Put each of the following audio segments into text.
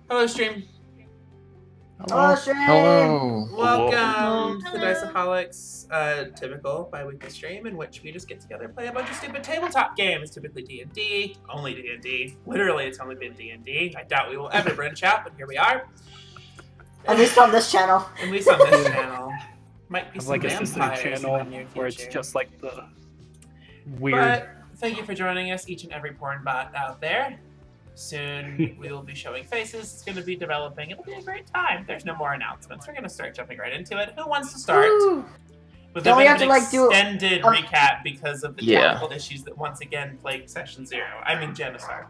Hello, stream. Hello. Hello. Welcome to the Hello. Diceaholics, typical bi-weekly stream in which we just get together and play a bunch of stupid tabletop games, typically D&D, only D&D. Literally, it's only been D&D. I doubt we will ever branch out, but here we are. At least on this channel. At least on this channel. Might be Have some like a sister vampires channel in the near where it's future. just like the weird. But thank you for joining us, each and every porn bot out there. Soon we will be showing faces. It's going to be developing. It'll be a great time. There's no more announcements. We're going to start jumping right into it. Who wants to start? Woo. With Don't a we bit have of to, an like, do- extended recap because of the Yeah. technical issues that once again plagued Session 0. I mean Janusaar.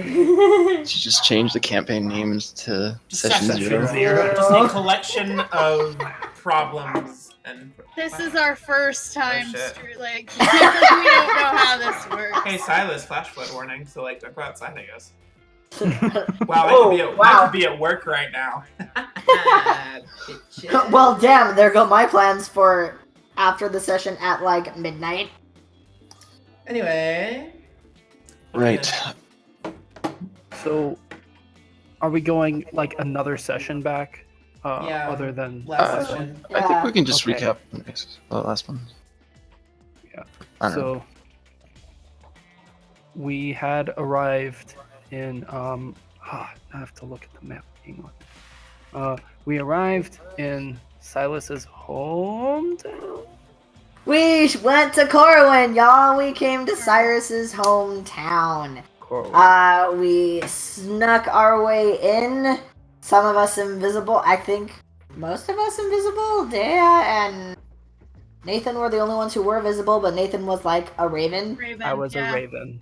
You just change the campaign names to Session Session 0. 0. Just a collection of problems. And This is our first time, shit. we don't know how this works. Hey Silas, flash flood warning. So like, don't go outside, I guess. Wow, I could be at work right now. Well, damn, there go my plans for after the session at like midnight. Anyway. Right. So, are we going like another session back? Yeah, Other than last session. I think we can just Okay. recap the last one. Yeah. I don't know. So we had arrived in I have to look at the map. Hang on. We arrived in Silas's hometown. We went to Corwin, y'all. We came to Cyrus's hometown. Coral. We snuck our way in. Some of us invisible. I think most of us invisible. Dea and Nathan were the only ones who were visible, but Nathan was like a raven. Raven, I was yeah. a raven.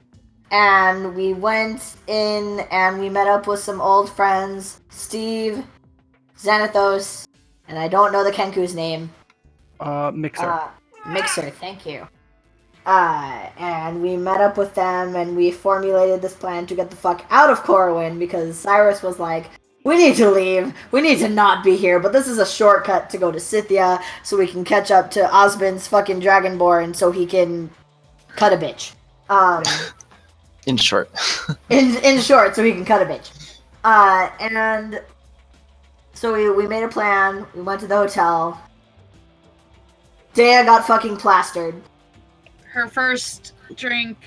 And we went in and we met up with some old friends, Steve, Xanathos, and I don't know the Kenku's name. Mixer. Mixer, thank you. And we met up with them and we formulated this plan to get the fuck out of Corwin because Cyrus was like, we need to leave. We need to not be here, but this is a shortcut to go to Scythia so we can catch up to Osmond's fucking Dragonborn so he can cut a bitch. In short. in short, so he can cut a bitch. And so we made a plan. We went to the hotel. Dea got fucking plastered. Her first drink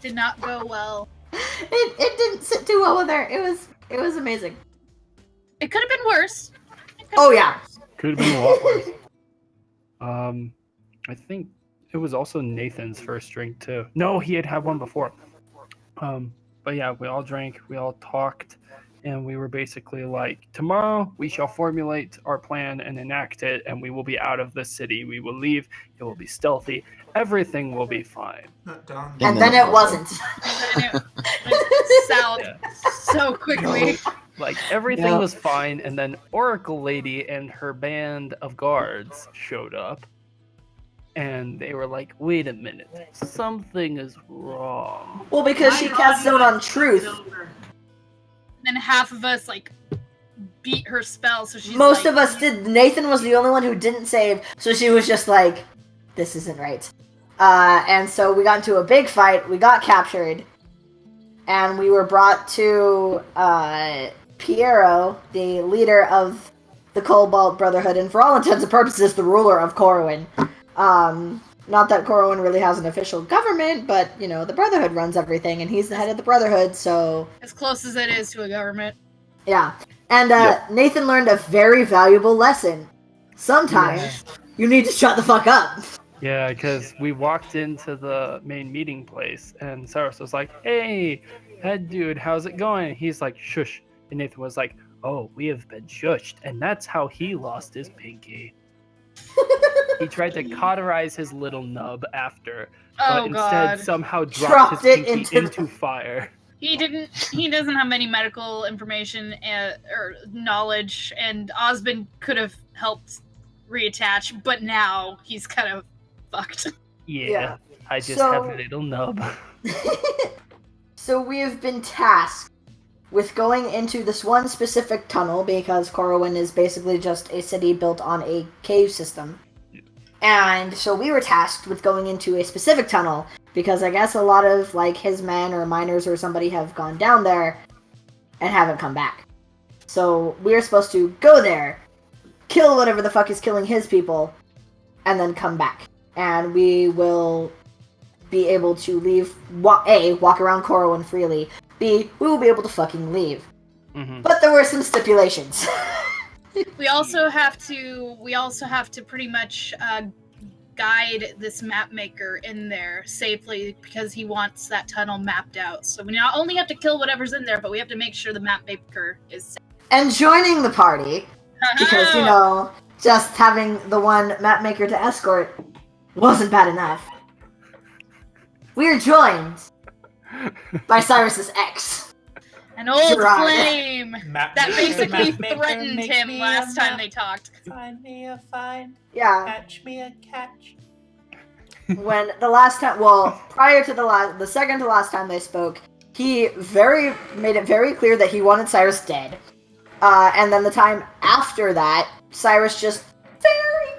did not go well. It didn't sit too well with her. It was amazing. It could have been worse. Oh yeah. Could have been a lot worse. I think it was also Nathan's first drink too. No, he had one before. But yeah, we all drank, we all talked, and we were basically like, tomorrow we shall formulate our plan and enact it, and we will be out of the city. We will leave. It will be stealthy. Everything will be fine. Not Dawn. And then it wasn't. And then it went south so quickly. Like everything Yeah. was fine, and then Oracle Lady and her band of guards showed up, and they were like, "Wait a minute, something is wrong." Well, because she cast Zone on Truth. And then half of us like beat her spell, so she's Most like, of us did. Nathan was the only one who didn't save, so she was just like, this isn't right. And so we got into a big fight, we got captured, and we were brought to Piero, the leader of the Cobalt Brotherhood, and for all intents and purposes, the ruler of Corwin. Not that Corwin really has an official government, but, you know, the Brotherhood runs everything, and he's the head of the Brotherhood, so... as close as it is to a government. Yeah. And Yep. Nathan learned a very valuable lesson. Sometimes you need to shut the fuck up. Yeah, because we walked into the main meeting place, and Cyrus was like, "Hey, head dude, how's it going?" He's like, "Shush," and Nathan was like, "Oh, we have been shushed," and that's how he lost his pinky. He tried to cauterize his little nub after, but Oh instead god. somehow Dropped dropped it his pinky into into fire. He doesn't have many medical information or knowledge, and Osmond could have helped reattach, but now he's kind of fucked. Yeah, Yeah. I just So- have a little nub. So we have been tasked with going into this one specific tunnel because Corwin is basically just a city built on a cave system. And so we were tasked with going into a specific tunnel because I guess a lot of like his men or miners or somebody have gone down there and haven't come back. So we're supposed to go there, kill whatever the fuck is killing his people, and then come back. And we will be able to leave, A, walk around Corwin freely, B, we will be able to fucking leave. Mm-hmm. But there were some stipulations. We also have to pretty much guide this map maker in there safely because he wants that tunnel mapped out. So we not only have to kill whatever's in there, but we have to make sure the map maker is safe. And joining the party, because, you know, just having the one map maker to escort wasn't bad enough. We're joined by Cyrus's ex. An old Gerard. flame Map that maker, basically map maker, threatened make him me last a time map. they talked. Find me a find, Yeah, catch me a catch. when the last time, well, prior to the second to last time they spoke, he made it very clear that he wanted Cyrus dead. And then the time after that, Cyrus just barely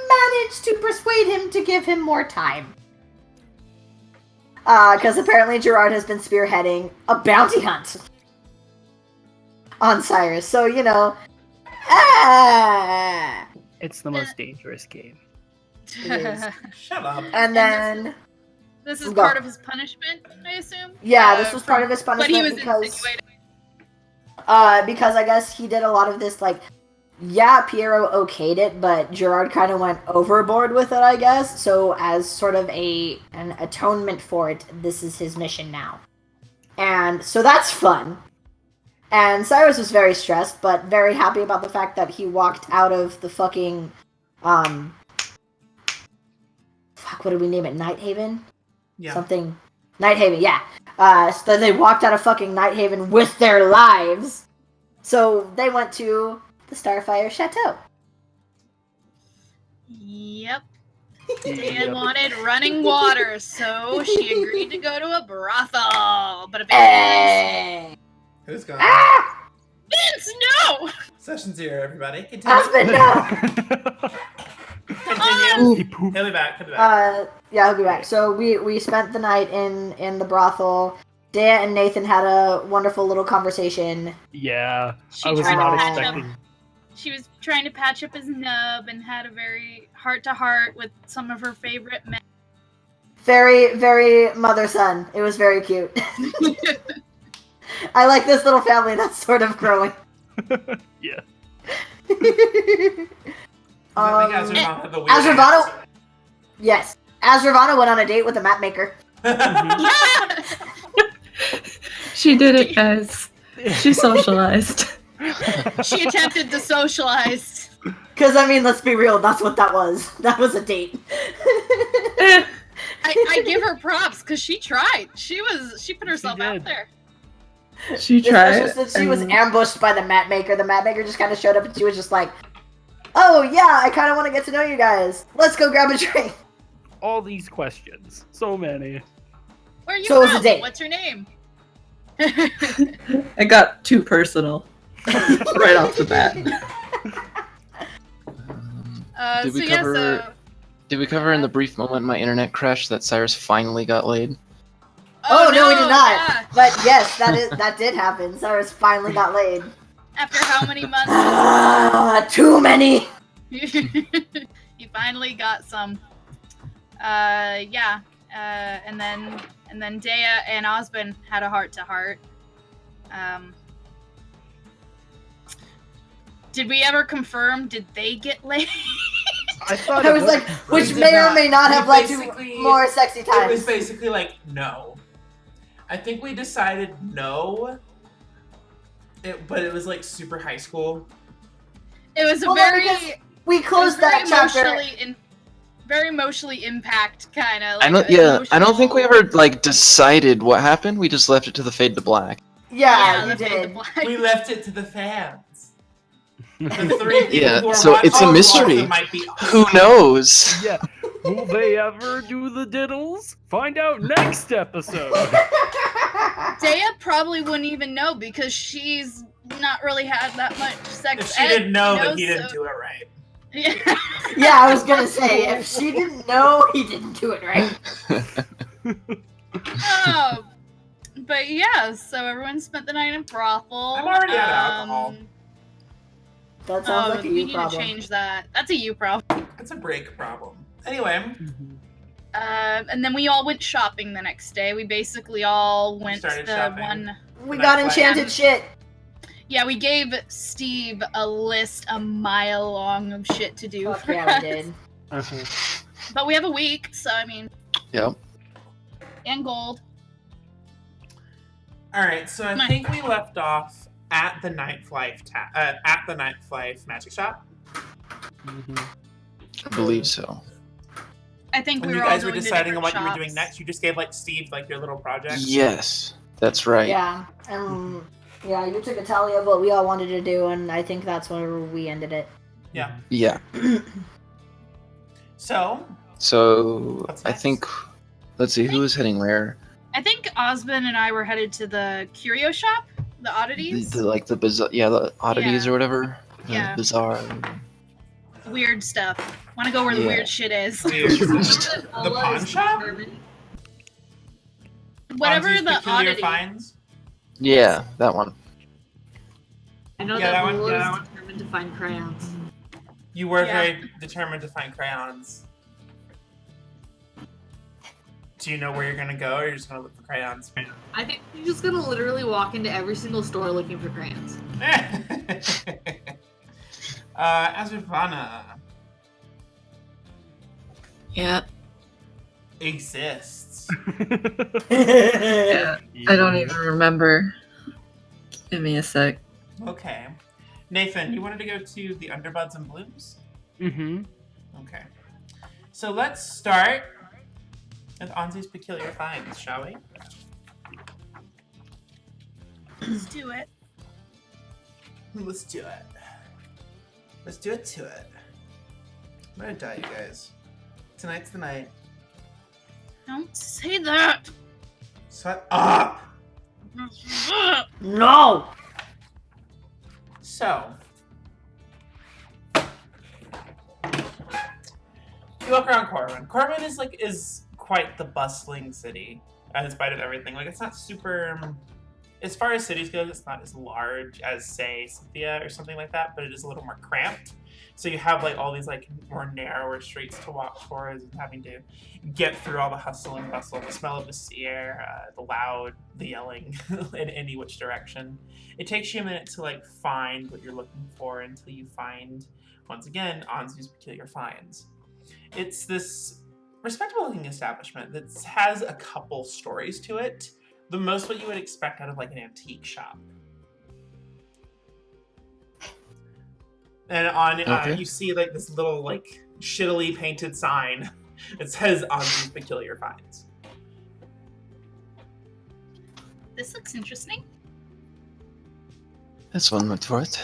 managed to persuade him to give him more time. Because apparently Gerard has been spearheading a bounty hunt on Cyrus. So, you know, It's the most dangerous game. It is. Shut up. And then, This is Go. part of his punishment, I assume? yeah, this was part of his But he punishment was because... insinuating. Because I guess he did a lot of this, like, yeah, Piero okayed it, but Gerard kind of went overboard with it, I guess. So as sort of an atonement for it, this is his mission now. And so that's fun. And Cyrus was very stressed, but very happy about the fact that he walked out of the fucking, fuck, what did we name it? Nighthaven? Yeah. Something. Nighthaven, yeah. So they walked out of fucking Nighthaven with their lives. So they went to the Starfire Chateau. Yep. Dan wanted running water, so she agreed to go to a brothel. But apparently, Who's gone? Ah! Vince, no! Session 0, everybody. Continue. Husband, no! Continue. He poofed. He'll be back. He'll be back. Yeah, I'll be back. So we spent the night in the brothel. Dea and Nathan had a wonderful little conversation. Yeah, She I was tried to not patch expecting. She was trying to patch up his nub and had a very heart-to-heart with some of her favorite men. Very, very mother-son. It was very cute. I like this little family that's sort of growing. Yeah. I think Azurvana had the weird Azurvana- accent. Yes. Azurvana went on a date with a map maker. She did it as she socialized. She attempted to socialize. Because, I mean, let's be real, that's what that was. That was a date. I give her props because she tried. She put herself out did. there. She Especially tried. since she was and- ambushed by the map maker. The map maker just kind of showed up and she was just like, oh, yeah, I kind of want to get to know you guys. Let's go grab a drink. All these questions, so many. Where are you So it was a from? date. What's your name? It got too personal right off the bat. Did we so yeah, cover? so Did we cover in the brief moment my internet crashed that Cyrus finally got laid? Oh, no, we did not. yeah. But yes, that did happen. Cyrus finally got laid. After how many months? Too many. He finally got some. Yeah. And then Dea and Osmond had a heart-to-heart. Did we ever confirm? Did they get laid? I thought I it was like, which did may or not. may not have We led to basically- more sexy It was times. basically like, no. I think we decided no. But it was like super high school. It was a Well, no, very, because we it was closed very that chapter. very emotionally impact kind of. I don't. Yeah, I don't think we ever like decided what happened. We just left it to the fade to black. Yeah, you the fade to did. black. We left it to the fans. The 3 people Yeah, who are so it's a watching mystery. also might be Who knows? Yeah. Will they ever do the diddles? Find out next episode. Dea probably wouldn't even know because she's not really had that much sex. If she ed, didn't know, you then he didn't so- do it right. Yeah. Yeah, I was gonna say, if she didn't know, he didn't do it right. Oh, But yeah, so everyone spent the night in brothel. I'm already out of alcohol. That sounds like a we you need problem. to change that. That's a you problem. It's a break problem. Anyway, And then we all went shopping the next day. We basically all went to started the shopping. one. We Night got flight. enchanted shit. Yeah, we gave Steve a list a mile long of shit to do. Fuck for yeah, us. we did. But we have a week, so I mean, Yep. and gold. all right. So I think we left off at the Nightlife magic shop. I believe so. I think When we you were all guys were going to deciding on what different you were doing shops. next, you just gave like Steve like your little project. Yes, that's right. Yeah, and yeah, you took a tally of what we all wanted to do, and I think that's where we ended it. Yeah. Yeah. So So What's I next? think, let's see, who is heading where? I think Osmond and I were headed to the curio shop, the oddities. The bazaar, the oddities Yeah. or whatever. The Yeah. bazaar. Weird stuff. Want to go where the Yeah. weird shit is. Weird. The pawn shop? Whatever Fonzie's the Peculiar oddity. Finds? Yeah, that one. I know Yeah, that that one- Lola yeah, is that one. determined to find crayons. You were Yeah. very determined to find crayons. Do you know where you're gonna go, or you're just gonna look for crayons? I think you're just gonna literally walk into every single store looking for crayons. Azurvana Yeah. exists. Yeah. I don't even remember. Give me a sec. Okay. Nathan, you wanted to go to the Underbuds and Blooms? Mm-hmm. Okay. So let's start with Anzi's Peculiar Finds, shall we? Let's do it. Let's do it. Let's do it to it. I'm gonna die, you guys. Tonight's the night. Don't say that. Shut up! No! So, you walk around Corwin. Corwin is quite the bustling city, in spite of everything. Like, it's not super. As far as cities go, it's not as large as, say, Cynthia or something like that, but it is a little more cramped. So you have like all these like more narrower streets to walk towards, and having to get through all the hustle and bustle, the smell of the sea air, the loud, the yelling in any which direction. It takes you a minute to like find what you're looking for until you find, once again, Anzu's Peculiar Finds. It's this respectable looking establishment that has a couple stories to it. The most what you would expect out of like an antique shop. And on Okay. you see like this little like shittily painted sign that says Anzu's Peculiar Finds. This looks interesting. That's one word for it.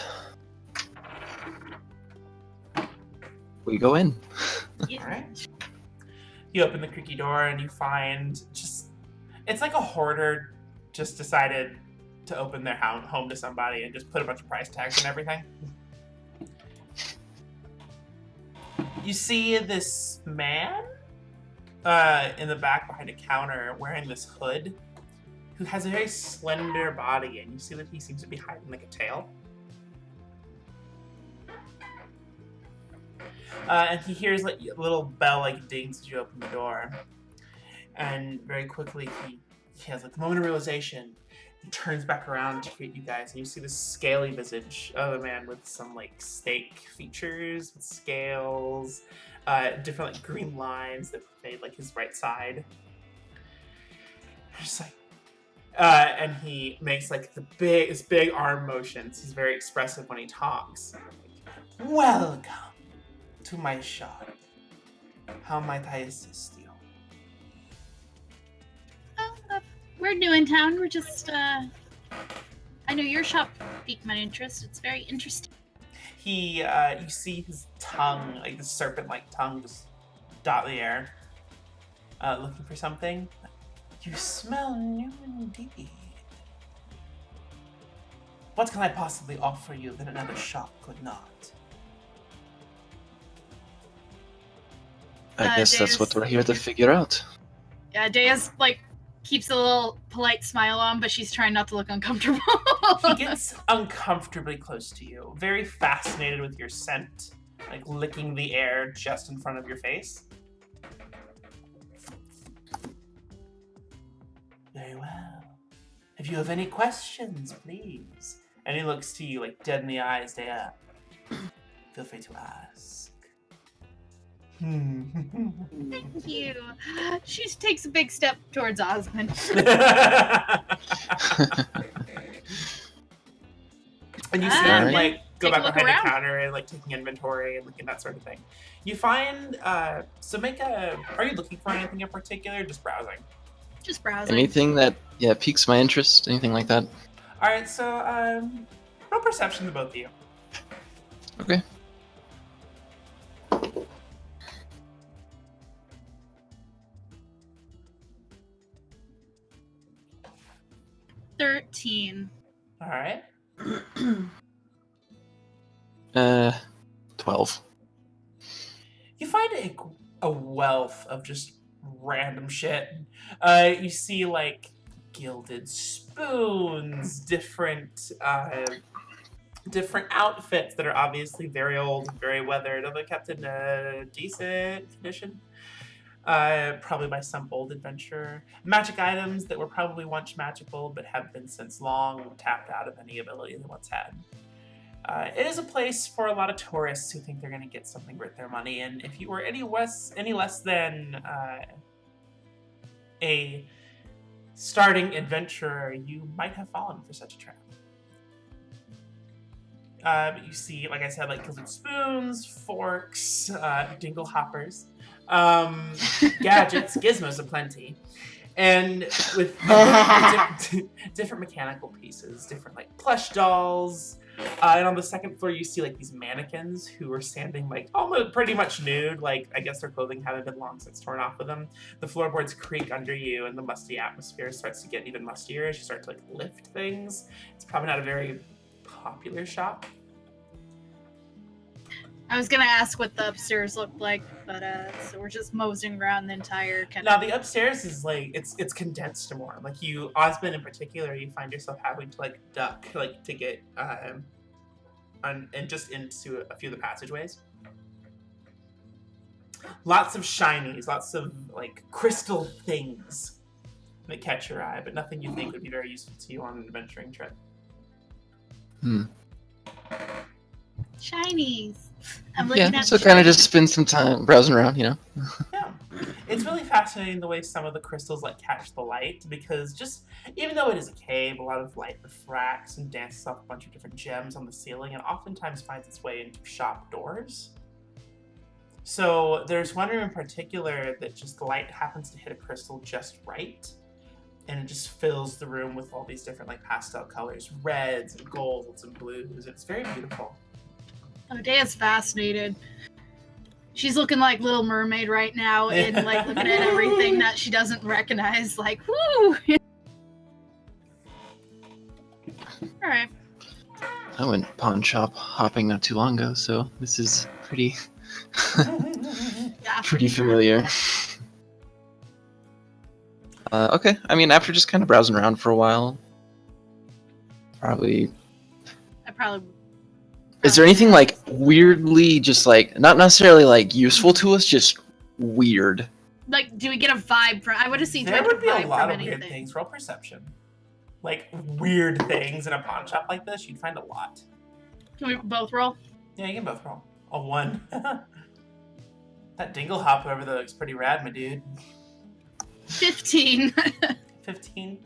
We go in. Alright. You open the creaky door and you find it's like a hoarder just decided to open their home to somebody and just put a bunch of price tags and everything. You see this man in the back behind a counter wearing this hood who has a very slender body, and you see that he seems to be hiding like a tail. And he hears like a little bell like dings as you open the door. And very quickly he has like the moment of realization. He turns back around to greet you guys, and you see this scaly visage of a man with some like snake features, with scales, different like green lines that made like his right side. Just like, and he makes like this big arm motions. He's very expressive when he talks. Welcome to my shop. How might I assist you? We're new in town. We're just, I know your shop piqued my interest. It's very interesting. He, you see his tongue, like the serpent-like tongue, just dot the air, looking for something. You smell new indeed. What can I possibly offer you that another shop could not? I guess that's what we're here to figure out. Yeah, Dea's like keeps a little polite smile on, but she's trying not to look uncomfortable. He gets uncomfortably close to you, very fascinated with your scent, like licking the air just in front of your face. Very well. If you have any questions, please. And he looks to you like dead in the eyes, there. Feel free to ask. Thank you. She takes a big step towards Osmond. And you see Alright. him like go Take a back look behind around. the counter and like taking inventory and looking at that sort of thing. You find so make a. Are you looking for anything in particular? Or just browsing. Just browsing. Anything that piques my interest, anything like that. All right, so roll perception to both of you. Okay. $13. All right. 12. You find a wealth of just random shit. You see like gilded spoons, different outfits that are obviously very old, very weathered, although kept in a decent condition. Probably by some old adventurer. Magic items that were probably once magical, but have been since long tapped out of any ability they once had. It is a place for a lot of tourists who think they're going to get something worth their money, and if you were any less than a starting adventurer, you might have fallen for such a trap. But you see, like I said, like gilded spoons, forks, dingle hoppers, gadgets, gizmos aplenty, and with different mechanical pieces, different like plush dolls. And on the second floor, you see like these mannequins who are standing like almost pretty much nude. Like I guess their clothing hadn't been long since torn off of them. The floorboards creak under you, and the musty atmosphere starts to get even mustier as you start to like lift things. It's probably not a very popular shop. I was gonna ask what the upstairs looked like, but so we're just moseying around the entire kind Now the upstairs is like it's condensed more. Like you, Osmond in particular, you find yourself having to like duck like to get and just into a few of the passageways. Lots of shinies, lots of like crystal things that catch your eye, but nothing you think would be very useful to you on an adventuring trip. shinies. I'm looking at so kind of just spend some time browsing around, Yeah. It's really fascinating the way some of the crystals like catch the light, because just even though it is a cave, a lot of light refracts and dances off a bunch of different gems on the ceiling and oftentimes finds its way into shop doors. So there's one room in particular that just the light happens to hit a crystal just right, and it just fills the room with all these different like pastel colors, reds and golds and blues. It's very beautiful. Odea's fascinated. She's looking like Little Mermaid right now, and like looking at everything that she doesn't recognize. Like, whoo! All right. I went pawn shop hopping not too long ago, so this is pretty Yeah. pretty familiar. Okay, I mean, after just kind of browsing around for a while, probably. Is there anything like weirdly, just like not necessarily like useful to us, just weird? Like, do we get a vibe from? I would have seen. There would be a vibe lot from of anything. weird things. Roll perception. Like weird things in a pawn shop like this, you'd find a lot. Can we both roll? Yeah, you can both roll. A 1. That dingle hop over there looks pretty rad, my dude. 15. 15.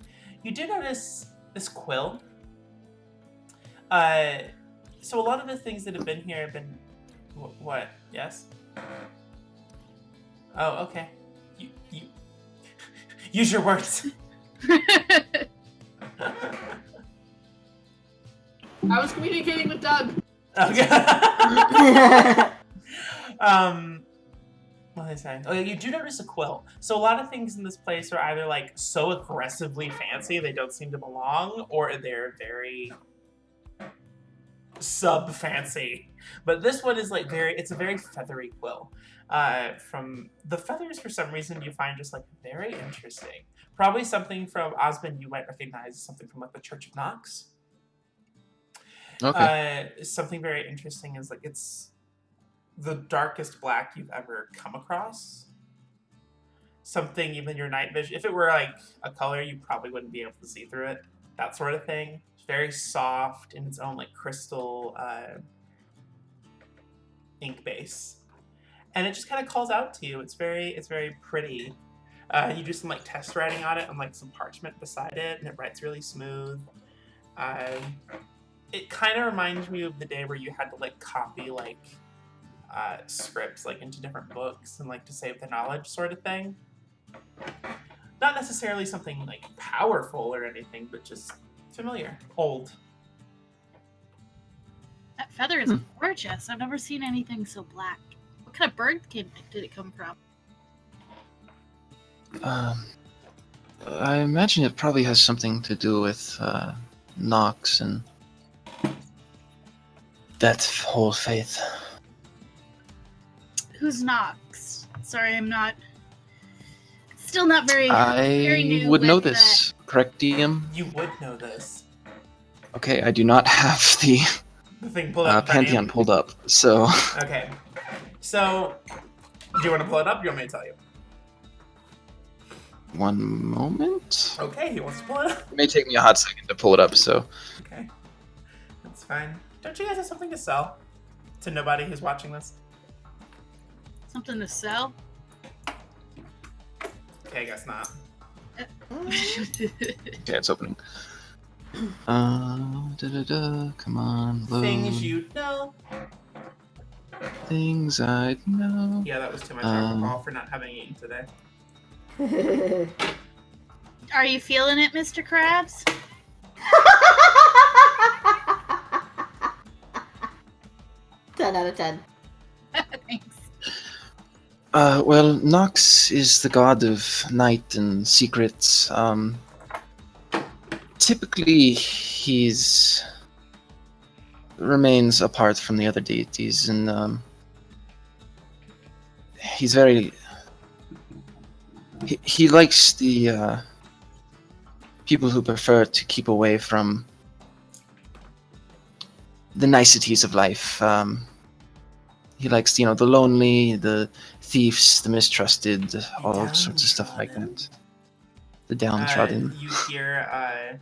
You do notice this quill. So a lot of the things that have been here have been... What? Yes? Oh, okay. You use your words. I was communicating with Doug. Okay. What did I say? Oh, you do notice a quill. So a lot of things in this place are either like so aggressively fancy they don't seem to belong, or they're very sub fancy. But this one is like it's a very feathery quill. From the feathers, for some reason, you find just like very interesting. Probably something from Osmond you might recognize, something from like the Church of Knox. Okay. Something very interesting is like it's the darkest black you've ever come across. Something even your night vision, if it were like a color, you probably wouldn't be able to see through it. That sort of thing. It's very soft in its own like crystal ink base. And it just kind of calls out to you. It's very pretty. You do some like test writing on it on like some parchment beside it, and it writes really smooth. It kind of reminds me of the day where you had to like copy like scripts like into different books and like to save the knowledge sort of thing. Not necessarily something like powerful or anything, but just familiar, old. That feather is gorgeous. I've never seen anything so black. What kind of bird did it come from? I imagine it probably has something to do with Nox and that whole faith. Who's Nox? Sorry, I'm not. Still not very. very I new would know with this, correct, DM? You would know this. Okay, I do not have the The thing pulled up. in front of you. Pantheon pulled up, so Okay. So, do you want to pull it up? Or you want me to tell you? one moment. Okay, he wants to pull it up. It may take me a hot second to pull it up, so Okay, that's fine. Don't you guys have something to sell to nobody who's watching this? Something to sell? Okay, I guess not. okay, it's opening. Come on, load. Things you know. Things I know. Yeah, that was too much alcohol for not having eaten today. Are you feeling it, Mr. Krabs? 10 out of 10. Thanks. Well, Nox is the god of night and secrets. Typically, he's remains apart from the other deities, and he's very. He likes the people who prefer to keep away from the niceties of life. He likes, the lonely, the thieves, the mistrusted, all sorts of stuff like that. The downtrodden. You hear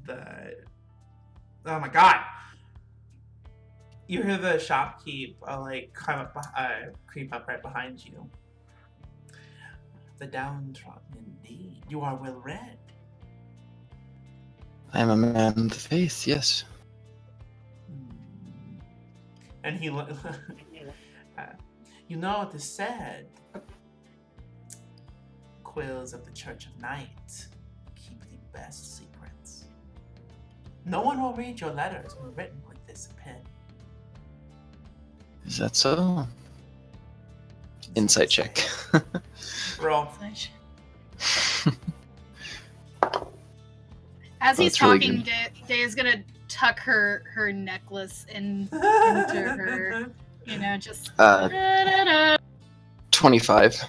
the oh my god! You hear the shopkeep creep up right behind you. The downtrodden, indeed. You are well read. I am a man of the faith, yes. And he, you know what is said. Quills of the Church of Night keep the best secrets. No one will read your letters when written with this pen. Is that so? Insight check. Roll. As he's really talking, good. Day is gonna tuck her necklace into her, just. 25.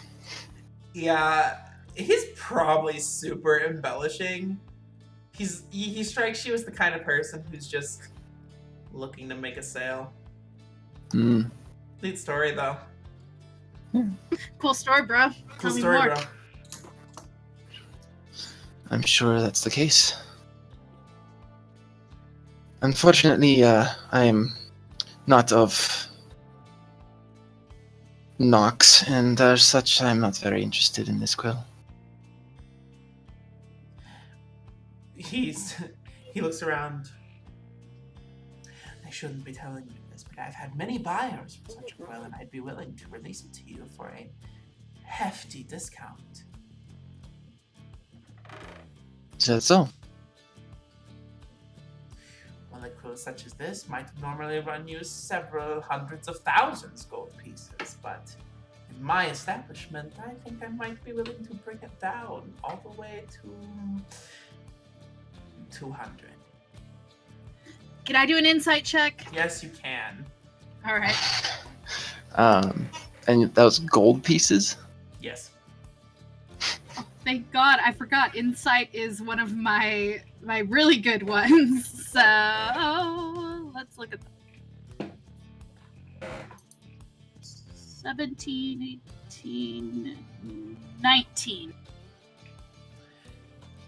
Yeah, he's probably super embellishing. He strikes you as the kind of person who's just looking to make a sale. Neat story though. Cool story, bro. Cool Tell me story, more. bro. I'm sure that's the case. Unfortunately, I am not of Nox, and as such, I'm not very interested in this quill. He looks around. I shouldn't be telling you this, but I've had many buyers for such a quill, and I'd be willing to release it to you for a hefty discount. Is that so? Well, a quill such as this might normally run you several hundreds of thousands gold pieces, but in my establishment, I think I might be willing to bring it down all the way to 200. Can I do an insight check? Yes, you can. All right. And that was gold pieces? Yes. Thank God, I forgot. Insight is one of my really good ones. So let's look at them. 17, 18, 19.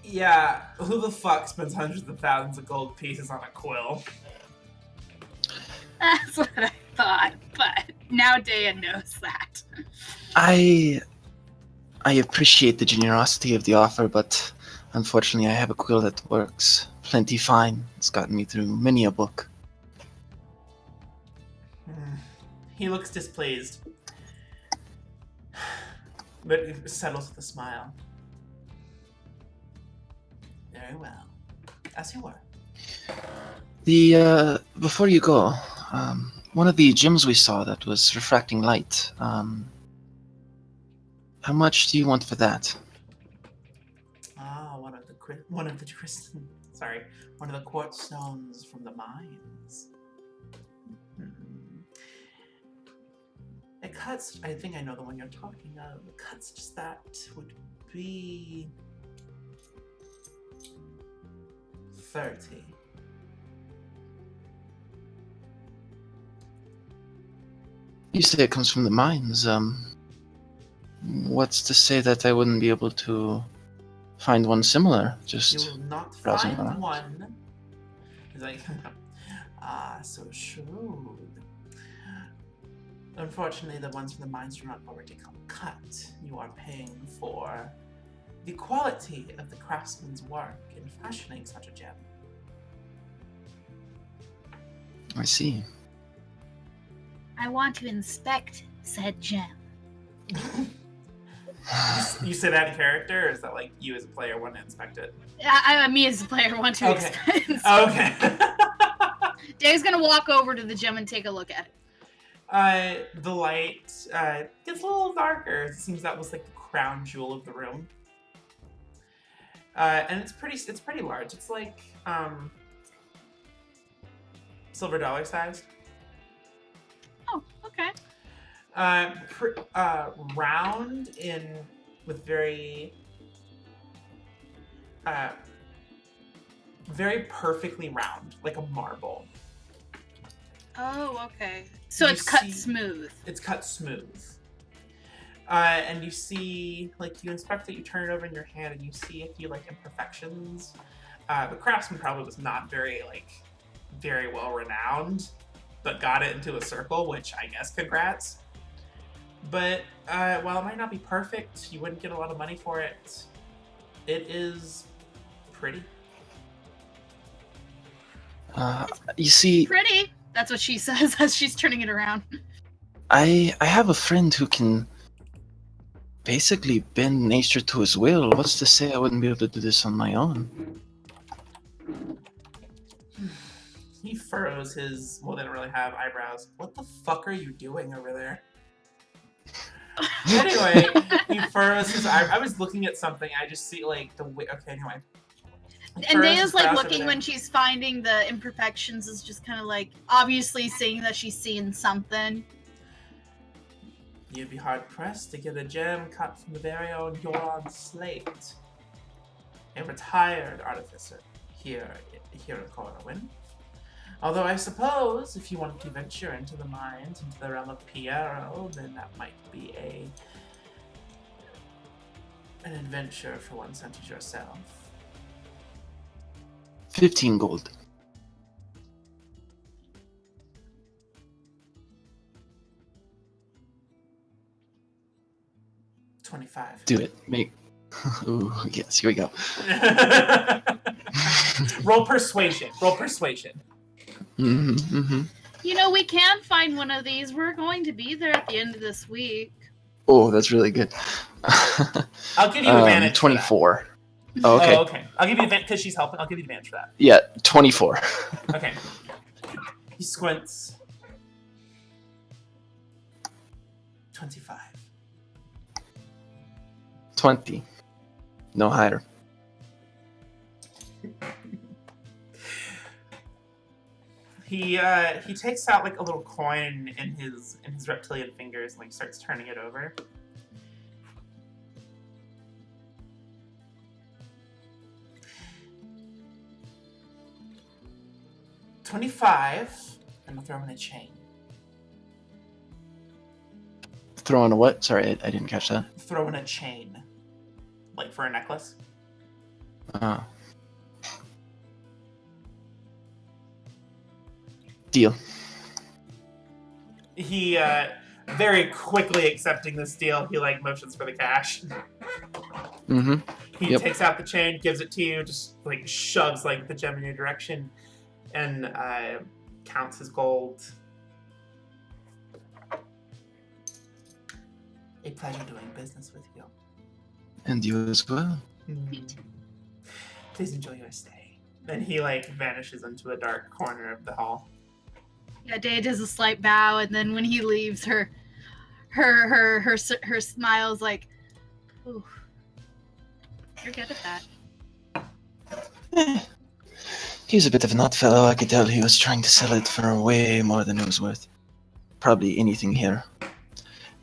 Yeah, who the fuck spends hundreds of thousands of gold pieces on a quill? That's what I thought, but now Daya knows that. I appreciate the generosity of the offer, but unfortunately I have a quill that works plenty fine. It's gotten me through many a book. He looks displeased, but it settles with a smile. Very well. As you were. Before you go, one of the gems we saw that was refracting light, how much do you want for that? Ah, one of the quartz stones from the mines. It cuts. I think I know the one you're talking of. It cuts just that would be 30. You say it comes from the mines. What's to say that I wouldn't be able to find one similar? You Just will not browsing find around. one. He's like, so shrewd. Unfortunately, the ones from the mines do not already come cut. You are paying for the quality of the craftsman's work in fashioning such a gem. I see. I want to inspect said gem. You say that in character, or is that like you as a player want to inspect it? Me as a player want to Okay. inspect. Okay. Dave's gonna walk over to the gem and take a look at it. The light gets a little darker. It seems that was like the crown jewel of the room. And it's pretty large. It's like silver dollar sized. Oh, okay. Round with very very perfectly round, like a marble. Oh, okay. So You it's cut see- smooth. It's cut smooth. And you see, like, you inspect it, you turn it over in your hand, and you see a few, like, imperfections. The craftsman probably was not very well renowned, but got it into a circle, which I guess congrats. But while it might not be perfect, you wouldn't get a lot of money for it. It is pretty. You see, Pretty. That's what she says as she's turning it around. I have a friend who can basically bend nature to his will. What's to say I wouldn't be able to do this on my own? He furrows his, well, they don't really have eyebrows. What the fuck are you doing over there? Anyway, he furrows his eye. I was looking at something. I just see like the way. Okay, anyway. He And furrows his Daya's like brows over looking there. when she's finding the imperfections, is just kind of like obviously seeing that she's seeing something. You'd be hard pressed to get a gem cut from the very own Yoron slate. A retired artificer here in Corwin. Although I suppose if you want to venture into the mines, into the realm of Piero, then that might be an adventure for one such as yourself. 15 gold. $25. Do it. Make. Ooh, yes, here we go. Roll persuasion. Roll persuasion. You know, we can find one of these. We're going to be there at the end of this week. Oh, that's really good. I'll give you advantage. 24. Oh, okay. Oh, okay. I'll give you advantage because she's helping. I'll give you advantage for that. Yeah, 24. Okay. He squints. 25. 20. No higher. He takes out like a little coin in his reptilian fingers and like starts turning it over. $25, and we'll throw in a chain. Throw on a what? Sorry, I didn't catch that. Throw in a chain, like for a necklace. Oh. Deal. He very quickly accepting this deal. He like motions for the cash. Mm-hmm. He Yep. takes out the chain, gives it to you, just like shoves like the gem in your direction, and counts his gold. A pleasure doing business with you. And you as well. Please enjoy your stay. Then he like vanishes into a dark corner of the hall. Yeah, Day does a slight bow, and then when he leaves, her smile's like, "Ooh, you're good at that." He's a bit of an odd fellow. I could tell he was trying to sell it for way more than it was worth. Probably anything here.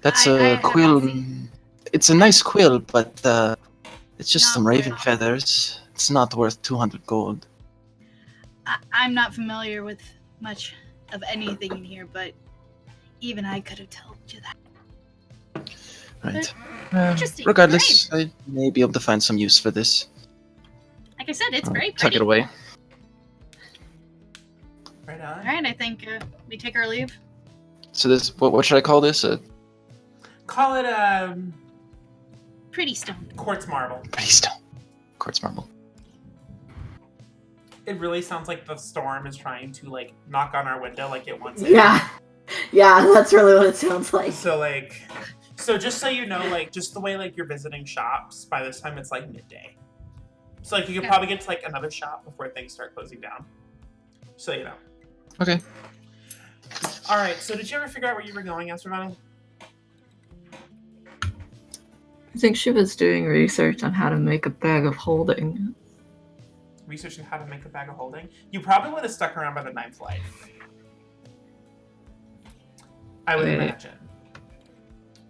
That's I a haven't quill. seen- It's a nice quill, but it's just Not some raven worth- feathers. It's not worth 200 gold. I'm not familiar with much of anything in here, but even I could have told you that. Right. Interesting. Regardless, I may be able to find some use for this. Like I said, it's I'll very tuck pretty. it away. Right on. All right, I think we take our leave. So this, what should I call this? Call it Pretty stone. quartz marble. Pretty stone. Quartz marble. It really sounds like the storm is trying to like knock on our window like it wants it. Yeah. Yeah, that's really what it sounds like. So just so you know, like just the way like you're visiting shops, by this time it's like midday. So like you could Okay. probably get to like another shop before things start closing down. So you know. Okay. All right. So did you ever figure out where you were going, Asravani? I think she was doing research on how to make a bag of holding. Researching how to make a bag of holding. You probably would have stuck around by the ninth life. I would Wait. imagine.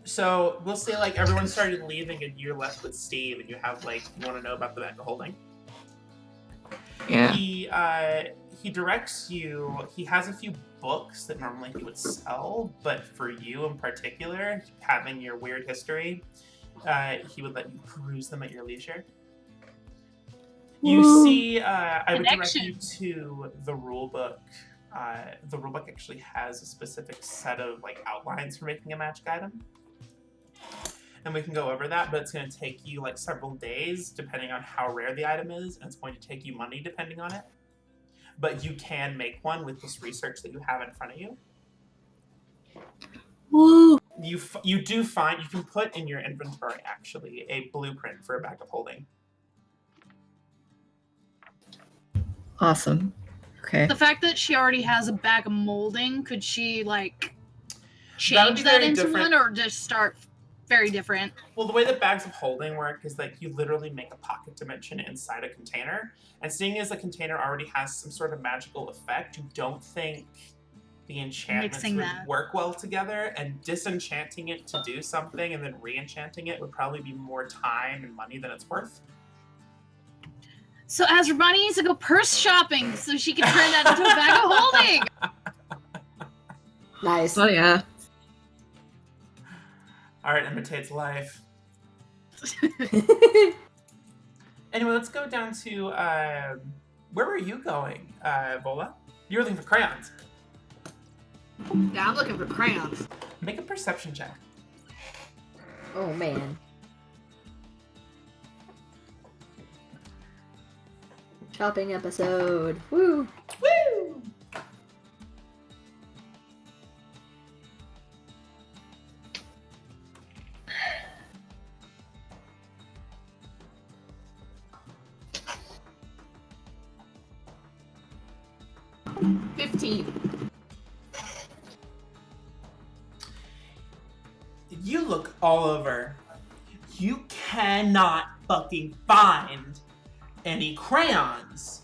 So we'll say like everyone started leaving and you're left with Steve and you have like you want to know about the bag of holding. Yeah. He directs you. He has a few books that normally he would sell, but for you in particular, having your weird history, he would let you peruse them at your leisure. You Woo. see, I would direct Connection. you to the rule book. The rule book actually has a specific set of like outlines for making a magic item. And we can go over that, but it's going to take you like several days depending on how rare the item is, and it's going to take you money depending on it. But you can make one with this research that you have in front of you. Woo. You do find, you can put in your inventory actually a blueprint for a bag of holding. Awesome. Okay. The fact that she already has a bag of molding, could she like That would change be that very into different. one, or just start very different? Well, the way that bags of holding work is like you literally make a pocket dimension inside a container, and seeing as the container already has some sort of magical effect, you don't think the enchantments Mixing would that. work well together, and disenchanting it to do something and then re-enchanting it would probably be more time and money than it's worth. So Azrabani needs to go purse shopping so she can turn that into a bag of holding. Nice. Oh yeah. Art imitates life. Anyway, let's go down to where were you going, Vola? You were looking for crayons. Yeah, I'm looking for crayons. Make a perception check. Oh man. Shopping episode. Woo! Woo! $15. You look all over. You cannot fucking find any crayons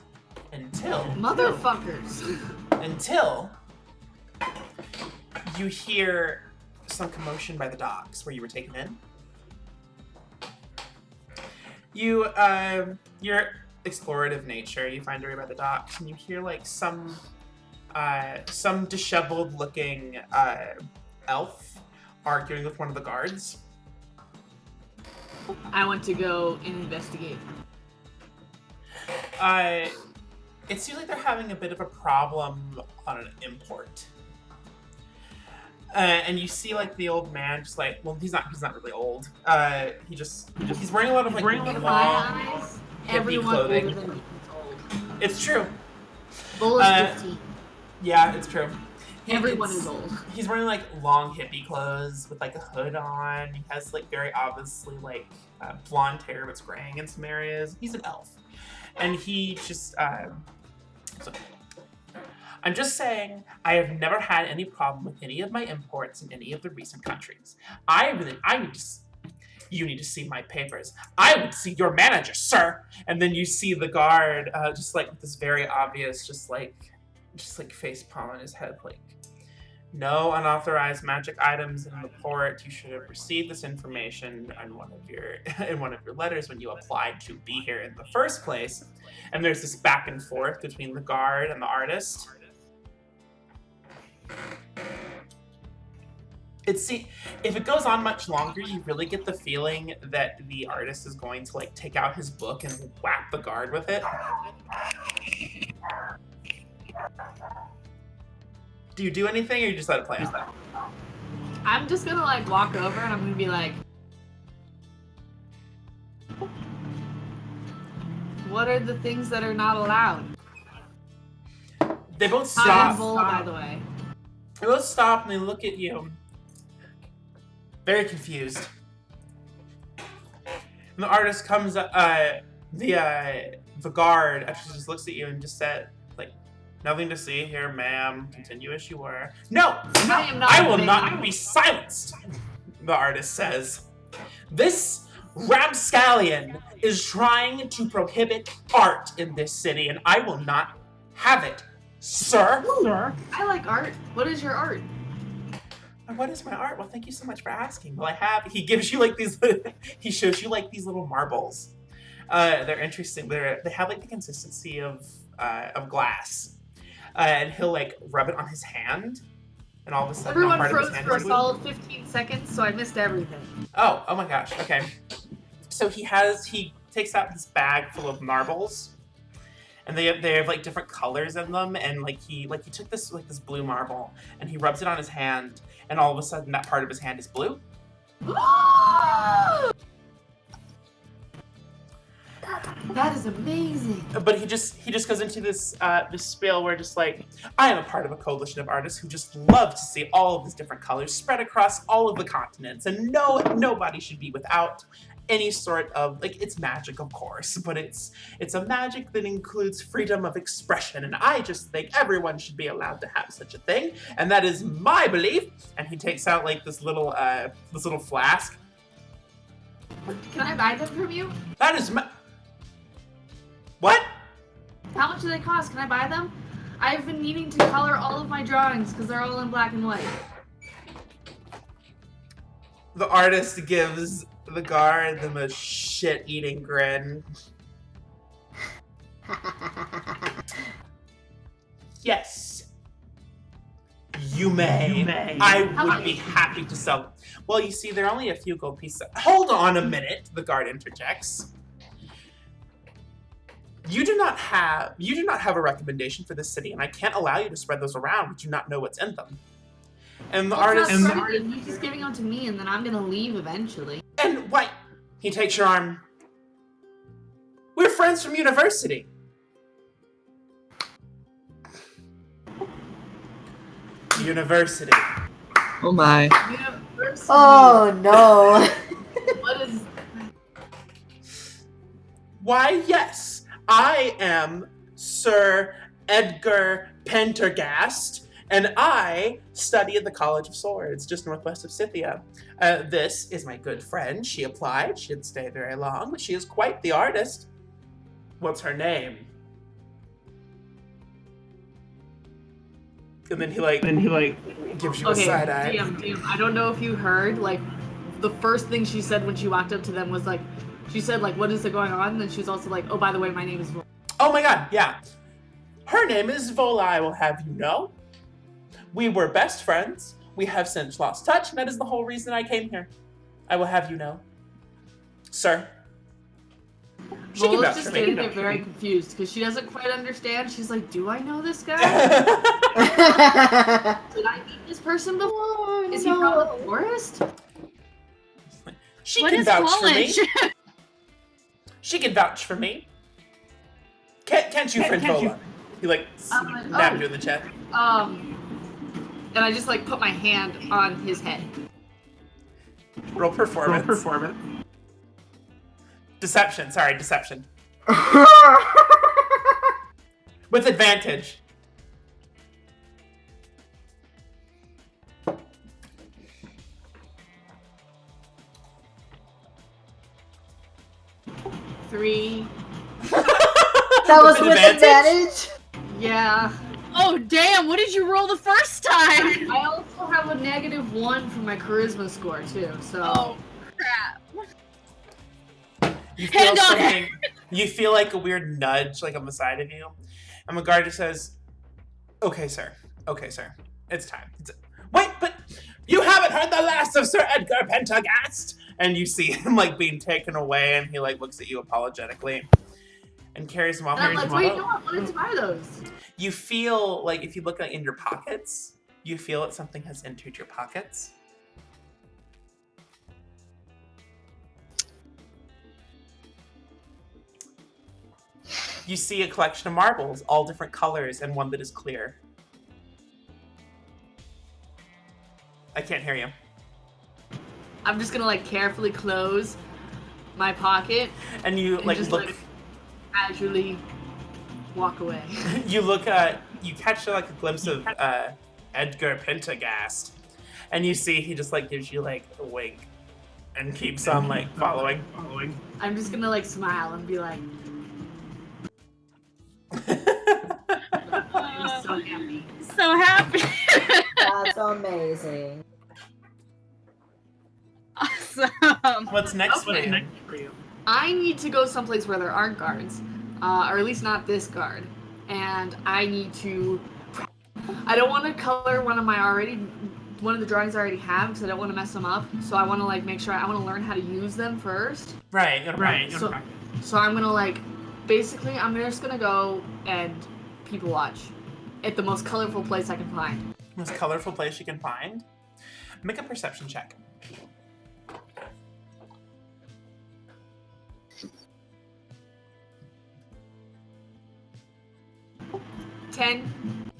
until Motherfuckers. Until you hear some commotion by the docks where you were taken in. You're explorative nature. You find your way by the docks, and you hear like some disheveled-looking elf arguing with one of the guards. I want to go and investigate. It seems like they're having a bit of a problem on an import. And you see like the old man just like, well, he's not really old. He's wearing a lot of like long hippie Everyone clothing. older than me is old. It's true. Bull is 15. Yeah, it's true. Everyone is old. He's wearing like long hippie clothes with like a hood on. He has like very obviously like blonde hair, but it's graying in some areas. He's an elf, and he just. So, I'm just saying, I have never had any problem with any of my imports in any of the recent countries. You need to see my papers. I would see your manager, sir. And then you see the guard, just like with this very obvious, just like face palm on his head, like, no unauthorized magic items in the port. You should have received this information in one of your letters when you applied to be here in the first place. And there's this back and forth between the guard and the artist. If it goes on much longer, you really get the feeling that the artist is going to like take out his book and whack the guard with it. Do you do anything, or you just let it play out? I'm just gonna like walk over and I'm gonna be like, what are the things that are not allowed? They both I'm stop. Bull, by the way. They both stop and they look at you, very confused. And the artist comes up, the guard actually just looks at you and just said, like, nothing to see here, ma'am. Continue as you were. No, I will not be silenced, the artist says. This rapscallion is trying to prohibit art in this city, and I will not have it, sir. Sir, I like art. What is your art? What is my art? Well, thank you so much for asking. Well, he gives you like these, he shows you like these little marbles. They're interesting. They have like the consistency of glass. And he'll like rub it on his hand, and all of a sudden Everyone froze for a solid 15 seconds, so I missed everything. Oh my gosh, okay. So he takes out this bag full of marbles, and they have like different colors in them, and like he took this blue marble and he rubs it on his hand, and all of a sudden that part of his hand is blue. That is amazing. But he just goes into this spiel where just like, I am a part of a coalition of artists who just love to see all of these different colors spread across all of the continents, and nobody should be without any sort of, like, it's magic, of course, but it's a magic that includes freedom of expression, and I just think everyone should be allowed to have such a thing, and that is my belief. And he takes out like this little flask. Can I buy them from you? That is my... What? How much do they cost? Can I buy them? I've been needing to color all of my drawings because they're all in black and white. The artist gives the guard the most shit-eating grin. Yes. You may. I would be happy to sell. Well, you see, there are only a few gold pieces. Hold on a minute, the guard interjects. You do not have a recommendation for this city, and I can't allow you to spread those around. We do not know what's in them. And the artist... He's just giving them to me, and then I'm gonna leave eventually. And why? He takes your arm. We're friends from university. University. Oh my. University. Oh no. What is... Why, yes. I am Sir Edgar Pendergast, and I study at the College of Swords, just northwest of Scythia. This is my good friend. She applied. She didn't stay very long, but she is quite the artist. What's her name? And then he like gives you a Okay, side eye. DM, I don't know if you heard, like, the first thing she said when she walked up to them was like, she said, like, what is it going on? And then she was also like, oh, by the way, my name is Vola. Oh my god, yeah. Her name is Vola, I will have you know. We were best friends. We have since lost touch, and that is the whole reason I came here. I will have you know. Sir. She can Vola's vouch just for me. standing there very confused because she doesn't quite understand. She's like, do I know this guy? Did I meet this person before? Is he from the forest? She What can is vouch for me. college? She can vouch for me. Can't you, friend Vola? He like nabbed you in the chest. And I just like put my hand on his head. Roll performance. Deception. Sorry, deception. With advantage. Three. That was with advantage? Yeah. Oh damn! What did you roll the first time? I also have a -1 for my charisma score too, so. Oh crap! You feel Hand on something. You feel like a weird nudge, like on the side of you, and the guard just says, "Okay, sir. Okay, sir. It's time." Wait, but you haven't heard the last of Sir Edgar Pentagast. And you see him like being taken away, and he like looks at you apologetically, and carries him off. And I'm like, wait, no, I wanted to buy those. You feel like if you look like in your pockets, you feel that something has entered your pockets. You see a collection of marbles, all different colors, and one that is clear. I can't hear you. I'm just gonna like carefully close my pocket And you and like just look. like casually walk away. You look you catch like a glimpse of Edgar Pentagast, and you see he just like gives you like a wink and keeps on like following. I'm just gonna like smile and be like, I'm so happy. So happy. That's amazing. Awesome. What's next for Okay. you? I need to go someplace where there aren't guards, or at least not this guard. And I need to. I don't want to color one of the drawings I already have because I don't want to mess them up. So I want to like make sure I want to learn how to use them first. Right. So I'm gonna like, basically I'm just gonna go and people watch at the most colorful place I can find. Most colorful place you can find. Make a perception check. 10.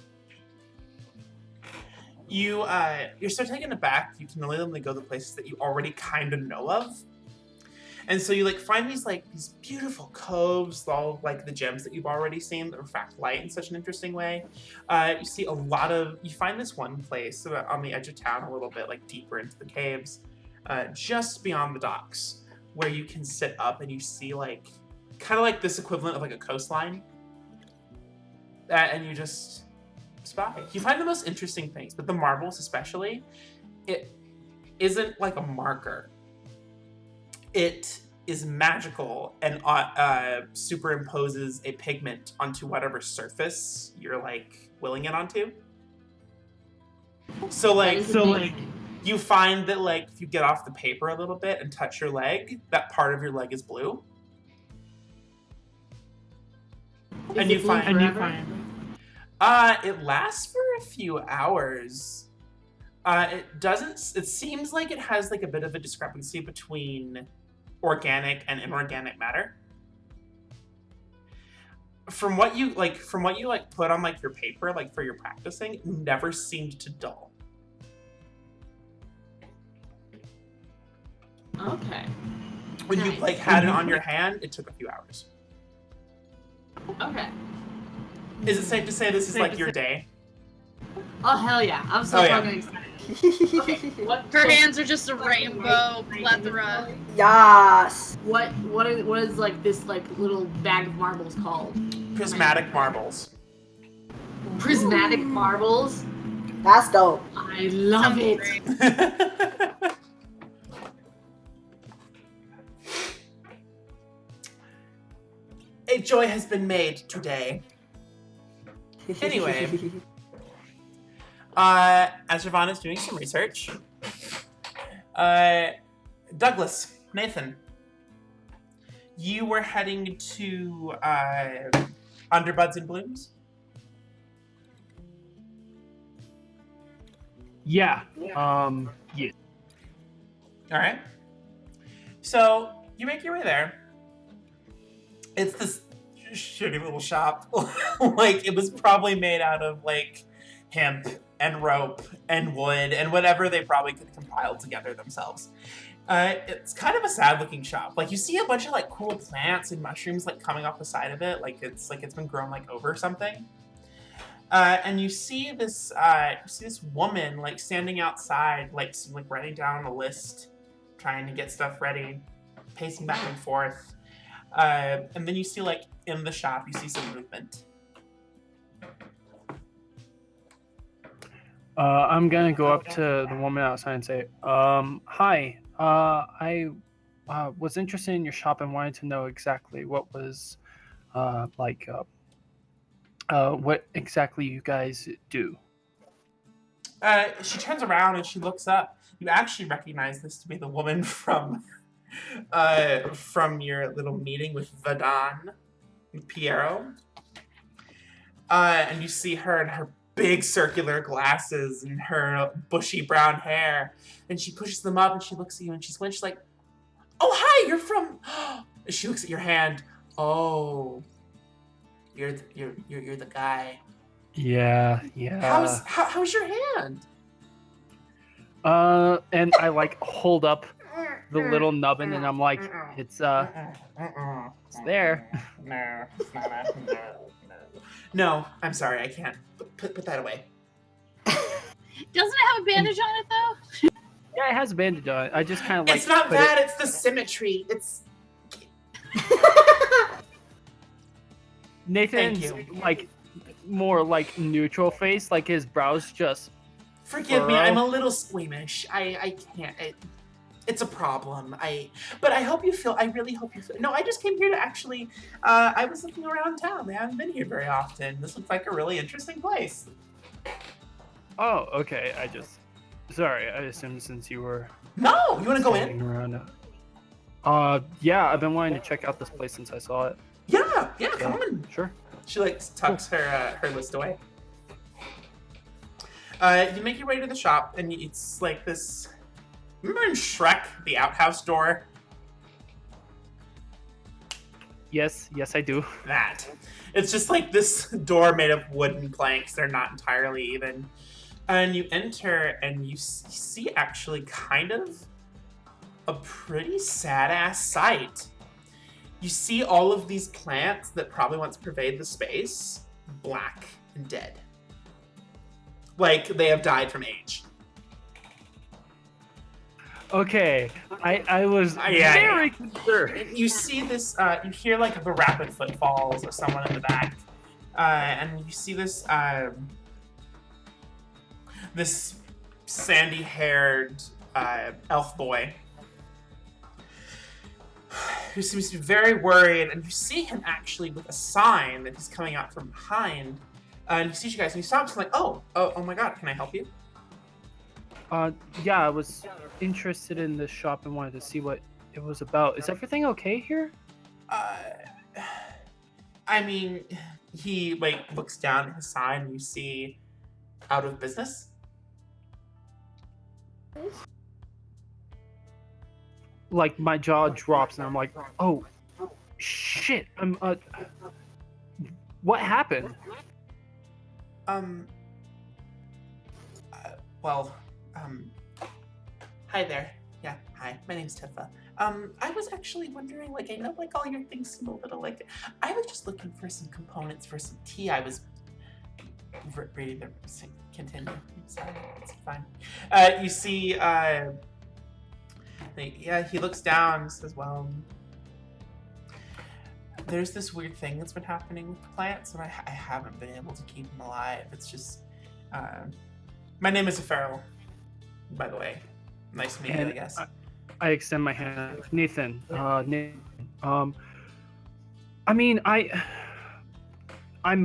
You're so taken aback. You can only go to places that you already kind of know of, and so you like find these beautiful coves, all like the gems that you've already seen that refract light in such an interesting way. You see you find this one place on the edge of town, a little bit like deeper into the caves, just beyond the docks, where you can sit up and you see like kind of like this equivalent of like a coastline, and you just spy. You find the most interesting things, but the marbles especially, it isn't like a marker. It is magical and superimposes a pigment onto whatever surface you're like willing it onto. So you find that like if you get off the paper a little bit and touch your leg, that part of your leg is blue. And you find it lasts for a few hours. It seems like it has like a bit of a discrepancy between organic and inorganic matter. From what you put on like your paper, like for your practicing, it never seemed to dull. Okay. When you like had it on your hand, it took a few hours. Okay. Is it safe to say this is like your day? Oh hell yeah! I'm so fucking excited. Okay, Her hands are just a rainbow plethora. Yes. What is like this like little bag of marbles called? Prismatic marbles. Prismatic marbles. That's dope. I love Sounds it. great. A joy has been made today. Anyway. As Ravon is doing some research, Douglas, Nathan, you were heading to Underbuds and Blooms? Yeah. Yeah. Alright. So, you make your way there. It's this shitty little shop. Like, it was probably made out of, like, hemp and rope and wood and whatever they probably could compile together themselves. It's kind of a sad-looking shop. Like, you see a bunch of, like, cool plants and mushrooms, like, coming off the side of it. Like, it's been grown, like, over something. And you see this woman, like, standing outside, like, writing down a list, trying to get stuff ready, pacing back and forth. And then you see, like, in the shop, you see some movement. I'm gonna go up to the woman outside and say, hi. I was interested in your shop and wanted to know exactly what was, what exactly you guys do. She turns around and she looks up. You actually recognize this to be the woman from your little meeting with Vadan, with Piero. And you see her in her big circular glasses and her bushy brown hair. And she pushes them up and she looks at you and she's like, oh, hi, you're from... She looks at your hand. Oh, you're the guy. Yeah. How's your hand? And I like hold up the little nubbin and I'm like, it's there. No, it's not. No, I'm sorry, I can't. Put that away. Doesn't it have a bandage on it though? Yeah, it has a bandage on it. I just kind of like. It's not that. It's the symmetry. It's. Nathan's like more like neutral face, like his brows just. Forgive me, I'm a little squeamish. I can't. It's a problem. But I hope you feel. I really hope you feel. No, I just came here to actually. I was looking around town. I haven't been here very often. This looks like a really interesting place. Oh, okay. Sorry, I assumed since you were. No, you want to go in? standing around. Yeah, I've been wanting to check out this place since I saw it. Yeah, So, come on. Sure. She like tucks her list away. You make your way to the shop, and it's like this. Remember in Shrek, the outhouse door? Yes, I do. That. It's just like this door made of wooden planks. They're not entirely even. And you enter, and you see actually kind of a pretty sad-ass sight. You see all of these plants that probably once pervade the space, black and dead. Like they have died from age. Okay, I was very concerned. You see this, you hear like the rapid footfalls of someone in the back. And you see this, this sandy-haired elf boy who seems to be very worried, and you see him actually with a sign that he's coming out from behind, and he sees you guys, and he stops like, oh my god, can I help you? Yeah, I was interested in this shop and wanted to see what it was about. Is everything okay here? I mean, he like looks down at his sign, and you see out of business. Like my jaw drops and I'm like, oh, shit. What happened? Hi there. Yeah, hi. My name's Tifa. I was actually wondering, like, I know, like, all your things seem a little, like, I was just looking for some components for some tea. I was reading the continue. I'm sorry, it's fine. You see, yeah, he looks down and says, well, there's this weird thing that's been happening with the plants, and I haven't been able to keep them alive. It's just, My name is Farrell, by the way. Nice to meet you, I guess. I extend my hand. Nathan, Nathan, I mean, I'm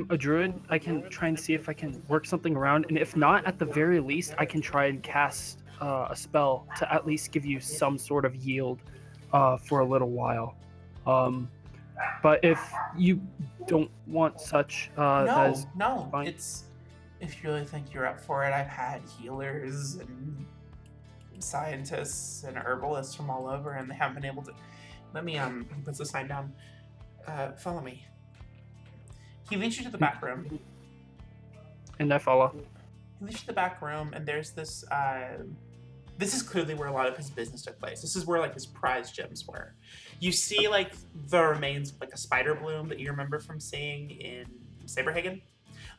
a druid. I can try and see if I can work something around, and if not, at the very least, I can try and cast a spell to at least give you some sort of yield for a little while. But if you don't want such, that no, fine. it's if you really think you're up for it. I've had healers and scientists and herbalists from all over, and they haven't been able to. Let me he puts the sign down. Follow me. He leads you to the back room. And I follow. He leads you to the back room, and there's this. This is clearly where a lot of his business took place. This is where like his prize gems were. You see like the remains of like a spider bloom that you remember from seeing in Saberhagen.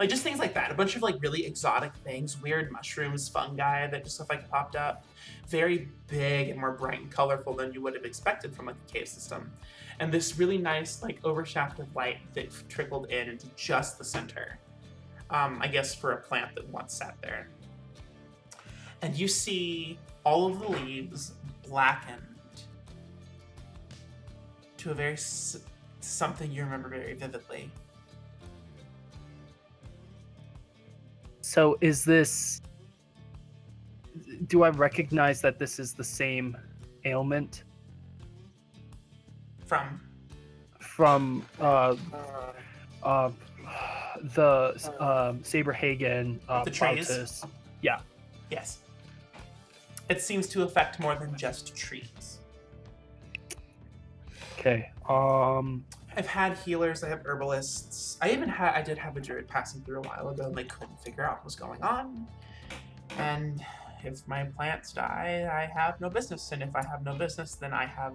Like just things like that. A bunch of like really exotic things, weird mushrooms, fungi that just stuff like popped up. Very big and more bright and colorful than you would have expected from like a cave system. And this really nice like overshaft of light that trickled in into just the center. I guess for a plant that once sat there. And you see all of the leaves blackened to a very something you remember very vividly. So is this... Do I recognize that this is the same ailment? From the Saberhagen the trees? Plautus. Yeah. Yes. It seems to affect more than just trees. Okay. I've had healers, I have herbalists. I did have a druid passing through a while ago, and they couldn't figure out what was going on. And if my plants die, I have no business. And if I have no business, then I have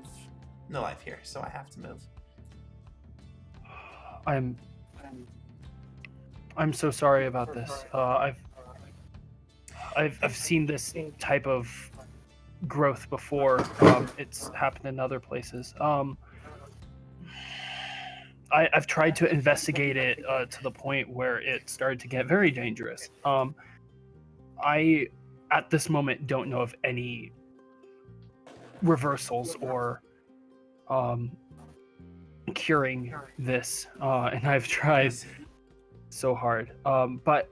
no life here. So I have to move. I'm so sorry about this. I've seen this type of growth before. It's happened in other places. I've tried to investigate it to the point where it started to get very dangerous. I, at this moment, don't know of any reversals or curing this, and I've tried so hard. But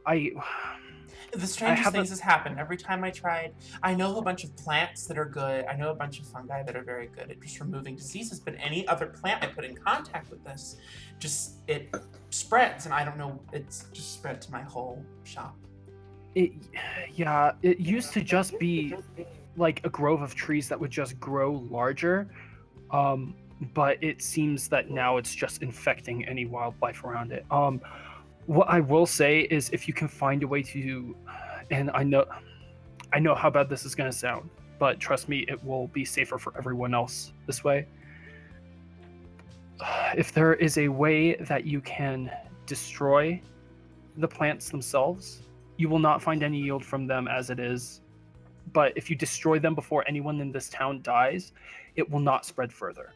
the strangest things has happened every time I tried. I know a bunch of plants that are good. I know a bunch of fungi that are very good at just removing diseases, but any other plant I put in contact with this, it spreads, and I don't know, it's just spread to my whole shop. It used to just be like a grove of trees that would just grow larger, but it seems that now it's just infecting any wildlife around it. What I will say is, if you can find a way to, and I know how bad this is going to sound, but trust me, it will be safer for everyone else this way. If there is a way that you can destroy the plants themselves, you will not find any yield from them as it is. But if you destroy them before anyone in this town dies, it will not spread further.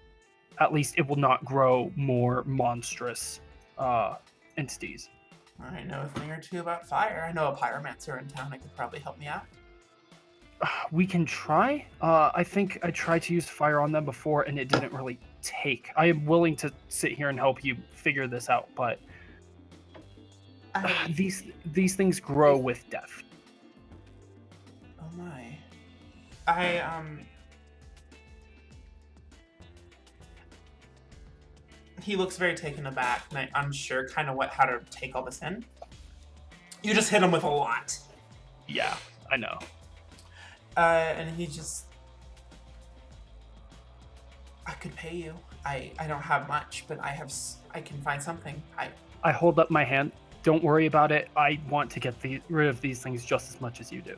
At least it will not grow more monstrous entities. I know a thing or two about fire. I know a pyromancer in town that could probably help me out. We can try. I think I tried to use fire on them before, and it didn't really take. I am willing to sit here and help you figure this out, but these things grow with death. Oh my. He looks very taken aback, and I'm unsure kind of how to take all this in. You just hit him with a lot. Yeah, I know. And he just... I could pay you. I don't have much, but I can find something. I hold up my hand. Don't worry about it. I want to get rid of these things just as much as you do.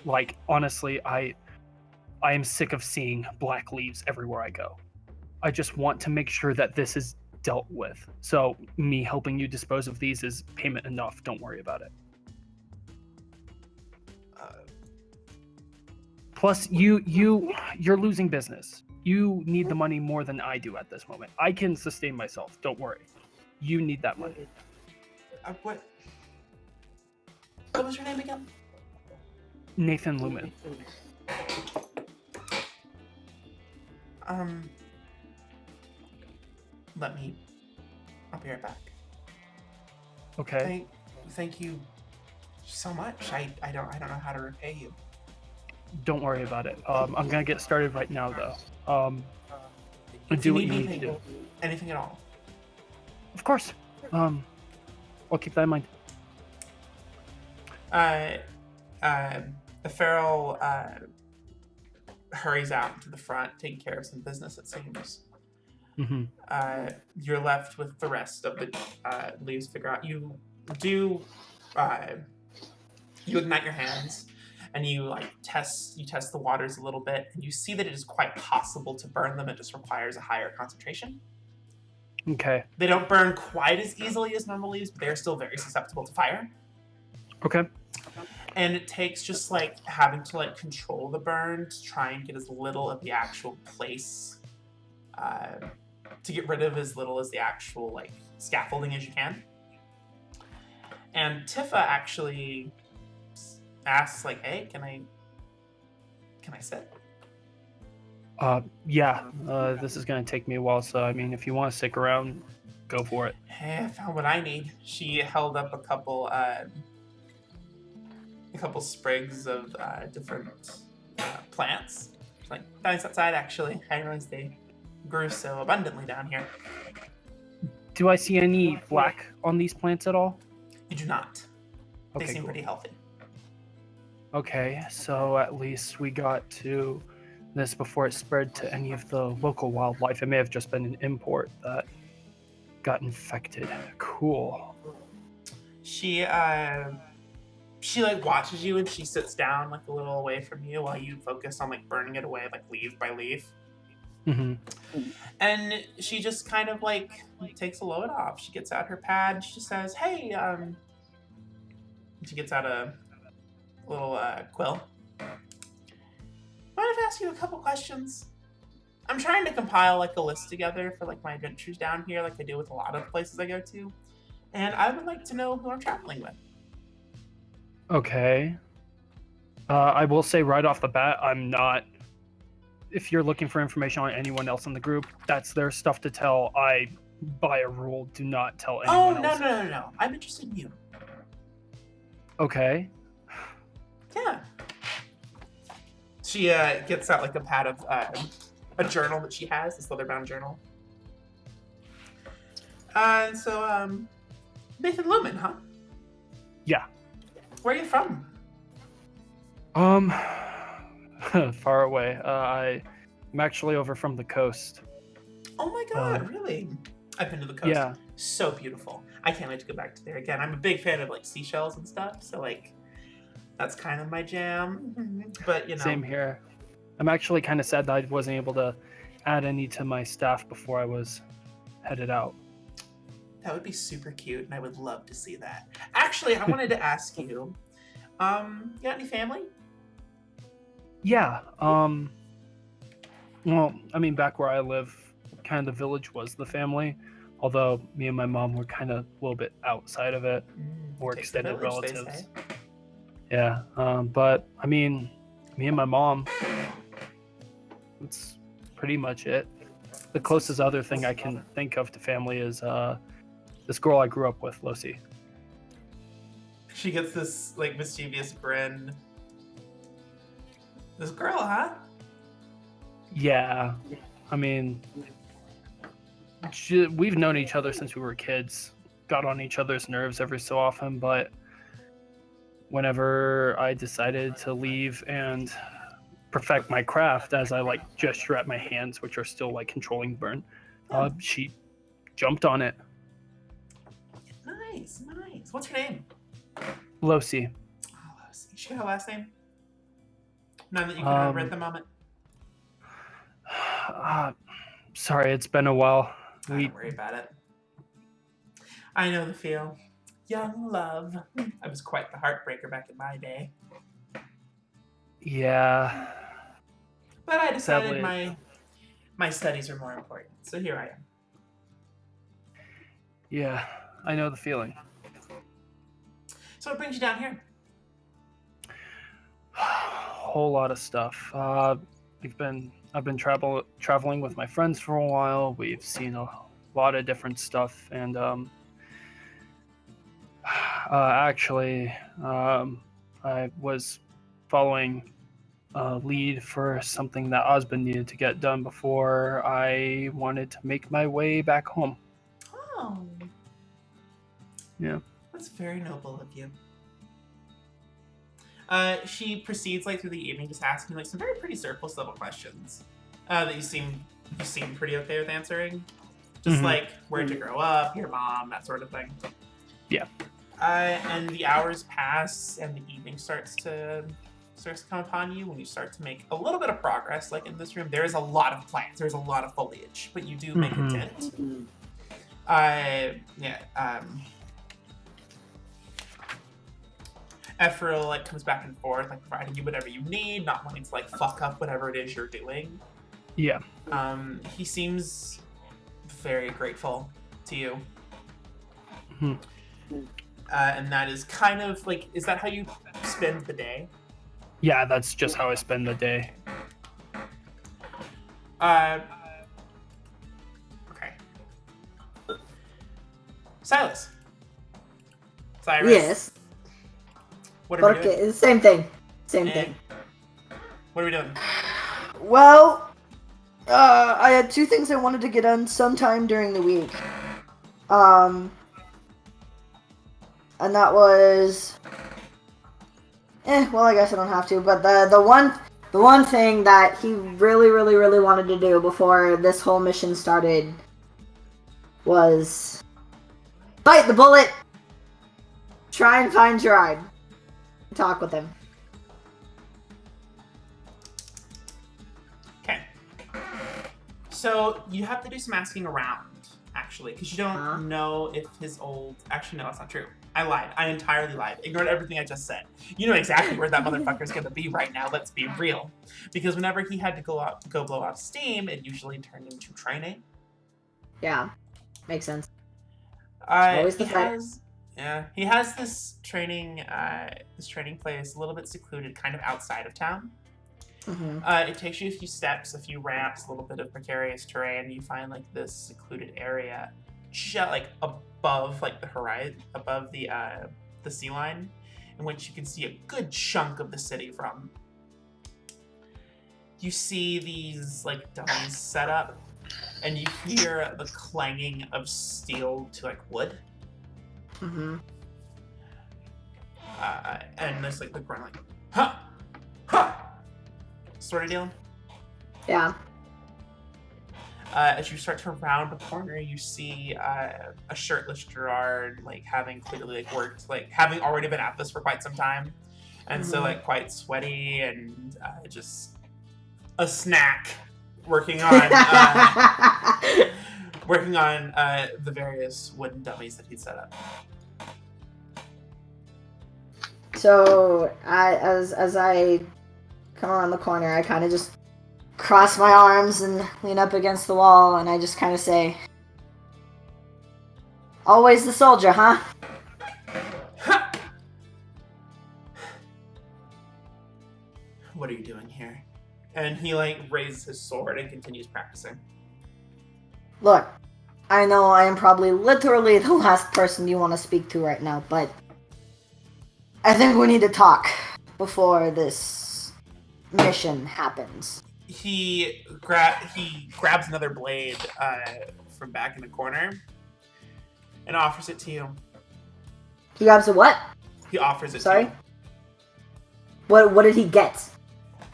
Like, honestly, I am sick of seeing black leaves everywhere I go. I just want to make sure that this is dealt with. So me helping you dispose of these is payment enough. Don't worry about it. Plus, you're losing business. You need the money more than I do at this moment. I can sustain myself. Don't worry. You need that money. What was your name again? Nathan Lumen. I'll be right back. Okay. Thank you so much. I don't know how to repay you. Don't worry about it. I'm gonna get started right now, though. Do what you need to do. Anything at all? Of course. I'll keep that in mind. The feral hurries out to the front, taking care of some business, it seems. Mm-hmm. You're left with the rest of the leaves. Figure out you do. You ignite your hands, and you test the waters a little bit, and you see that it is quite possible to burn them. It just requires a higher concentration. Okay. They don't burn quite as easily as normal leaves, but they're still very susceptible to fire. Okay. And it takes just having to control the burn to try and get as little of the actual place, to get rid of as little as the actual scaffolding as you can. And Tifa actually asks hey, can I sit? Yeah. This is gonna take me a while, so I mean, if you want to stick around, go for it. Hey, I found what I need. She held up a couple sprigs of different plants. Found these outside, actually. I realized they grew so abundantly down here. Do I see any black on these plants at all? You do not. They Okay, seem cool. pretty healthy. Okay, so at least we got to this before it spread to any of the local wildlife. It may have just been an import that got infected. Cool. She watches you, and she sits down a little away from you while you focus on burning it away leaf by leaf. Mm-hmm. And she just kind of takes a load off. She gets out her pad. She says, "Hey," she gets out a little quill. Mind if I ask you a couple questions? I'm trying to compile a list together for my adventures down here, I do with a lot of places I go to, and I would like to know who I'm traveling with. Okay. I will say right off the bat, I'm not. If you're looking for information on anyone else in the group, that's their stuff to tell. I, by a rule, do not tell anyone else. No. I'm interested in you. Okay. Yeah. She gets out a pad of a journal that she has, this leather-bound journal. And so, Nathan Lumen, huh? Yeah. Where are you from? Far away. I'm actually over from the coast. Oh my god, really? I've been to the coast. Yeah. So beautiful. I can't wait to go back to there again. I'm a big fan of seashells and stuff, so that's kind of my jam. But Same here. I'm actually kind of sad that I wasn't able to add any to my staff before I was headed out. That would be super cute, and I would love to see that. Actually, I wanted to ask you, you got any family? Yeah. Well, I mean, back where I live, kind of the village was the family. Although me and my mom were kind of a little bit outside of it, more Takes the extended village, they relatives. say. Yeah. But I mean, me and my mom. That's pretty much it. The closest other thing I can think of to family is this girl I grew up with, Lucy. She gets this mischievous grin. This girl, huh? Yeah. I mean, we've known each other since we were kids. Got on each other's nerves every so often, but whenever I decided to leave and perfect my craft as I gesture at my hands, which are still controlling burn, she jumped on it. Nice. What's her name? Lucy. Oh, Lucy. She got her last name? None that you can remember at the moment? Sorry, it's been a while. Don't worry about it. I know the feel. Young love. I was quite the heartbreaker back in my day. Yeah. But I decided Sadly. my studies are more important, so here I am. Yeah, I know the feeling. So what brings you down here? Whole lot of stuff. I've been traveling with my friends for a while. We've seen a lot of different stuff, and actually, I was following lead for something that Osmond needed to get done before I wanted to make my way back home. Oh. Yeah. That's very noble of you. She proceeds like through the evening, just asking like some very pretty surface level questions that you seem pretty okay with answering. Just like where'd you grow up, your mom, that sort of thing. Yeah. And the hours pass, and the evening starts to come upon you when you start to make a little bit of progress. Like in this room, there is a lot of plants, there's a lot of foliage, but you do make a dent. Ephraim like comes back and forth, like providing you whatever you need, not wanting to like fuck up whatever it is you're doing. Yeah. He seems very grateful to you. And that is kind of like, is that how you spend the day? Yeah, that's just how I spend the day. Okay. Silas. Cyrus. Yes. What are we doing? Okay, same thing. Same thing. What are we doing? Well, I had two things I wanted to get done sometime during the week. And that was... well, I guess I don't have to, but the one thing that he really wanted to do before this whole mission started was bite the bullet, try and find Gerard, talk with him. Okay. So you have to do some asking around, actually, because you don't know if his old... Actually, no, that's not true. I lied. I entirely lied. Ignored everything I just said. You know exactly where that motherfucker's gonna be right now, let's be real. Because whenever he had to go blow off steam, it usually turned into training. Yeah, makes sense. He has this training place a little bit secluded, kind of outside of town. It takes you a few steps, a few ramps, a little bit of precarious terrain, and you find like this secluded area, just like above like the horizon, above the sea line, in which you can see a good chunk of the city from. You see these like dummies set up, and you hear the clanging of steel to like wood. And there's like the grunt, like, huh, huh, sort of deal. Yeah. As you start to round a corner, you see a shirtless Gerard, like having clearly like worked, like having already been at this for quite some time, and so like quite sweaty and just a snack, working on the various wooden dummies that he'd set up. So, as I come around the corner, I kind of just cross my arms and lean up against the wall, and I just kind of say, "Always the soldier, huh?" What are you doing here? And he like raises his sword and continues practicing. Look, I know I am probably literally the last person you want to speak to right now, but I think we need to talk before this mission happens. He grabs another blade from back in the corner and offers it to you. He grabs a what? He offers it Sorry? to you. What did he get?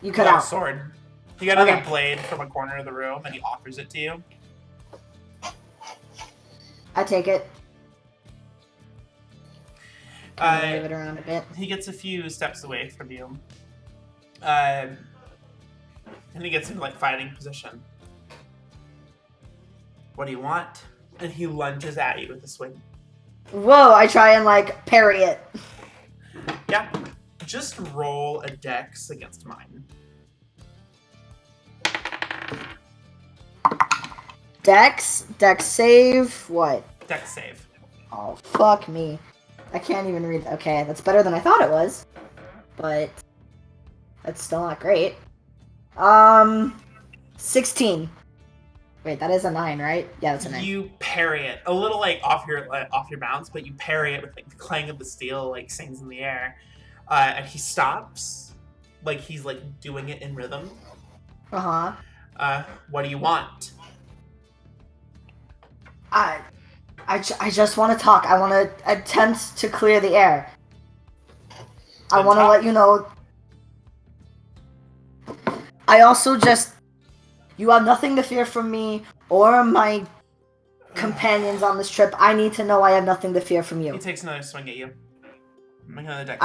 You cut out. A sword. He got another blade from a corner of the room and he offers it to you. I take it. Move it around a bit. He gets a few steps away from you. And he gets into like fighting position. What do you want? And he lunges at you with a swing. Whoa, I try and like parry it. Yeah. Just roll a dex against mine. Dex save, what? Dex save. Oh, fuck me. I can't even read. Okay, that's better than I thought it was. But That's still not great. 16. Wait, that is a 9, right? Yeah, that's a 9. You parry it a little like off your bounce, but you parry it with like the clang of the steel like sings in the air, and he stops, like he's like doing it in rhythm. What do you want? I just want to talk. I want to attempt to clear the air. I want to let you know. I also just... You have nothing to fear from me or my companions on this trip. I need to know I have nothing to fear from you. He takes another swing at you. Make another dex.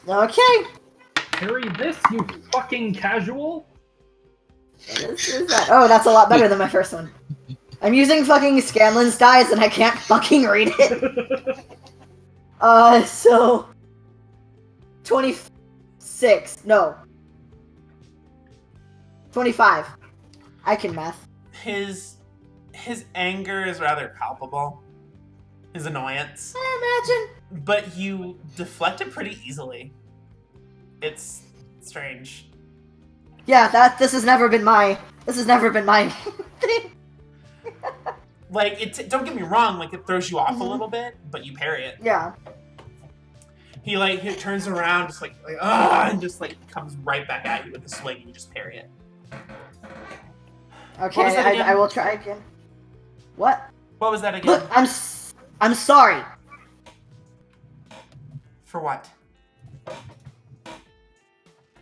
Okay. Carry this, you fucking casual. What is that? Oh, that's a lot better than my first one. I'm using fucking Scanlan's dice and I can't fucking read it. So... 26. No. 25. I can math. His anger is rather palpable. His annoyance. I imagine. But you deflect it pretty easily. It's strange. Yeah, this has never been my thing. Like, don't get me wrong, like, it throws you off a little bit, but you parry it. Yeah. He turns around, just like, and just, like, comes right back at you with a swing, and you just parry it. Okay, I will try again. What? What was that again? Look, I'm sorry. For what?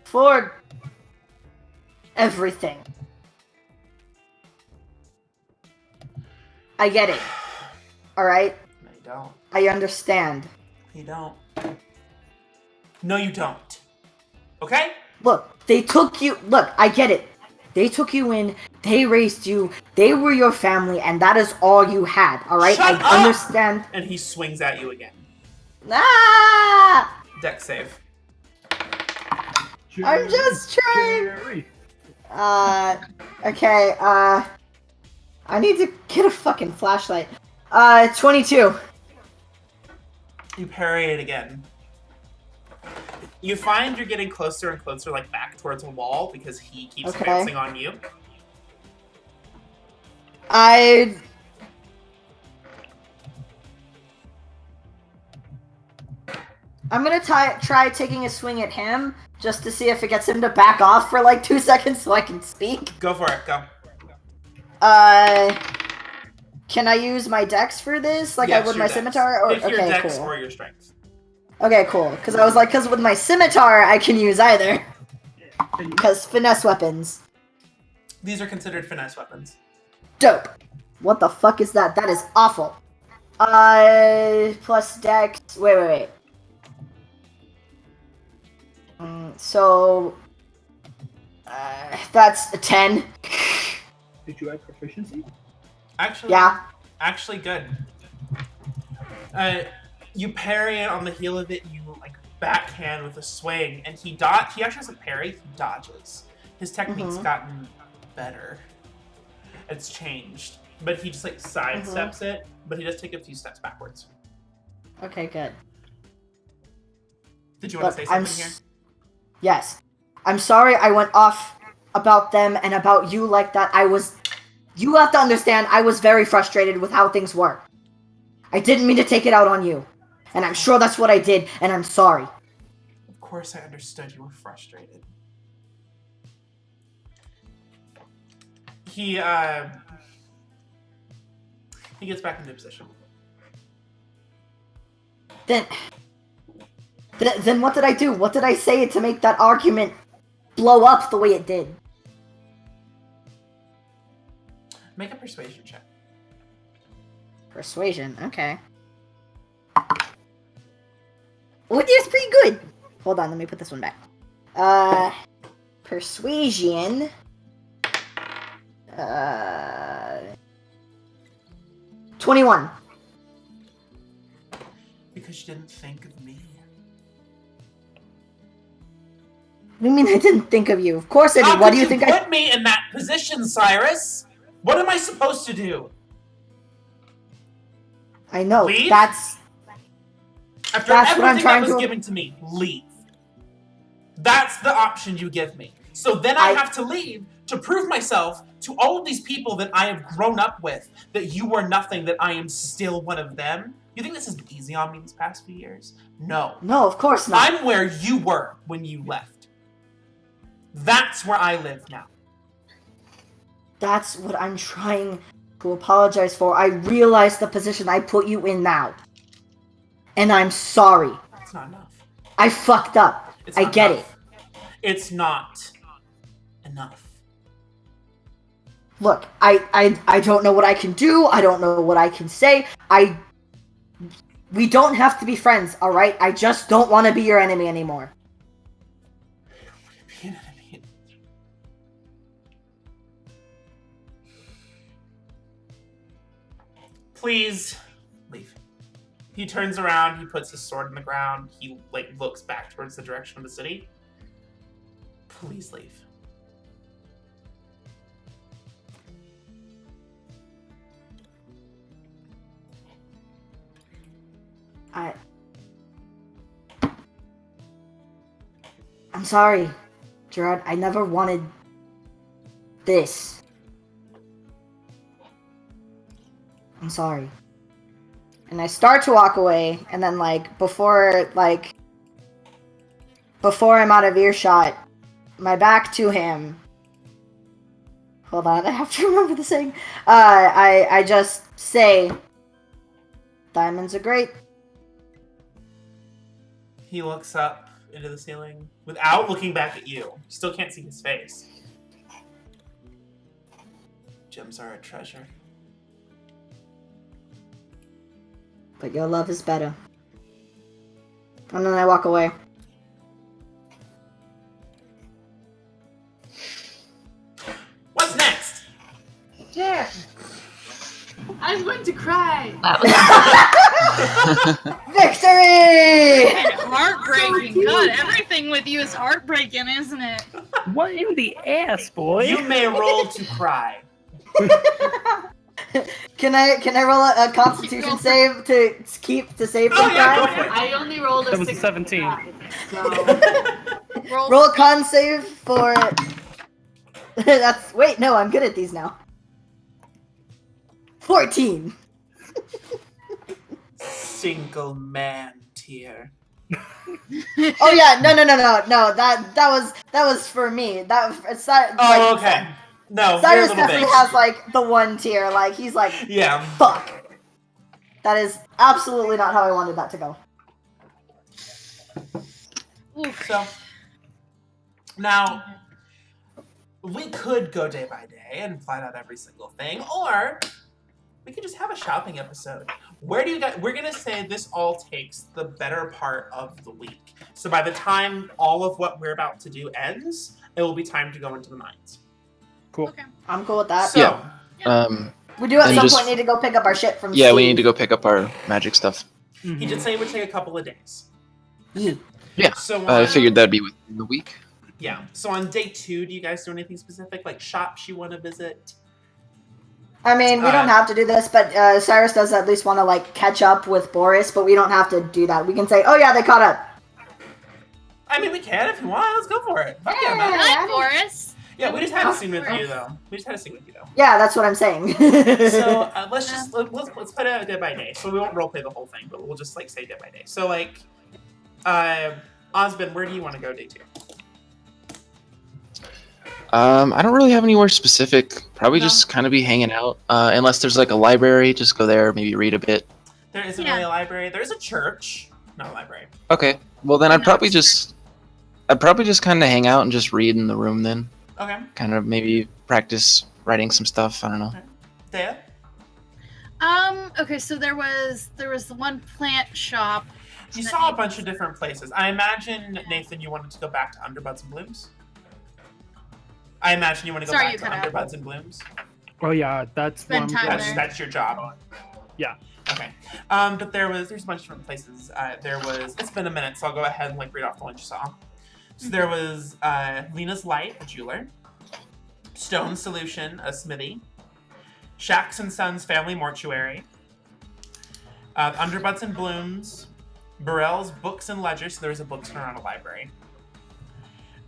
For everything. I get it. Alright? No, you don't. I understand. You don't. No, you don't. Okay? Look, I get it. They took you in, they raised you, they were your family, and that is all you had, alright? Shut up! Understand. And he swings at you again. Ah! Dex save. I'm just trying. Okay, I need to get a fucking flashlight. 22. You parry it again. You find you're getting closer and closer, like, back towards a wall because he keeps advancing on you. I'm gonna try taking a swing at him, just to see if it gets him to back off for like 2 seconds so I can speak. Go for it, go. Can I use my dex for this? Like Yes, I would your my dex. scimitar? Or, Pick your okay, dex cool. or your strength. Okay, cool. Because I was like, because with my scimitar, I can use either. Because finesse weapons. These are considered finesse weapons. Dope. What the fuck is that? That is awful. Plus dex. Wait. So... that's a 10. Did you add proficiency? Actually, Yeah. Actually, good. You parry it on the heel of it. You like backhand with a swing, and he actually doesn't parry. He dodges. His technique's gotten better. It's changed, but he just like sidesteps it. But he does take a few steps backwards. Okay, good. Did you want to say something here? Yes. I'm sorry I went off about them and about you like that. You have to understand, I was very frustrated with how things were. I didn't mean to take it out on you. And I'm sure that's what I did, and I'm sorry. Of course I understood you were frustrated. He gets back into position. Then what did I do? What did I say to make that argument blow up the way it did? Make a persuasion check. Persuasion, okay. Oh, it's pretty good. Hold on, let me put this one back. Persuasion. 21. Because you didn't think of me. What do you mean I didn't think of you? Of course I did. What do you think How could you put me in that position, Cyrus? What am I supposed to do? I know. Leave? That's After what I'm everything trying that was to... given to me, leave. That's the option you give me. So then I have to leave to prove myself to all of these people that I have grown up with, that you are nothing, that I am still one of them. You think this has been easy on me these past few years? No. No, of course not. I'm where you were when you left. That's where I live now. That's what I'm trying to apologize for. I realize the position I put you in now. And I'm sorry. It's not enough. I fucked up. I get it. It's not enough. Look, I don't know what I can do. I don't know what I can say. We don't have to be friends, alright? I just don't want to be your enemy anymore. Be an enemy. Please leave. He turns around, he puts his sword in the ground, he looks back towards the direction of the city. Please leave. I'm sorry, Gerard. I never wanted this. I'm sorry. And I start to walk away, and then before I'm out of earshot, my back to him. Hold on, I have to remember the saying. I just say, diamonds are great. He looks up into the ceiling without looking back at you. Still can't see his face. Gems are a treasure. But your love is better. And then I walk away. What's next? Yeah. I'm going to cry. Victory! And heartbreaking. God, everything with you is heartbreaking, isn't it? What in the ass, boy? You may roll to cry. Can I roll a Constitution save to save from yeah, go crying? for it. I only rolled a That was a 6 17. So Roll a con save for. Wait, no, I'm good at these now. 14. Single man tear. Oh yeah, no. That was for me. It's not. Oh, okay. No, Cyrus you're a little definitely big. has the one tier. He's Yeah. fuck. That is absolutely not how I wanted that to go. So now we could go day by day and find out every single thing, or we could just have a shopping episode. Where do you guys? We're gonna say this all takes the better part of the week. So by the time all of what we're about to do ends, it will be time to go into the mines. Cool. Okay. I'm cool with that. So, Yeah. We do at And some just- point need to go pick up our shit from Yeah, we Steve. need to go pick up our magic stuff. he did say it would take a couple of days. Yeet. Yeah. So I figured that'd be within the week. Yeah. So on day 2, do you guys do anything specific, like shops you want to visit? I mean, we don't have to do this, but Cyrus does at least want to catch up with Boris, but we don't have to do that. We can say, "Oh yeah, they caught up." I mean, we can if you want. Let's go for it. Fuck yeah, Yeah. man. Hi, Boris. Yeah, we just had a scene with you though. Yeah, that's what I'm saying. So let's put it day by day. So we won't roleplay the whole thing, but we'll just say day by day. So Osmond, where do you want to go day 2? I don't really have anywhere specific. Probably No. just kind of be hanging out. Unless there's a library, just go there, maybe read a bit. There isn't Yeah. really a library. There is a church, not a library. Okay. Well, then I'd No, probably it's just kind of hang out and just read in the room then. Okay. Kind of maybe practice writing some stuff. I don't know. Thea? Okay, so there was the one plant shop. You that saw a Nathan bunch of different places. I imagine, Nathan, you wanted to go back to Underbuds and Blooms? I imagine you want to go Sorry, back you to cut out. Underbuds and Blooms? Oh yeah, that's Spend one. time That's, there. that's your job. Yeah. Okay. But there's a bunch of different places. It's been a minute, so I'll go ahead and read off the ones you saw. So there was Lena's Light, a jeweler. Stone Solution, a smithy. Shacks and Sons Family Mortuary. Underbutts and Blooms. Burrell's Books and Ledgers, so there was a bookstore and a library.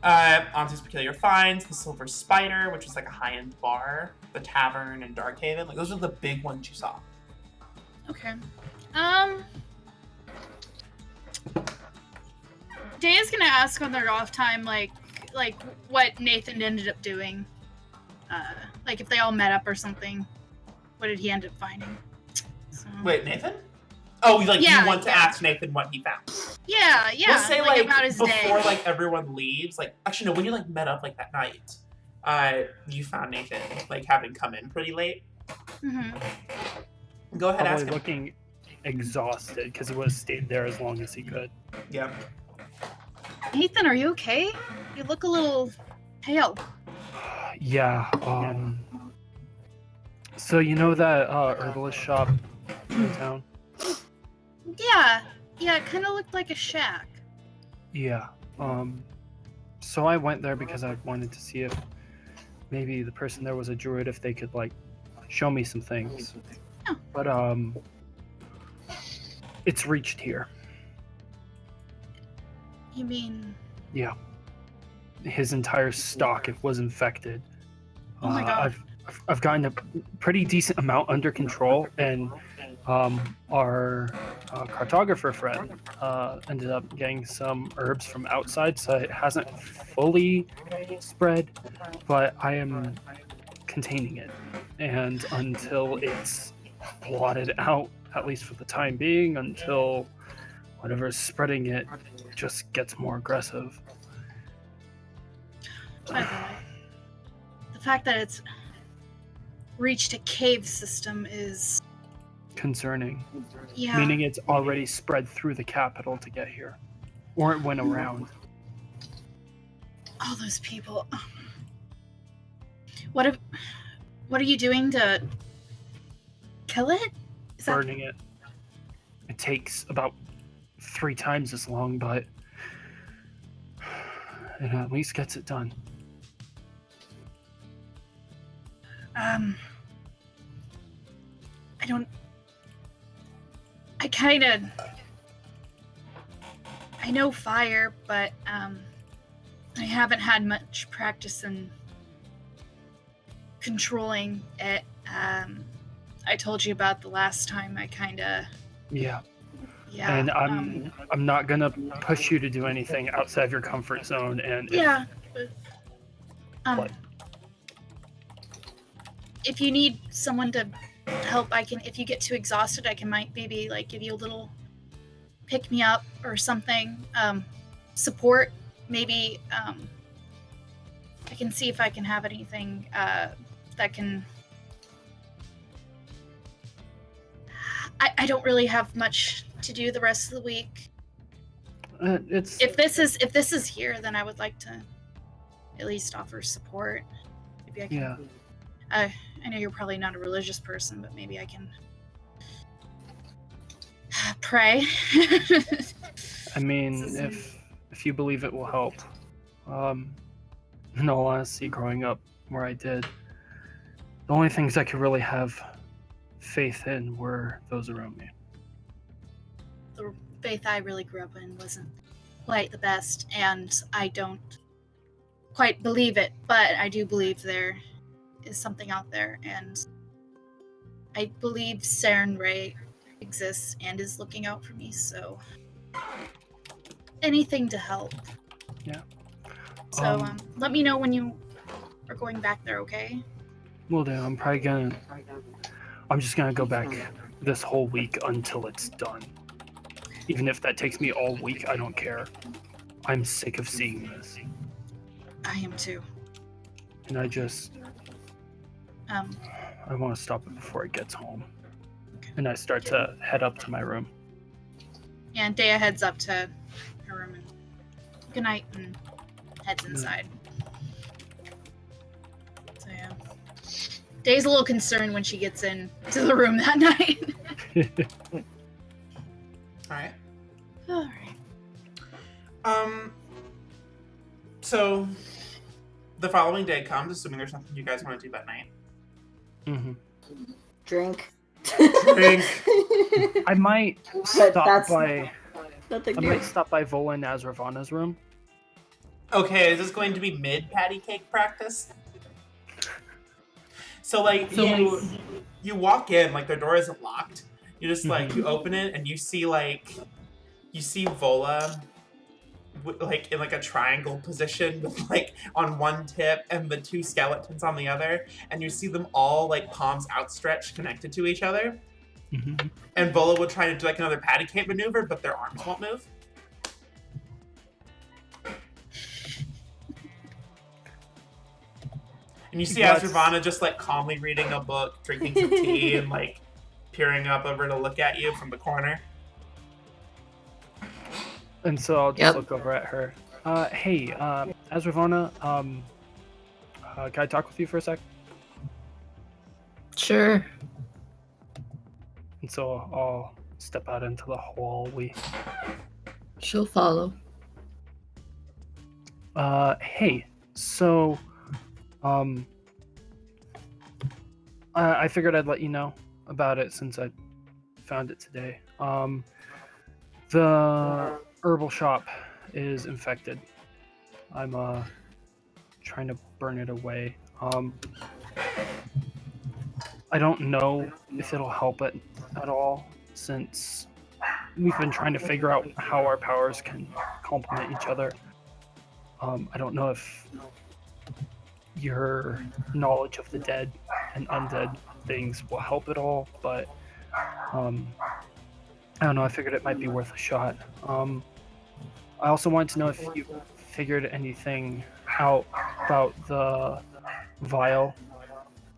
Onto's peculiar finds, the Silver Spider, which is like a high-end bar, the Tavern, and Darkhaven. Like those are the big ones you saw. Okay. Daya's gonna ask on their off time, like what Nathan ended up doing. Like if they all met up or something. What did he end up finding? So... Wait, Nathan? Oh, like Yeah, you want to yeah. ask Nathan what he found? Yeah. We'll say like about his before day. like everyone leaves. Like actually no, when you like met up like that night, you found Nathan like having come in pretty late. Mm-hmm. Go ahead, Probably ask him. looking exhausted because he would have stayed there as long as he could. Yeah. Nathan, are you okay? You look a little pale. Yeah. So you know that herbalist shop in town? Yeah. It kind of looked like a shack. Yeah. So I went there because I wanted to see if maybe the person there was a druid, if they could like show me some things. Oh. But it's reached here. You mean? Yeah. His entire stock was infected. Oh my god. I've gotten a pretty decent amount under control, and our cartographer friend ended up getting some herbs from outside, so it hasn't fully spread, but I am containing it. And until it's blotted out, at least for the time being, until whatever's spreading it just gets more aggressive. By the way, the fact that it's reached a cave system is Concerning. yeah. Meaning it's already spread through the capital to get here. Or it went around. All those people. What are you doing to kill it? Is that... Burning it. It takes about 3 times as long, but it at least gets it done. I know fire, but I haven't had much practice in controlling it. I told you about the last time I Yeah. yeah. And I'm not gonna push you to do anything outside of your comfort zone, and yeah. But, What? if you need someone to help, I can. If you get too exhausted, I can maybe like give you a little pick me up or something. Support, maybe. I can see if I can have anything that can. I don't really have much to do the rest of the week. it's If this is here, then I would like to at least offer support. Maybe I can. yeah. I know you're probably not a religious person, but maybe I can pray. I mean, if you believe it will help. In all honesty, growing up where I did, the only things I could really have faith in were those around me. The faith I really grew up in wasn't quite the best, and I don't quite believe it, but I do believe there is something out there, and I believe Saren Ray exists and is looking out for me, so anything to help. Yeah. So let me know when you are going back there, okay? Will do. I'm just gonna go back this whole week until it's done. Even if that takes me all week, I don't care. I'm sick of seeing this. I am too. And I want to stop it before it gets home. And I start to head up to my room. And Dea heads up to her room and good night and heads inside. So yeah. Dea's a little concerned when she gets into the room that night. Alright. Alright. So the following day comes, assuming there's nothing you guys want to do that night. Mm-hmm. Drink. Drink. I might But stop that's by. nothing I new. might stop by Vola and Azravana's room. Okay, is this going to be mid patty cake practice? So like you walk in, like their door isn't locked. You just like you open it and you see Vola like in like a triangle position with like on one tip and the two skeletons on the other, and you see them all like palms outstretched connected to each other. And Vola would try to do like another patty cake maneuver, but their arms won't move. And you see Azravana just like calmly reading a book, drinking some tea, and like peering up over to look at you from the corner. And so I'll just look over at her. Hey, Azravana, can I talk with you for a sec? Sure. And so I'll step out into the hallway. She'll follow. Hey, so, I figured I'd let you know about it since I found it today. The herbal shop is infected. I'm, trying to burn it away. I don't know if it'll help it at all, since we've been trying to figure out how our powers can complement each other. I don't know if your knowledge of the dead and undead things will help at all, but I don't know, I figured it might be worth a shot. I also wanted to know if you figured anything out about the vial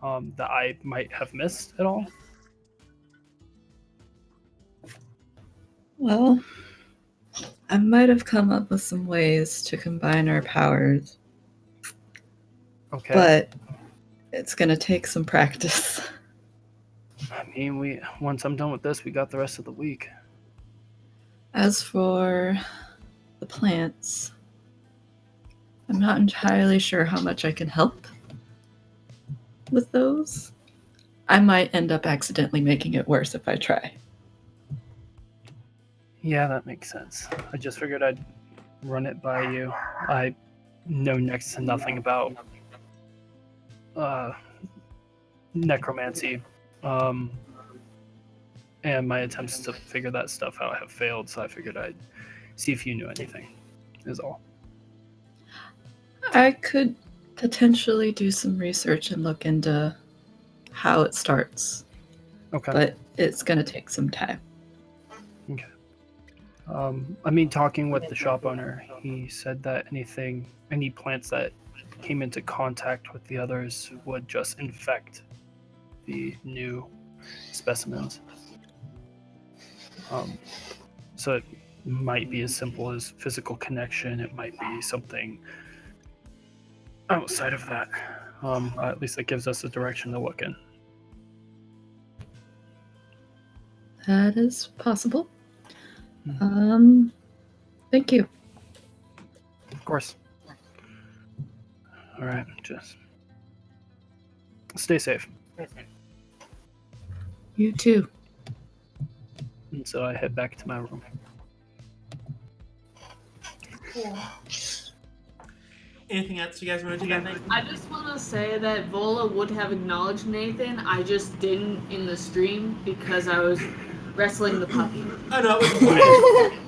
that I might have missed at all. Well, I might have come up with some ways to combine our powers. Okay. But it's gonna take some practice. I mean, once I'm done with this, we got the rest of the week. As for the plants, I'm not entirely sure how much I can help with those. I might end up accidentally making it worse if I try. Yeah, that makes sense. I just figured I'd run it by you. I know next to nothing about necromancy, and my attempts to figure that stuff out have failed, so I figured I'd see if you knew anything, is all. I could potentially do some research and look into how it starts. Okay. But it's going to take some time. Okay. I mean, talking with the shop owner, he said that any plants that came into contact with the others would just infect the new specimens. So it might be as simple as physical connection. It might be something outside of that. At least it gives us a direction to look in. That is possible. Mm-hmm. Thank you. Of course. All right, just stay safe. You too. And so I head back to my room. Cool. Anything else you guys want to do that night? I just want to say that Vola would have acknowledged Nathan. I just didn't in the stream because I was wrestling the puppy. Oh no, it was implied.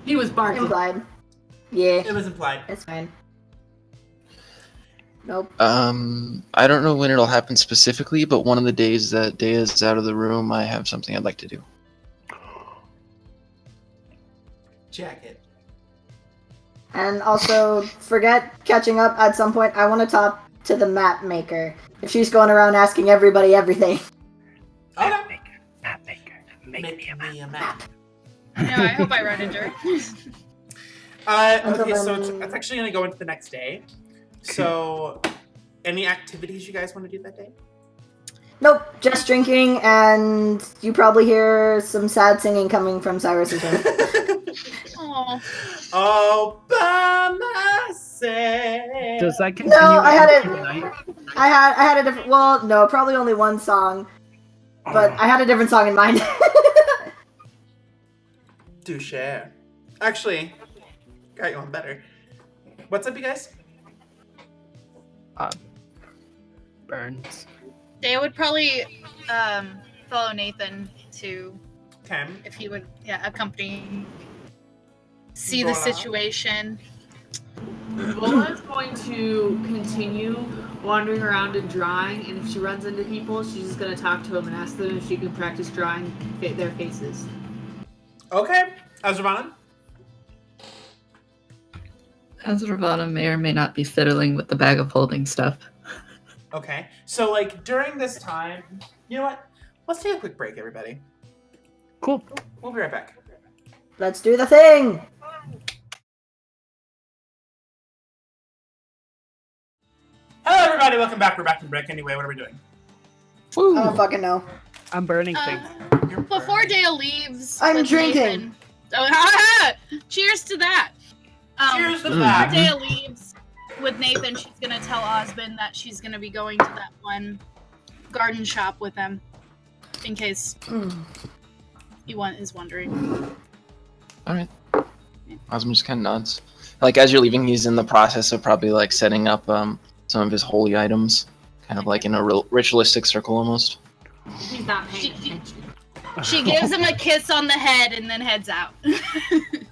He was barking. Implied. Yeah. It was implied. It's fine. Nope. I don't know when it'll happen specifically, but one of the days that Dea is out of the room, I have something I'd like to do. Jacket. And also, forget catching up at some point. I want to talk to the map maker. If she's going around asking everybody everything. Okay. Map maker. Make me a map. Yeah, I hope I run into her. Okay, so it's actually going to go into the next day. So, any activities you guys want to do that day? Nope, just drinking, and you probably hear some sad singing coming from Cyrus's room. Aww. Oh, by myself. Does that continue? No, I had it. through the night? I had a different. Well, no, probably only one song, but I had a different song in mind. Do share. Actually, got you one better. What's up, you guys? Burns. They would probably follow Nathan to Okay. if he would accompany, see the Voila. situation. Vola's going to continue wandering around and drawing, and if she runs into people, she's just going to talk to them and ask them if she can practice drawing their faces. Okay. Azravana? Ravana may or may not be fiddling with the bag of holding stuff. Okay. So, like, during this time, you know what? Let's take a quick break, everybody. Cool. We'll be right back. Let's do the thing! Hello, everybody. Welcome back. We're back from break anyway. What are we doing? I don't fucking know. I'm burning things. You're Before burning. Dale leaves, I'm with drinking. Nathan, cheers to that. Cheers to Before that. Dale leaves with Nathan, she's gonna tell Osmond that she's gonna be going to that one garden shop with them, in case he is wondering. All right. Osmond just kind of nods. Like as you're leaving, he's in the process of probably like setting up some of his holy items, kind of like in a ritualistic circle almost. He's not paying attention. She gives him a kiss on the head and then heads out.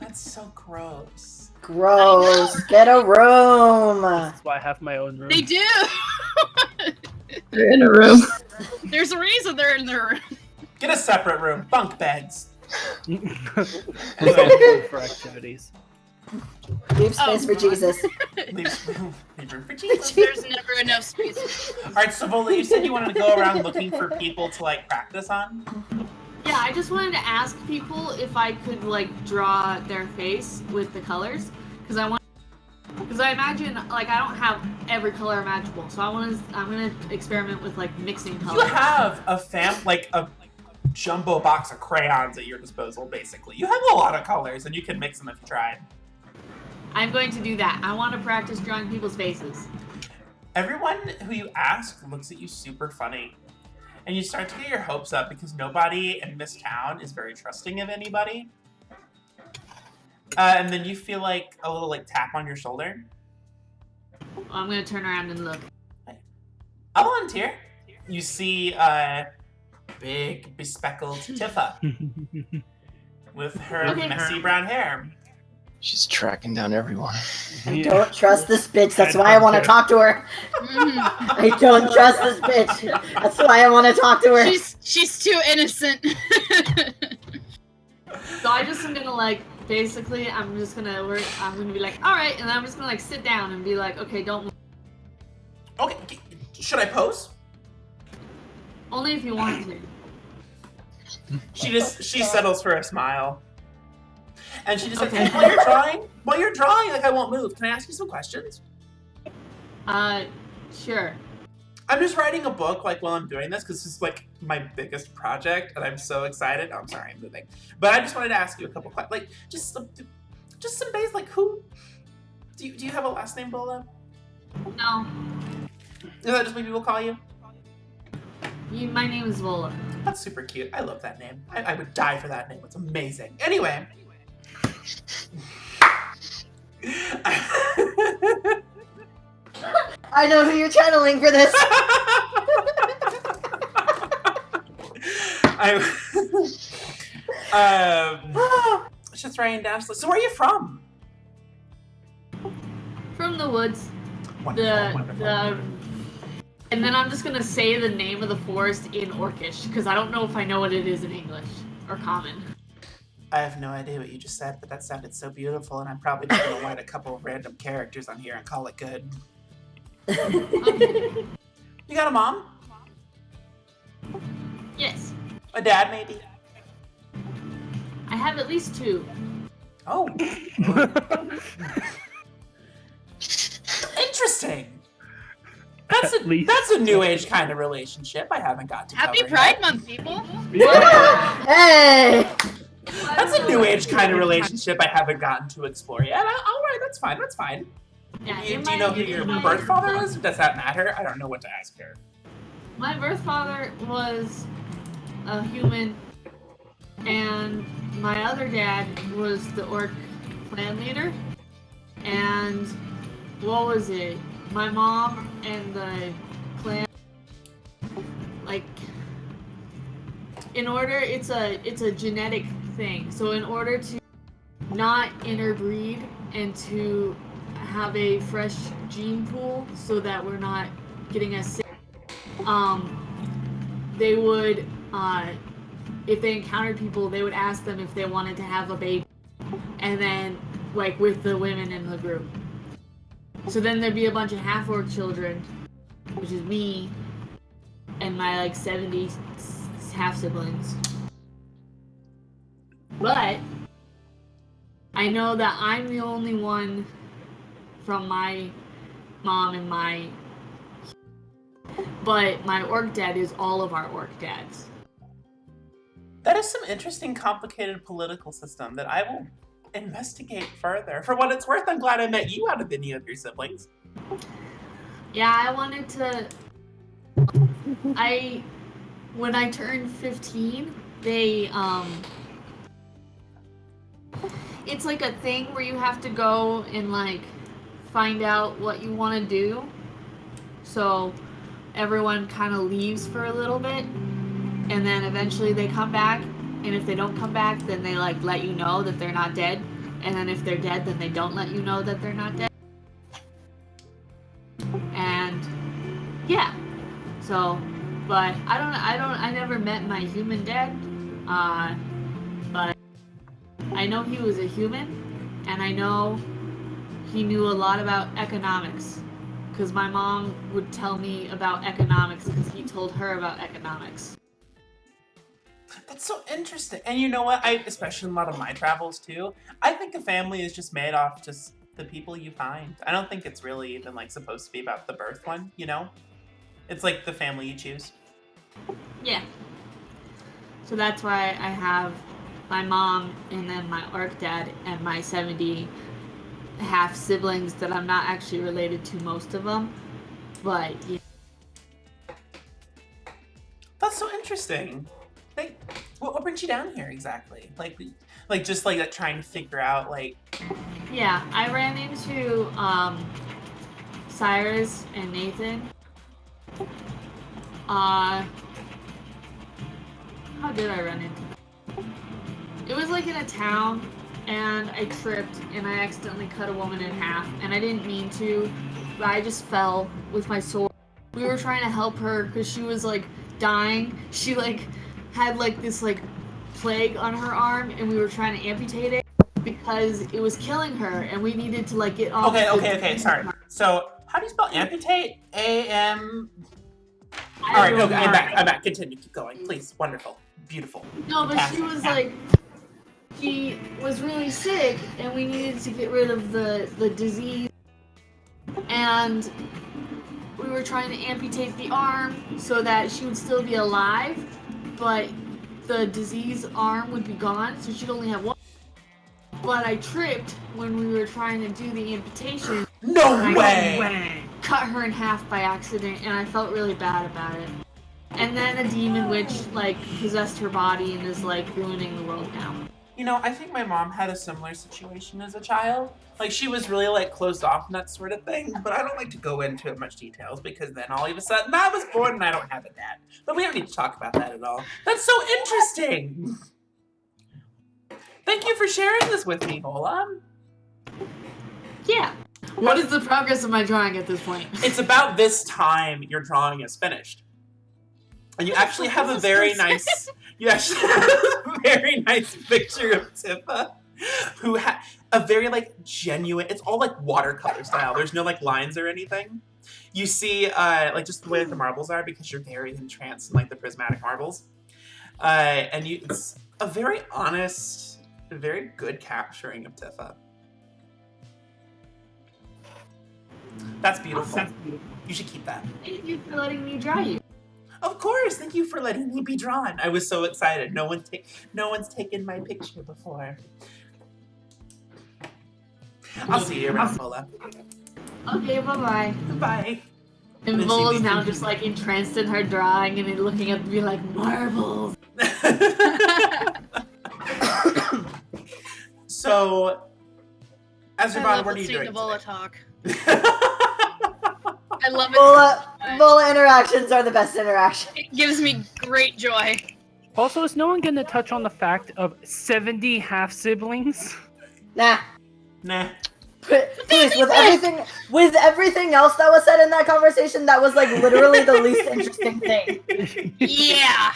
That's so gross. Gross. Get a room. That's why I have my own room. They do. They're in a room. There's a reason they're in their room. Get a separate room. Bunk beds. For activities. Leave space for God. Jesus. Leave room for Jesus. There's never enough space. All right, so Vola, you said you wanted to go around looking for people to like practice on. Yeah, I just wanted to ask people if I could like draw their face with the colors, because I imagine like I don't have every color imaginable, so I'm gonna experiment with like mixing colors. You have a jumbo box of crayons at your disposal, basically. You have a lot of colors, and you can mix them if you tried. I'm going to do that. I want to practice drawing people's faces. Everyone who you ask looks at you super funny. And you start to get your hopes up because nobody in this town is very trusting of anybody. And then you feel like a little like tap on your shoulder. Well, I'm going to turn around and look. I'll volunteer. You see big bespeckled Tifa with her Okay. messy brown hair. She's tracking down everyone. I don't trust this bitch. That's why I want to talk to her. I don't trust this bitch. That's why I want to talk to her. She's too innocent. So I just am going to like, basically, I'm going to be like, all right, and I'm just going to like sit down and be like, okay, don't move. Okay, should I pose? Only if you want to. She settles for a smile. And she just says, Okay. hey, while you're drawing, like I won't move. Can I ask you some questions? Sure. I'm just writing a book like while I'm doing this because this is like my biggest project and I'm so excited. Oh, I'm sorry, I'm moving. But I just wanted to ask you a couple questions, like just some base, like who? Do you have a last name, Bola? No. Is that just what people call you? My name is Vola. That's super cute. I love that name. I would die for that name. It's amazing. Anyway. I know who you're channeling for this. It's just writing down. So where are you from? From the woods. Wonderful. And then I'm just gonna say the name of the forest in Orcish, because I don't know if I know what it is in English or Common. I have no idea what you just said, but that sounded so beautiful, and I'm probably just gonna write a couple of random characters on here and call it good. Okay. You got a mom? Yes. A dad, maybe? I have at least two. Oh. Interesting. That's At least. that's a new age kind of relationship I haven't got to Happy cover Pride yet. Month, people. Hey! That's a new age kind of relationship I haven't gotten to explore yet. All right, that's fine. That's fine. Yeah, Do you know who your birth father is? Does that matter? I don't know what to ask her. My birth father was a human, and my other dad was the orc clan leader, and what was it? My mom and the clan, like, in order, it's a genetic thing. So in order to not interbreed and to have a fresh gene pool so that we're not getting us sick, they would, if they encountered people, they would ask them if they wanted to have a baby, and then, like, with the women in the group. So then there'd be a bunch of half-orc children, which is me, and my, like, 70 half-siblings. But I know that I'm the only one from my mom and my... But my orc dad is all of our orc dads. That is some interesting, complicated political system that I will investigate further. For what it's worth, I'm glad I met you out of any of your siblings. Yeah, I wanted to... When I turned 15, they, it's like a thing where you have to go and, like, find out what you want to do. So everyone kind of leaves for a little bit, and then eventually they come back, and if they don't come back, then they, like, let you know that they're not dead, and then if they're dead, then they don't let you know that they're not dead. And yeah, so, but I never met my human dad, but I know he was a human, and I know he knew a lot about economics, because my mom would tell me about economics because he told her about economics. That's so interesting. And you know what? Especially in a lot of my travels too, I think a family is just made off just the people you find. I don't think it's really even, like, supposed to be about the birth one, you know? It's like the family you choose. Yeah. So that's why I have my mom and then my orc dad and my 70 half siblings that I'm not actually related to, most of them. But yeah. That's so interesting. Like, what brings you down here exactly? Like just like that, trying to figure out, like. Yeah, I ran into Cyrus and Nathan. How did I run into them? It was like in a town, and I tripped and I accidentally cut a woman in half, and I didn't mean to, but I just fell with my sword. We were trying to help her because she was, like, dying. She, like, had, like, this, like, plague on her arm, and we were trying to amputate it because it was killing her, and we needed to, like, get off. Okay, sorry. So, how do you spell amputate? A-M... Alright, okay, I'm back. Continue, keep going, please. Wonderful. Beautiful. No, but she was, like... She was really sick, and we needed to get rid of the disease. And we were trying to amputate the arm so that she would still be alive, but the disease arm would be gone, so she'd only have one. But I tripped when we were trying to do the amputation. No way! Cut her in half by accident, and I felt really bad about it. And then a demon witch, like, possessed her body and is, like, ruining the world now. You know, I think my mom had a similar situation as a child. Like, she was really, like, closed off and that sort of thing, but I don't like to go into much details because then all of a sudden I was born and I don't have a dad. But we don't need to talk about that at all. That's so interesting! Thank you for sharing this with me, Hola. Yeah. What is the progress of my drawing at this point? It's about this time your drawing is finished. And you actually have a very nice... You actually have a very nice picture of Tifa, who had a very, like, genuine... It's all, like, watercolor style. There's no, like, lines or anything. You see, like, just the way the marbles are, because you're very entranced in, like, the prismatic marbles. And it's a very honest, very good capturing of Tifa. That's beautiful. You should keep that. Thank you for letting me draw you. Of course, thank you for letting me be drawn. I was so excited. No one's taken my picture before. I'll see you around, Vola. Okay, bye-bye. Bye. And Vola's now just, like, entranced in her drawing and then looking up to be like, marbles. So, Azurban, what are you doing Vola today? talk. I love it. Bola interactions are the best interactions. It gives me great joy. Also, is no one going to touch on the fact of 70 half siblings? Nah. Nah. Please, with everything else that was said in that conversation, that was like literally the least interesting thing. Yeah.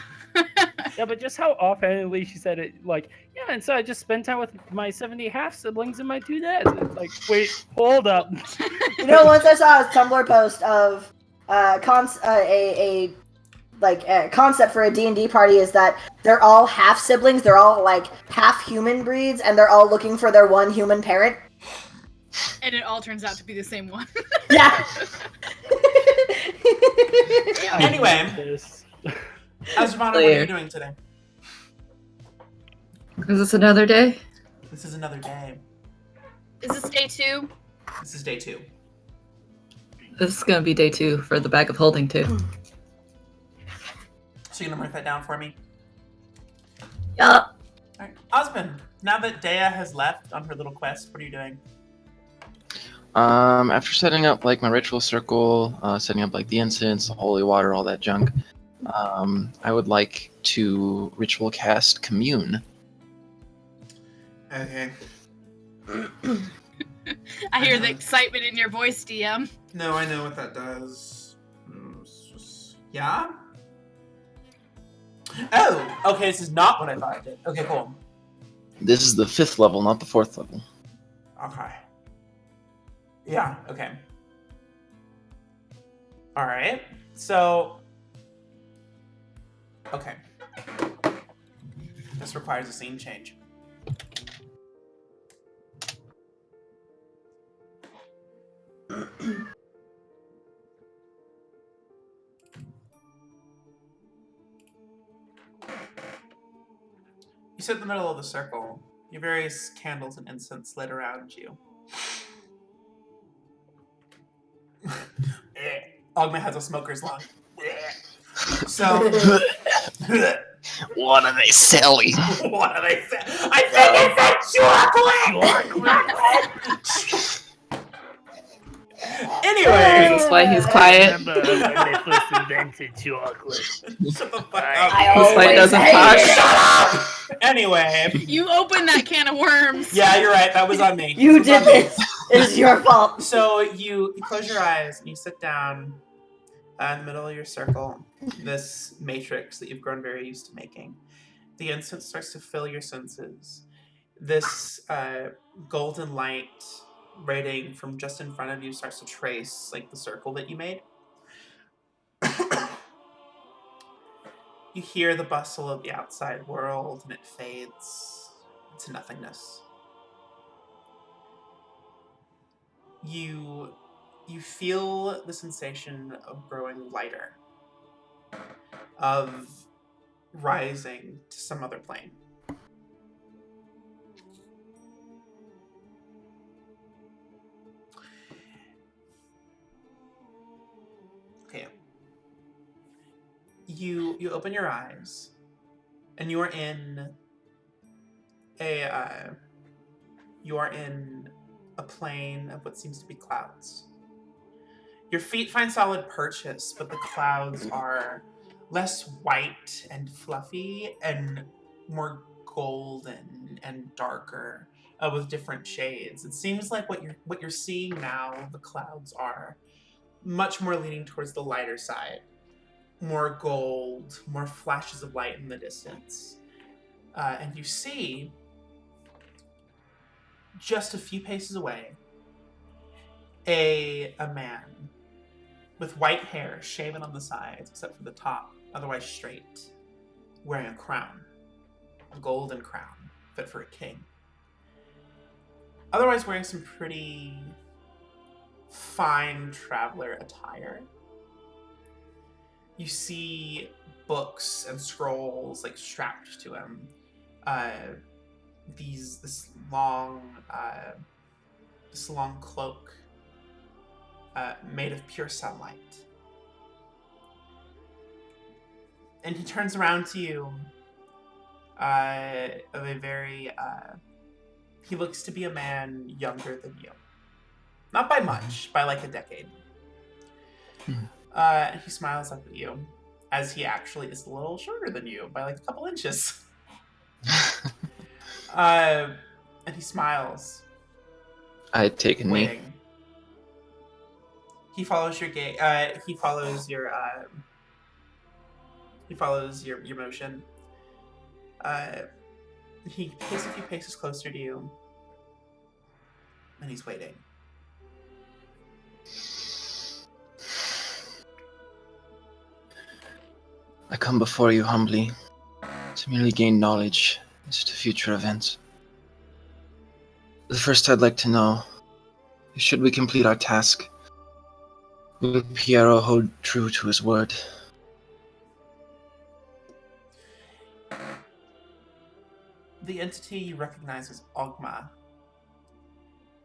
Yeah, but just how offhandedly she said it, like, yeah, and so I just spent time with my 70 half siblings and my 2 dads. It's like, wait, hold up. You know, once I saw a Tumblr post of a concept for a D&D party is that they're all half siblings, they're all like half human breeds, and they're all looking for their one human parent. And it all turns out to be the same one. Yeah. Anyway, Azravana, what are you doing today? Is this another day? This is another day. Is this day 2? This is day 2. This is gonna be day 2 for the bag of holding too. So you're gonna mark that down for me? Yeah. Alright. Osmond, now that Dea has left on her little quest, what are you doing? After setting up like my ritual circle, setting up like the incense, the holy water, all that junk, I would like to ritual cast commune. Okay. I hear the excitement in your voice, DM. No, I know what that does. Yeah? Oh, okay, this is not what I thought it did. Okay, cool. This is the 5th level, not the 4th level. Okay. Yeah, okay. Alright, so... Okay. This requires a scene change. You sit in the middle of the circle. Your various candles and incense lit around you. Ogma has a smoker's lung. So... What are they selling? What are they saying? I think it's a chocolate! Anyway! Is this why he's quiet? Remember when they first invented chocolate? Shut the fuck up. This why he doesn't talk. Shut up! Anyway. You opened that can of worms. Yeah, you're right. That was on me. You did this. It's your fault. So you close your eyes and you sit down in the middle of your circle, this matrix that you've grown very used to making. The incense starts to fill your senses. This golden light radiating from just in front of you starts to trace like the circle that you made. You hear the bustle of the outside world and it fades into nothingness. You feel the sensation of growing lighter, of rising to some other plane. Okay. You open your eyes, and you are in a plane of what seems to be clouds. Your feet find solid purchase, but the clouds are less white and fluffy and more golden and darker, with different shades. It seems like what you're seeing now, the clouds are much more leaning towards the lighter side. More gold, more flashes of light in the distance. And you see, just a few paces away, a man with white hair shaven on the sides, except for the top, otherwise straight, wearing a crown, a golden crown, fit for a king. Otherwise wearing some pretty fine traveler attire. You see books and scrolls like strapped to him. This long cloak made of pure sunlight. And he turns around to you he looks to be a man younger than you. Not by much, by like a decade. Hmm. And he smiles up at you, as he actually is a little shorter than you by like a couple inches. And he smiles, I take a knee. waiting. He follows your gait. He follows your. He follows your motion. He takes a few paces closer to you, and he's waiting. I come before you humbly to merely gain knowledge as to future events. The first I'd like to know is, should we complete our task, will Piero hold true to his word? The entity you recognize as Ogma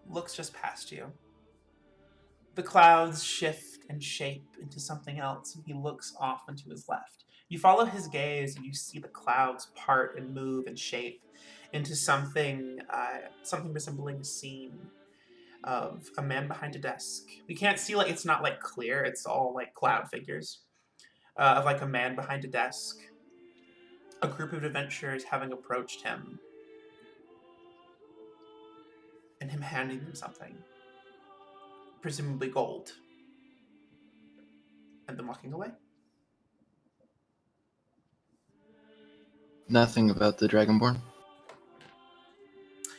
looks just past you. The clouds shift and shape into something else, and he looks off and to his left. You follow his gaze, and you see the clouds part and move and shape into something resembling a scene of a man behind a desk. We can't see, like, it's not like clear; it's all like cloud figures of like a man behind a desk. A group of adventurers having approached him, and him handing them something, presumably gold, and then walking away. Nothing about the Dragonborn?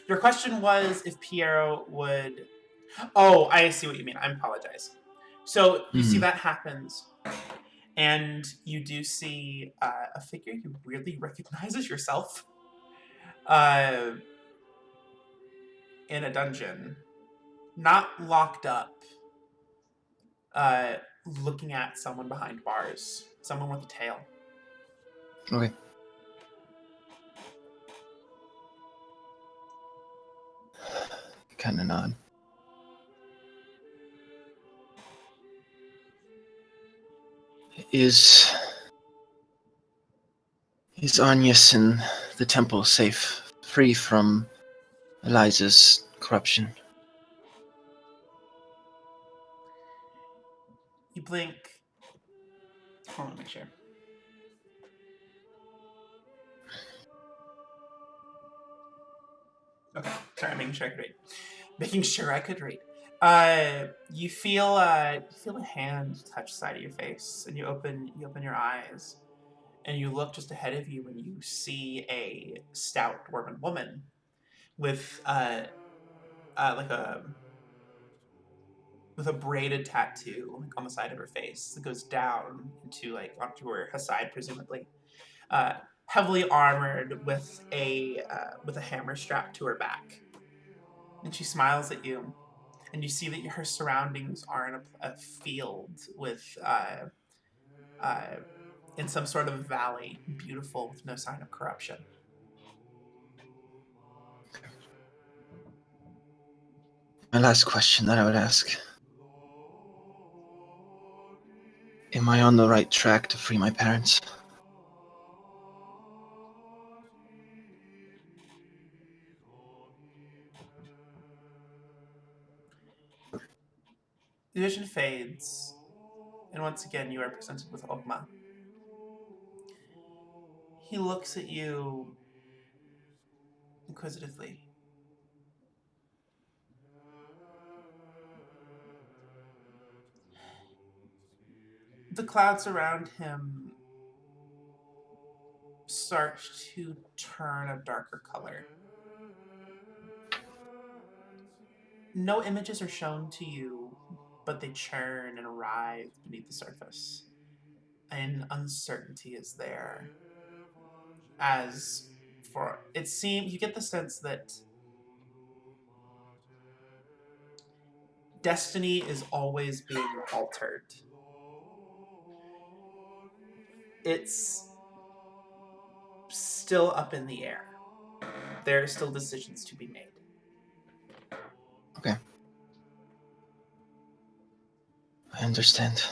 Your question was if Piero would. Oh, I see what you mean. I apologize. So you see that happens, and you do see a figure you really recognize as yourself in a dungeon, not locked up, looking at someone behind bars, someone with a tail. Okay. Kinda nod. Is Agnes in the temple safe, free from Eliza's corruption? You blink. Hold on, make sure. Okay, sorry, I'm making sure I could read. Making sure I could read. You feel a hand touch the side of your face, and you open your eyes, and you look just ahead of you, and you see a stout dwarven woman with like a braided tattoo like on the side of her face that goes down into like onto her side, presumably. Heavily armored with a hammer strapped to her back, and she smiles at you. And you see that her surroundings are in a field with in some sort of valley, beautiful with no sign of corruption. My last question that I would ask. Am I on the right track to free my parents? The vision fades, and once again you are presented with Ogma. He looks at you inquisitively. The clouds around him start to turn a darker color. No images are shown to you, but they churn and writhe beneath the surface. And uncertainty is there. As for it seems, you get the sense that destiny is always being altered. It's still up in the air. There are still decisions to be made. Okay. I understand.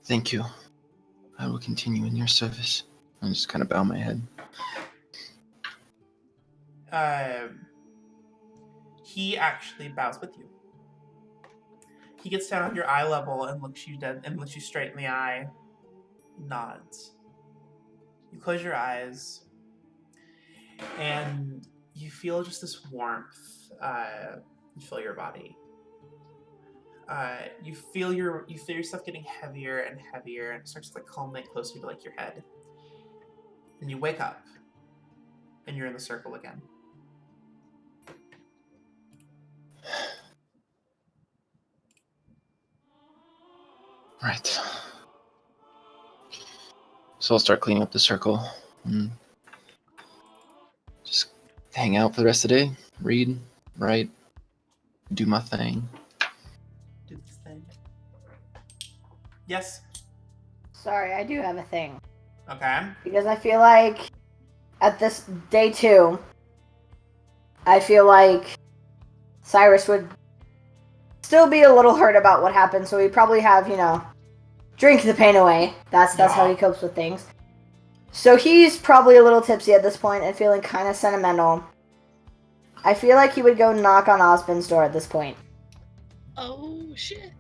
Thank you. I will continue in your service. I'll just kind of bow my head. he actually bows with you. He gets down at your eye level and looks you straight in the eye, nods. You close your eyes, and you feel just this warmth fill your body. You feel yourself getting heavier and heavier, and it starts to like culminate closer to like your head. And you wake up, and you're in the circle again. Right. So I'll start cleaning up the circle. And just hang out for the rest of the day. Read, write, do my thing. Do this thing. Yes. Sorry, I do have a thing. Okay. Because I feel like at this day 2, I feel like Cyrus would still be a little hurt about what happened, so he'd probably have, drink the pain away. That's how he copes with things. So he's probably a little tipsy at this point and feeling kind of sentimental. I feel like he would go knock on Osmond's door at this point. Oh shit.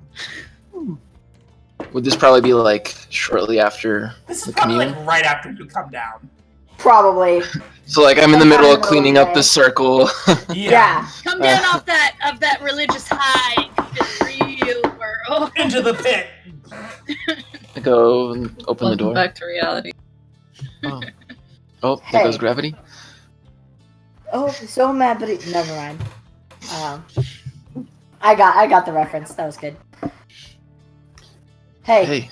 Would this probably be like shortly after This is the probably commune? like right after you come down. Probably. So like I'm in the middle of cleaning up the circle. Yeah. Come down off that religious high into the real world. Into the pit. I go and open the Welcome door. back to reality. Oh, there goes gravity. Oh, so mad, but never mind. I got the reference. That was good. Hey.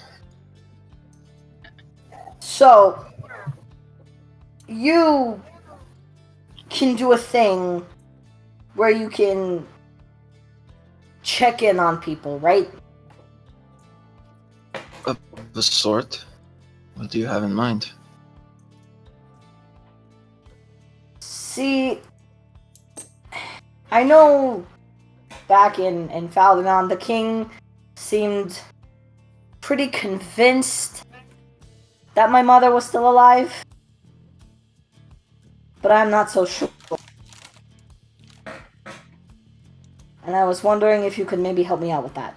So, you can do a thing where you can check in on people, right? Of a sort. What do you have in mind? See, I know back in Faldenon, the king seemed pretty convinced that my mother was still alive. But I'm not so sure. And I was wondering if you could maybe help me out with that.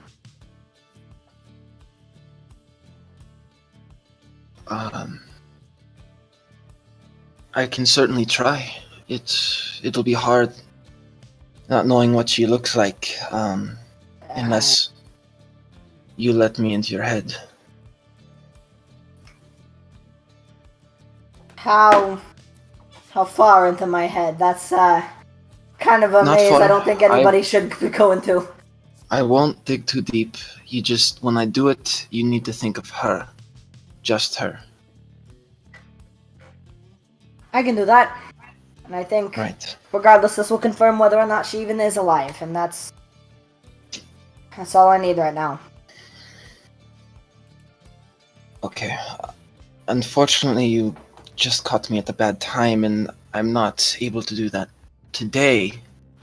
I can certainly try. It'll be hard not knowing what she looks like, unless you let me into your head. How far into my head? That's kind of a Not maze far. I don't think anybody should be going to. I won't dig too deep. You just, when I do it, you need to think of her. Just her. I can do that. And I think, Right. regardless, this will confirm whether or not she even is alive. And that's all I need right now. Okay. Unfortunately, you just caught me at the bad time, and I'm not able to do that today.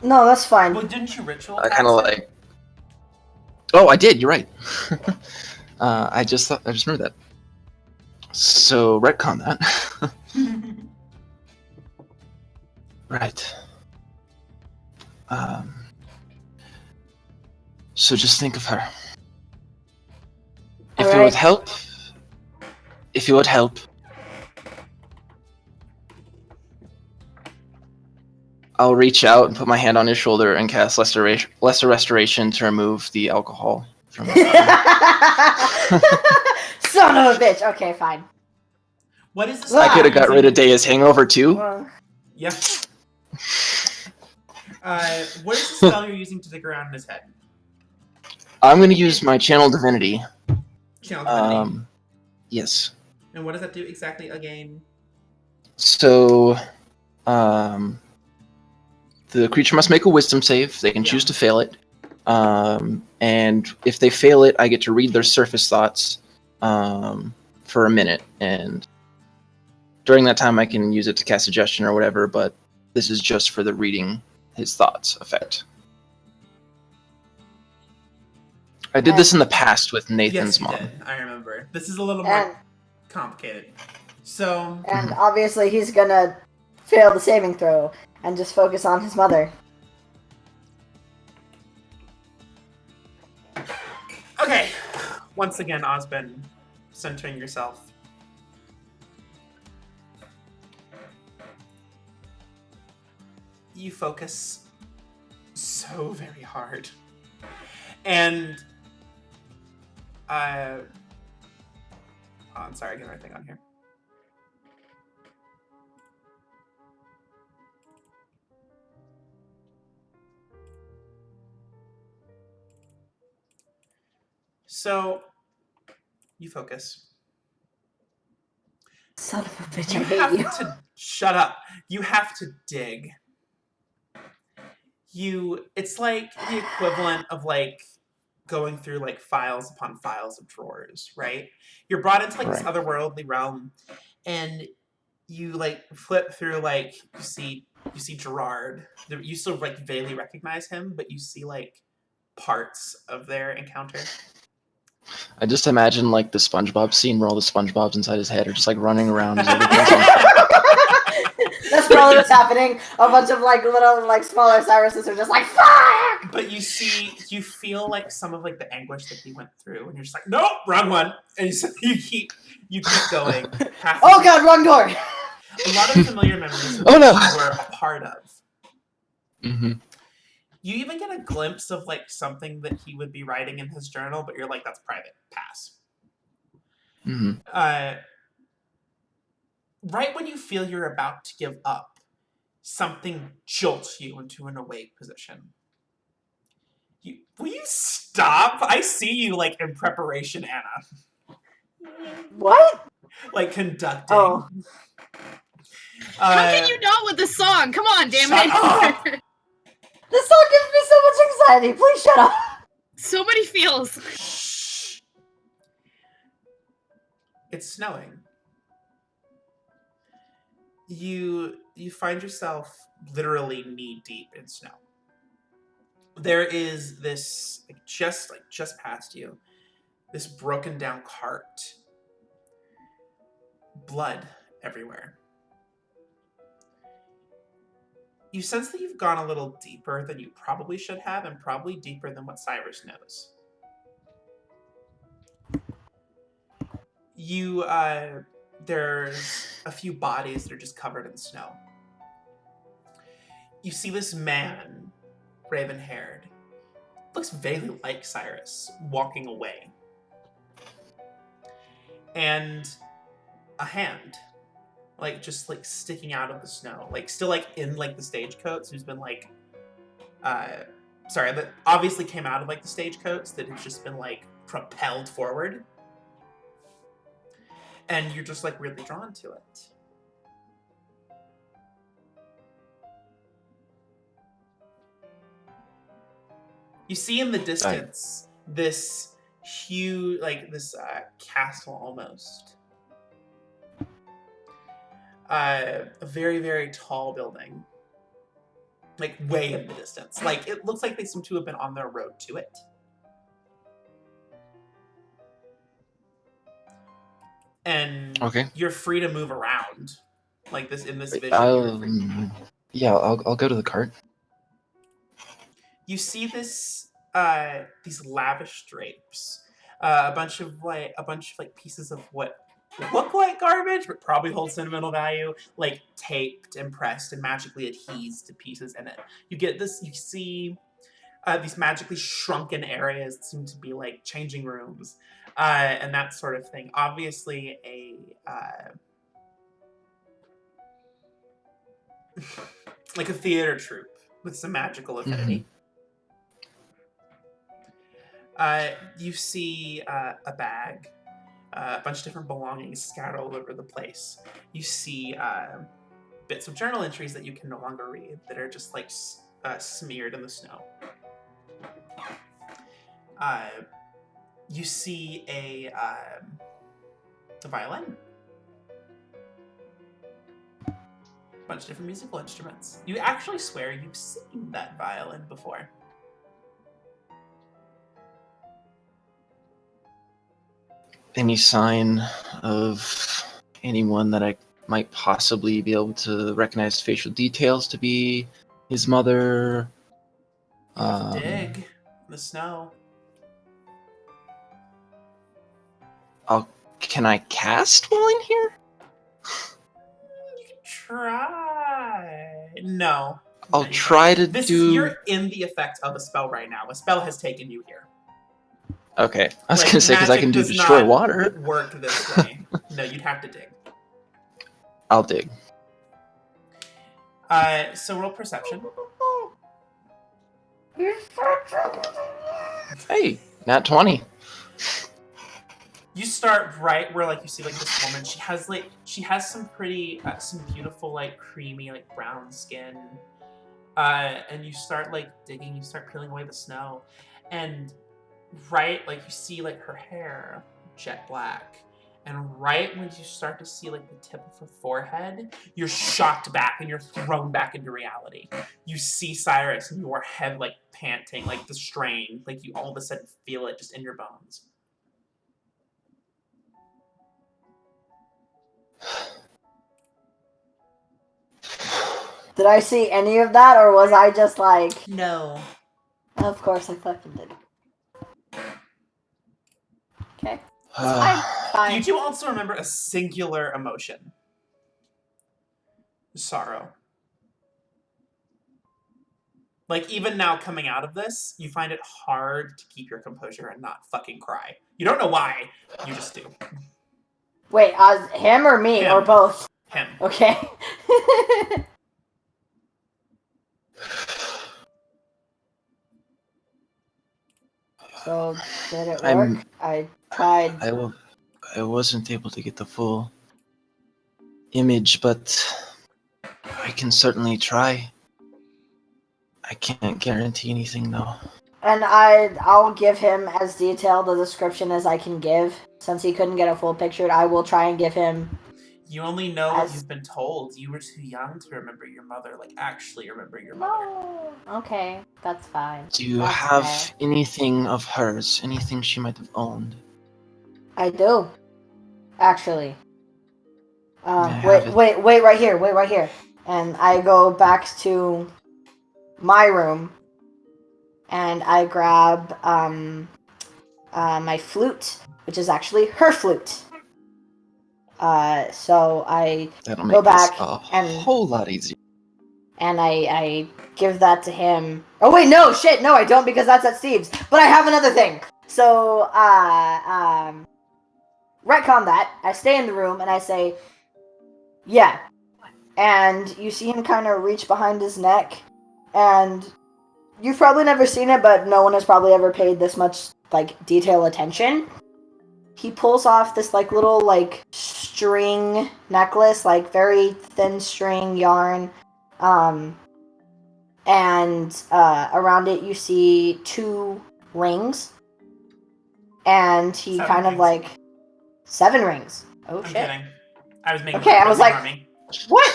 No, that's fine. Well, didn't you ritual? I kind of like... Oh, I did, you're right. I just remembered that. So, retcon that. Right. So just think of her. If it would help, I'll reach out and put my hand on his shoulder and cast Lesser Restoration to remove the alcohol from his body. Son of a bitch. Okay, fine. What is this? I could have got rid of Daya's hangover too. Yep. What is the spell you're using to dig around in his head? I'm going to use my Channel Divinity. Channel Divinity. Yes. And what does that do exactly again? So, the creature must make a Wisdom save. They can choose to fail it. And if they fail it, I get to read their surface thoughts for a minute. And during that time, I can use it to cast Suggestion or whatever, but this is just for the reading his thoughts effect. I did this in the past with Nathan's mom. Did. I remember. This is a little more complicated. So. And obviously, he's gonna fail the saving throw and just focus on his mother. once again, Osben, centering yourself. You focus so very hard. And oh, I'm sorry, I get everything on here. So you focus. Son of a bitch, You I have hate you. to shut up. You have to dig. It's like the equivalent of like going through like files upon files of drawers, right? You're brought into like this Right. otherworldly realm, and you like flip through like you see Gerard. You still like vaguely recognize him, but you see like parts of their encounter. I just imagine like the SpongeBob scene where all the SpongeBobs inside his head are just like running around as everything's on That's probably what's happening. A bunch of like little like smaller Cyruses are just like fuck. But you feel like some of like the anguish that he went through, and you're just like, nope, wrong one. And you keep going. Oh god, wrong door. A lot of familiar memories of Oh, no. you were a part of. Mm-hmm. You even get a glimpse of like something that he would be writing in his journal, but you're like, that's private. Pass. Mm-hmm. Right when you feel you're about to give up, something jolts you into an awake position. Will you stop? I see you like in preparation, Anna. What? Like conducting. Oh. How can you not with the song? Come on, damn Shut it! up! This song gives me so much anxiety. Please shut up. So many feels. Shh. It's snowing. You find yourself literally knee deep in snow. There is this just past you, this broken down cart. Blood everywhere. You sense that you've gone a little deeper than you probably should have, and probably deeper than what Cyrus knows. There's a few bodies that are just covered in snow. You see this man, raven-haired, looks vaguely like Cyrus, walking away. And a hand, like just like sticking out of the snow, like still like in like the stagecoats, who's been like that obviously came out of like the stagecoats that has just been like propelled forward. And you're just like really drawn to it. You see in the distance this huge, like this castle almost. A very, very tall building. Like way in the distance. Like it looks like they seem to have been on their road to it. And you're free to move around. Like this in this vision. Yeah, I'll go to the cart. You see this these lavish drapes. A bunch of pieces of what look like garbage, but probably hold sentimental value, like taped and pressed and magically adhesed to pieces in it. You see these magically shrunken areas that seem to be like changing rooms, and that sort of thing. Obviously like a theater troupe with some magical affinity. You see a bag, a bunch of different belongings scattered all over the place. You see bits of journal entries that you can no longer read that are just like smeared in the snow. You see a violin. A bunch of different musical instruments. You actually swear you've seen that violin before. Any sign of anyone that I might possibly be able to recognize facial details to be his mother? You have to dig in the snow. Can I cast while in here? You can try. No. I'll No, you try to can't. do. You're in the effect of a spell right now. A spell has taken you here. Okay, I was Like, gonna say because I magic can do does destroy not water. work this way. No, you'd have to dig. I'll dig. So roll perception. Hey, nat 20. You start right where you see this woman. She has some pretty some beautiful creamy brown skin. And you start digging. You start peeling away the snow, and you see her hair jet black. And right when you start to see the tip of her forehead, you're shocked back and you're thrown back into reality. You see Cyrus and your head panting, the strain, you all of a sudden feel it just in your bones. Did I see any of that, or was I just like... No. Of course I fucking did. Okay. Fine. You two also remember a singular emotion. Sorrow. Even now coming out of this, you find it hard to keep your composure and not fucking cry. You don't know why, you just do. Wait, him or me, Him. or both? Him. Okay. So, did it work? I tried. I wasn't able to get the full image, but I can certainly try. I can't guarantee anything, though. And I'll give him as detailed a description as I can give. Since he couldn't get a full picture, I will try and give him... You only know what you've been told. You were too young to remember your mother. Actually remember your mother. No. Okay, that's fine. Do you That's have fair. anything of hers? Anything she might have owned? I do. Actually. May I have it? Wait right here. And I go back to my room and I grab my flute, which is actually her flute. So I That'll go make back this a and whole lot easier. and I give that to him. Oh wait, no, shit, no, I don't, because that's at Steve's. But I have another thing. So retcon that. I stay in the room and I say, yeah. And you see him kind of reach behind his neck, and you've probably never seen it, but no one has probably ever paid this much detail attention. He pulls off this little string necklace, very thin string yarn, and around it you see 2 rings, and he 7 kind of rings. 7 rings. Oh I'm shit. kidding. I was making Okay, I was like, army. what?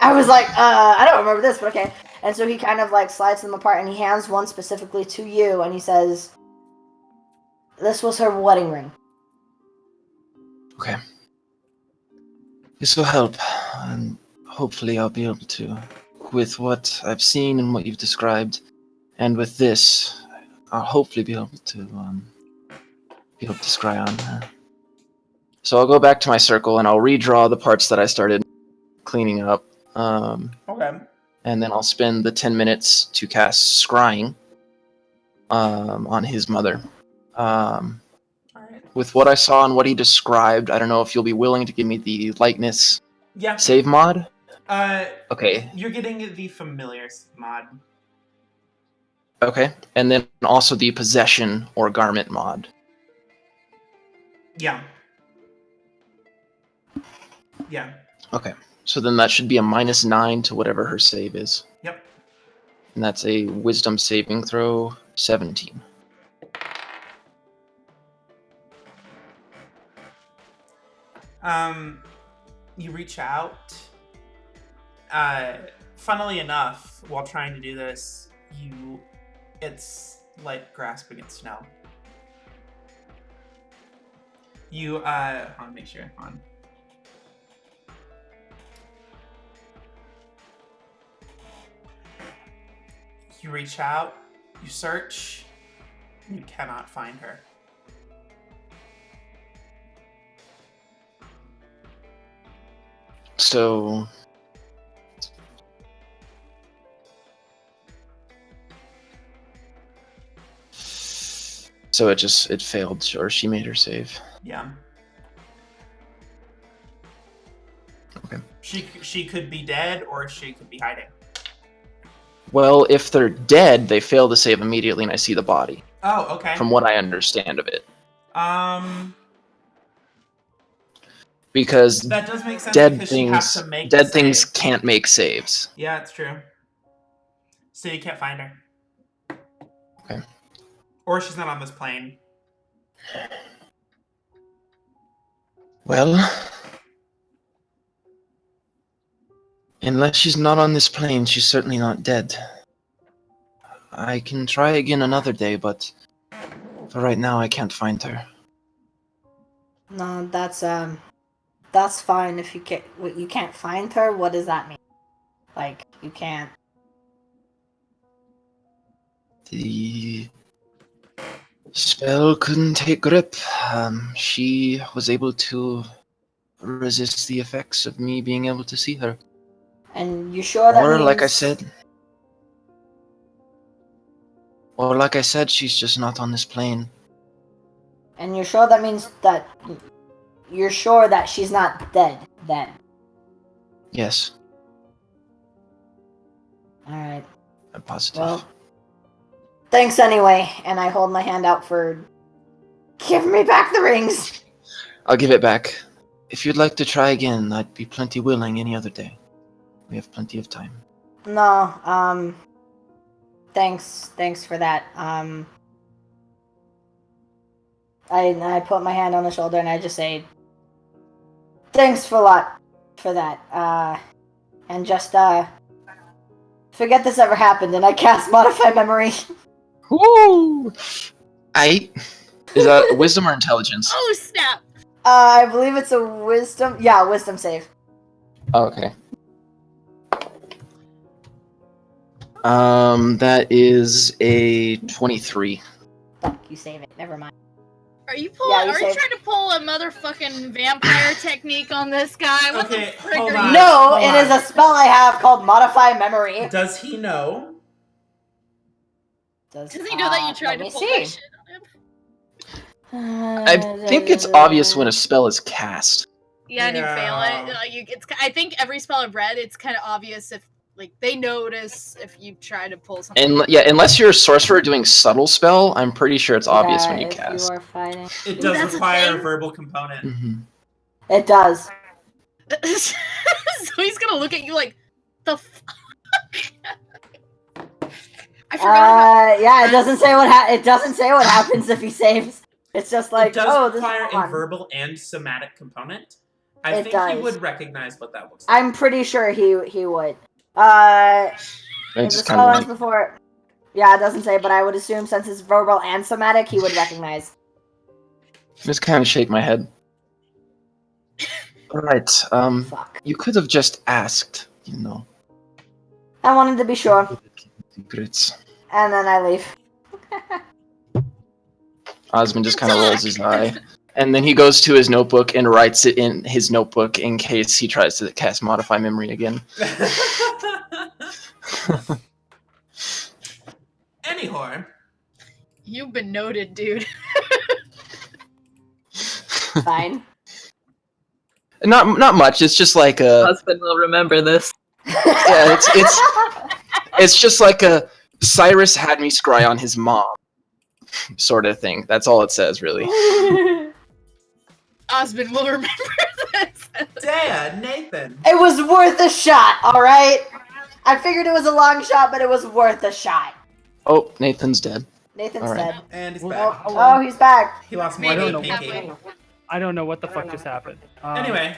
I was like, I don't remember this, but okay. And so he kind of slides them apart, and he hands one specifically to you, and he says, this was her wedding ring. Okay. This will help, and hopefully I'll be able to, with what I've seen and what you've described, and with this, I'll hopefully be able to scry on her. So I'll go back to my circle and I'll redraw the parts that I started cleaning up. Okay. And then I'll spend the 10 minutes to cast scrying on his mother. Alright. With what I saw and what he described, I don't know if you'll be willing to give me the likeness Yeah. save mod. Okay. You're getting the familiar mod. Okay. And then also the possession or garment mod. Yeah. Yeah. Okay. So then that should be a -9 to whatever her save is. Yep. And that's a wisdom saving throw 17. You reach out. Funnily enough, while trying to do this, it's like grasping at snow. You, hold on, make sure, hold on. You reach out, you search, you cannot find her. So it failed, or she made her save. Yeah. Okay. She could be dead, or she could be hiding. Well, if they're dead, they fail to save immediately, and I see the body. Oh, okay. From what I understand of it, because that does make sense dead because she has to make things save. can't make saves. Yeah, it's true. So you can't find her. Okay. Or she's not on this plane. Well, unless she's not on this plane, she's certainly not dead. I can try again another day, but for right now, I can't find her. No, that's fine if you can't find her. What does that mean? Like, you can't. The spell couldn't take grip. She was able to resist the effects of me being able to see her. And you sure that Or means... like I said, she's just not on this plane. And you're sure that means that you're sure that she's not dead then? Yes, Alright. I'm positive. Well, thanks anyway. And I hold my hand out for... Give me back the rings! I'll give it back. If you'd like to try again, I'd be plenty willing any other day. We have plenty of time. No, Thanks for that. I put my hand on the shoulder and I just say, thanks a lot for that. And just, forget this ever happened, and I cast Modify Memory. Woo! Is that wisdom or intelligence? Oh snap! I believe it's a wisdom. Yeah, wisdom save. Oh, okay. That is a 23. Fuck, you save it. Never mind. Are you pulling? Yeah, you are you saved- trying to pull a motherfucking vampire technique on this guy? What Okay, the frick hold are on. you? No, hold it on. is a spell I have called Modify Memory. Does he know? Does he know that you tried to pull that shit on him? I think it's obvious when a spell is cast. Yeah, and you fail Yeah. it. Like, I think every spell I've read, it's kind of obvious if like they notice if you try to pull something. And yeah, unless you're a sorcerer doing subtle spell, I'm pretty sure it's obvious when you if cast. you are fighting. It Ooh, does that's a require a thing? verbal component. Mm-hmm. It does. So he's gonna look at you like, the fuck? I forgot about Yeah, it doesn't say it doesn't say what happens if he saves. It's just like, it does oh, this require is a fun. verbal and somatic component. I It think does. he would recognize what that looks like. I'm pretty sure he would. I The just spell kind of ends before. Yeah, it doesn't say, but I would assume since it's verbal and somatic, he would recognize. shake my head. All right. Fuck. You could have just asked. You know. I wanted to be sure, Secrets. and then I leave. Osmond just kind of rolls his eye. And then he goes to his notebook and writes it in his notebook in case he tries to cast Modify Memory again. Anyhow, You've been noted, dude. Fine. Not much. It's just like a Husband will remember this. yeah. It's just like a Cyrus had me scry on his mom sort of thing. That's all it says, really. Osmond will remember this. Dad, Nathan. It was worth a shot, alright? I figured it was a long shot, but it was worth a shot. Oh, Nathan's dead. Nathan's All right. dead. And he's Well, back. Oh, he's back. He lost Maybe more I than don't know. pinky. halfway. I don't know what the fuck just happened. Anyway,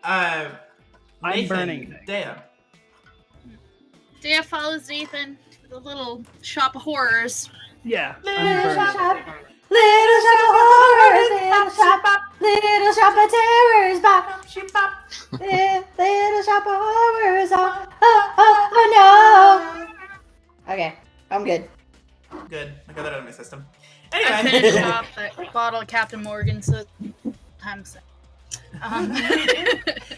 I'm Nathan, burning things. Dea. Dea follows Nathan to the little shop of horrors. Yeah, Little I'm burning shop, things. little shop of horrors, little shop of terrors, little shop of horrors, oh no. Okay, I'm good. Good. I got that out of my system. I finished Anyway. off that bottle of Captain Morgan, so time's up.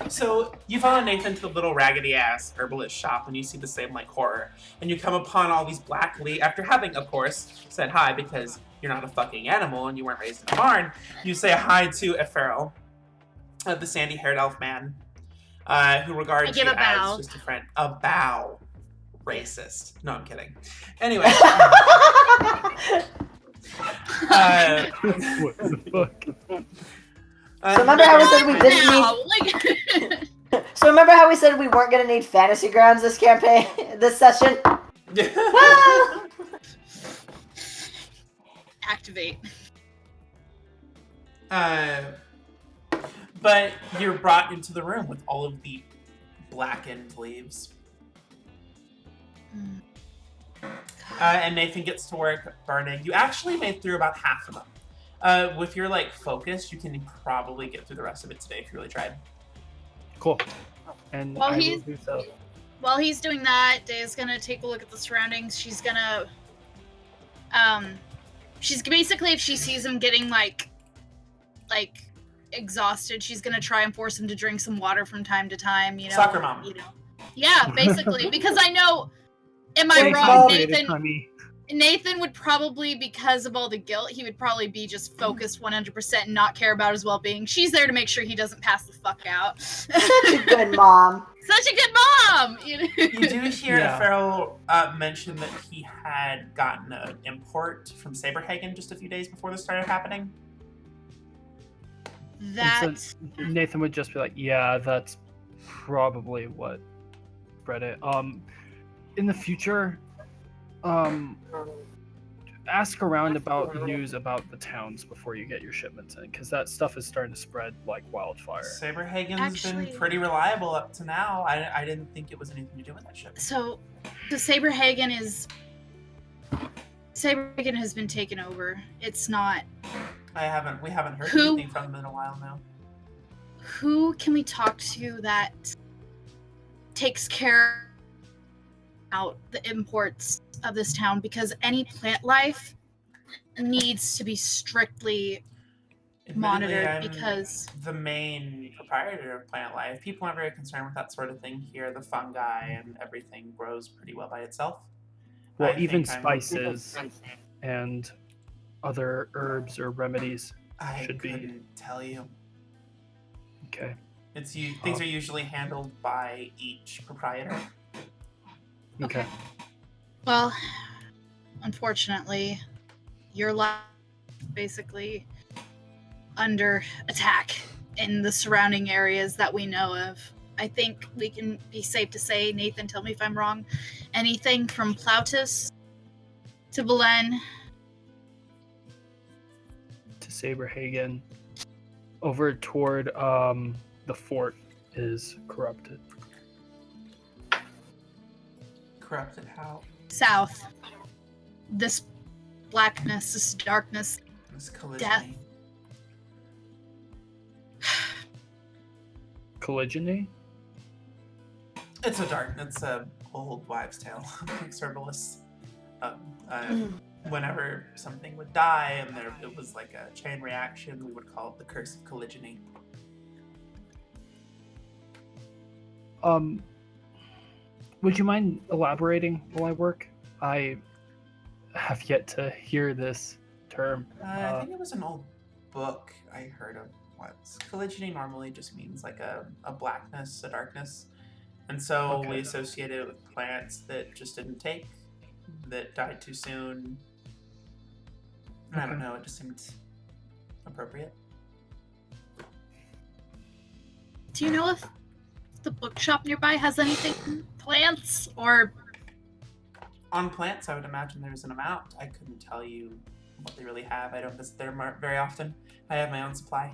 So you follow Nathan to the little raggedy ass herbalist shop, and you see the same like horror. And you come upon all these black leaves. After having, of course, said hi because you're not a fucking animal and you weren't raised in a barn, you say hi to Ephraim, the sandy-haired elf man, who regards give you a bow. as just a friend. A bow. Racist. No, I'm kidding. Anyway. What the fuck? So remember how we said we didn't need? Like, So remember how we said we weren't gonna need fantasy grounds this campaign, this session? Ah! activate. But you're brought into the room with all of the blackened leaves. And Nathan gets to work burning. You actually made through about half of them. With your like focus, you can probably get through the rest of it today if you really tried. Cool. And Well, I will he's- do so. While he's doing that, Daya's gonna take a look at the surroundings. She's gonna, she's basically, if she sees him getting like exhausted, she's gonna try and force him to drink some water from time to time. You know, Soccer mom. You know, yeah, basically, because I know. Am I Thanks, wrong, Mom. Nathan? Nathan would probably, because of all the guilt, he would probably be just focused 100% and not care about his well-being. She's there to make sure he doesn't pass the fuck out. Such a good mom. Such a good mom! You do hear Yeah. Farrell mention that he had gotten an import from Saberhagen just a few days before this started happening. That... And so Nathan would just be like, yeah, that's probably what spread it. In the future, ask around about news about the towns before you get your shipments in, because that stuff is starting to spread like wildfire. Saberhagen's been Actually- pretty reliable up to now. I didn't think it was anything to do with that ship. So, the Saberhagen has been taken over. It's not... We haven't heard Who- anything from them in a while now. Who can we talk to that takes care out the imports of this town? Because any plant life needs to be strictly Admittedly, monitored, I'm because the main proprietor of plant life. People aren't very concerned with that sort of thing here. The fungi and everything grows pretty well by itself. Well, I even think spices and other herbs or remedies. I should be- couldn't tell you. Okay. Things are usually handled by each proprietor. Okay. well, unfortunately, your life is basically under attack in the surrounding areas that we know of. I think we can be safe to say, Nathan, tell me if I'm wrong, anything from Plautus to Belen To Saberhagen, over toward the fort is corrupted. Corrupted how? south. This blackness, this darkness. This collision. Death. Colligeny? It's a old wives' tale. Herbalists. Whenever something would die and it was like a chain reaction, we would call it the curse of colligeny. Would you mind elaborating while I work? I have yet to hear this term. I think it was an old book I heard of once. Colligeny normally just means like a blackness, a darkness. And so we Okay. associate it with plants that just didn't take, that died too soon. I don't Okay. know, it just seemed appropriate. Do you know if the bookshop nearby has anything plants or On plants, I would imagine there's an amount. I couldn't tell you what they really have. I don't visit there very often. I have my own supply.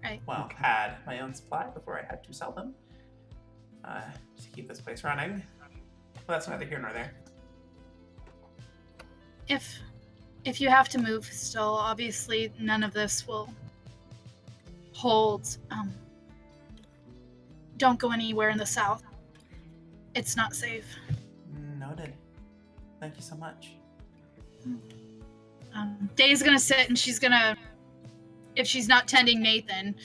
Right. Well, had my own supply before I had to sell them to keep this place running. Well, that's neither here nor there. if you have to move still, obviously none of this will hold. Don't go anywhere in the south. It's not safe. Noted. Thank you so much. Day's gonna sit and she's gonna if she's not tending Nathan,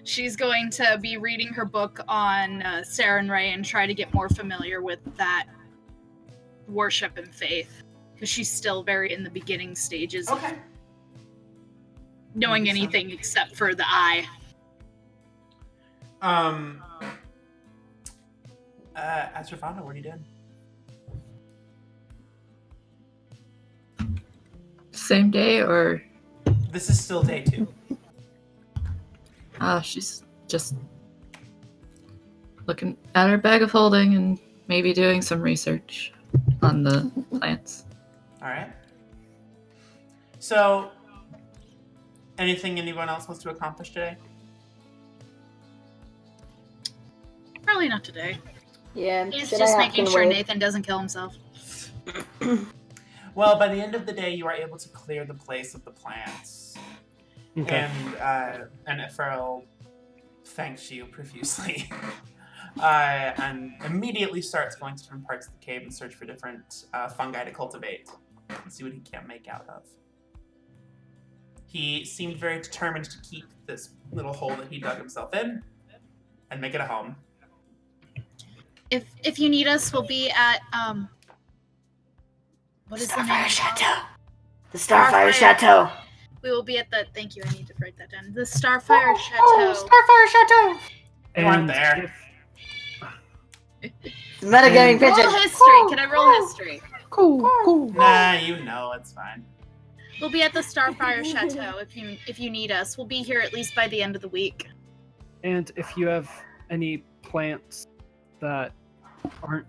she's going to be reading her book on Saren Ray and try to get more familiar with that worship and faith, because she's still very in the beginning stages of knowing anything except for the eye. Astravana, what are you doing? Same day, or This is still day 2. she's just looking at her bag of holding and maybe doing some research on the plants. All right. So, anything anyone else wants to accomplish today? Probably not today. Yeah, He's should just I making can sure wait. Nathan doesn't kill himself. Well, by the end of the day, you are able to clear the place of the plants. Okay. And Ephraim thanks you profusely. And immediately starts going to different parts of the cave and search for different fungi to cultivate and see what he can make out of. He seemed very determined to keep this little hole that he dug himself in and make it a home. If you need us, we'll be at what is the name? Starfire Chateau. The Starfire Chateau. We will be at the. Thank you. I need to write that down. The Starfire Chateau. Starfire Chateau. You weren't there. Metagaming Roll pigeon. history. Can I roll history? Cool. Nah, you know it's fine. We'll be at the Starfire Chateau if you need us. We'll be here at least by the end of the week. And if you have any plants that aren't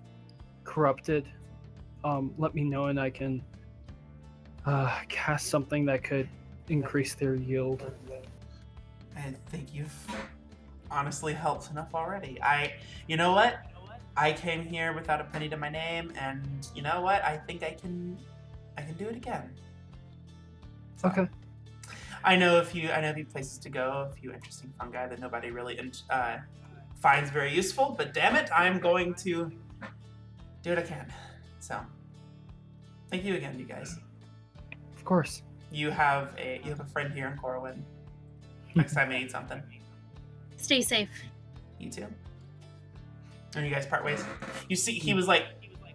corrupted, let me know and I can cast something that could increase their yield. I think you've honestly helped enough already. You know what? I came here without a penny to my name, and you know what? I think I can do it again. So, Okay. I know a few places to go, a few interesting fungi that nobody really finds very useful. But damn it, I'm going to do what I can. So, thank you again, you guys. Of course. You have a friend here in Corwin. Next time I need something. Stay safe. You too. And you guys part ways. You see, he was like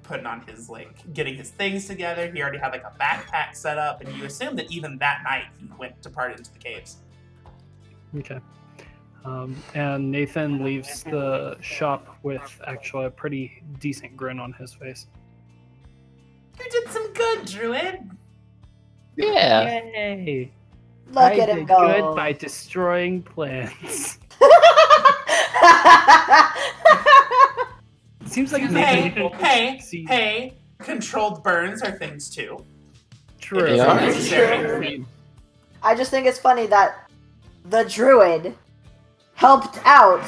putting on his getting his things together. He already had a backpack set up, and you assume that even that night he went to part into the caves. Okay. And Nathan leaves the shop with actually a pretty decent grin on his face. You did some good, Druid. Yeah. Yay! Look I at him did go. good by destroying plants. Seems like Nathan. Hey, controlled burns are things too. True. They are. Necessary. I just think it's funny that the druid helped out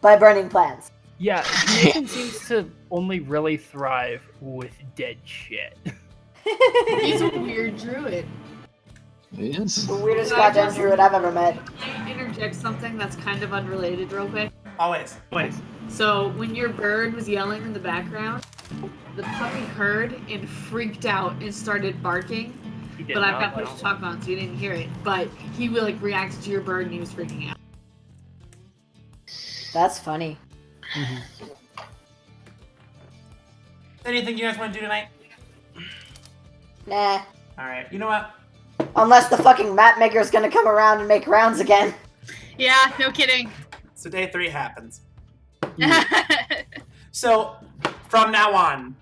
by burning plants. Yeah, Nathan seems to only really thrive with dead shit. He's a weird druid. Yes. The weirdest Can I goddamn just- druid I've ever met. Can I interject something that's kind of unrelated real quick? Always. So, when your bird was yelling in the background, the puppy heard and freaked out and started barking. He did But I've not got push know. to talk on, so you didn't hear it. But he reacted to your bird and he was freaking out. That's funny. Mhm. Anything you guys want to do tonight? Nah. All right. You know what? Unless the fucking map maker's gonna come around and make rounds again. Yeah, no kidding. So day 3 happens. So from now on,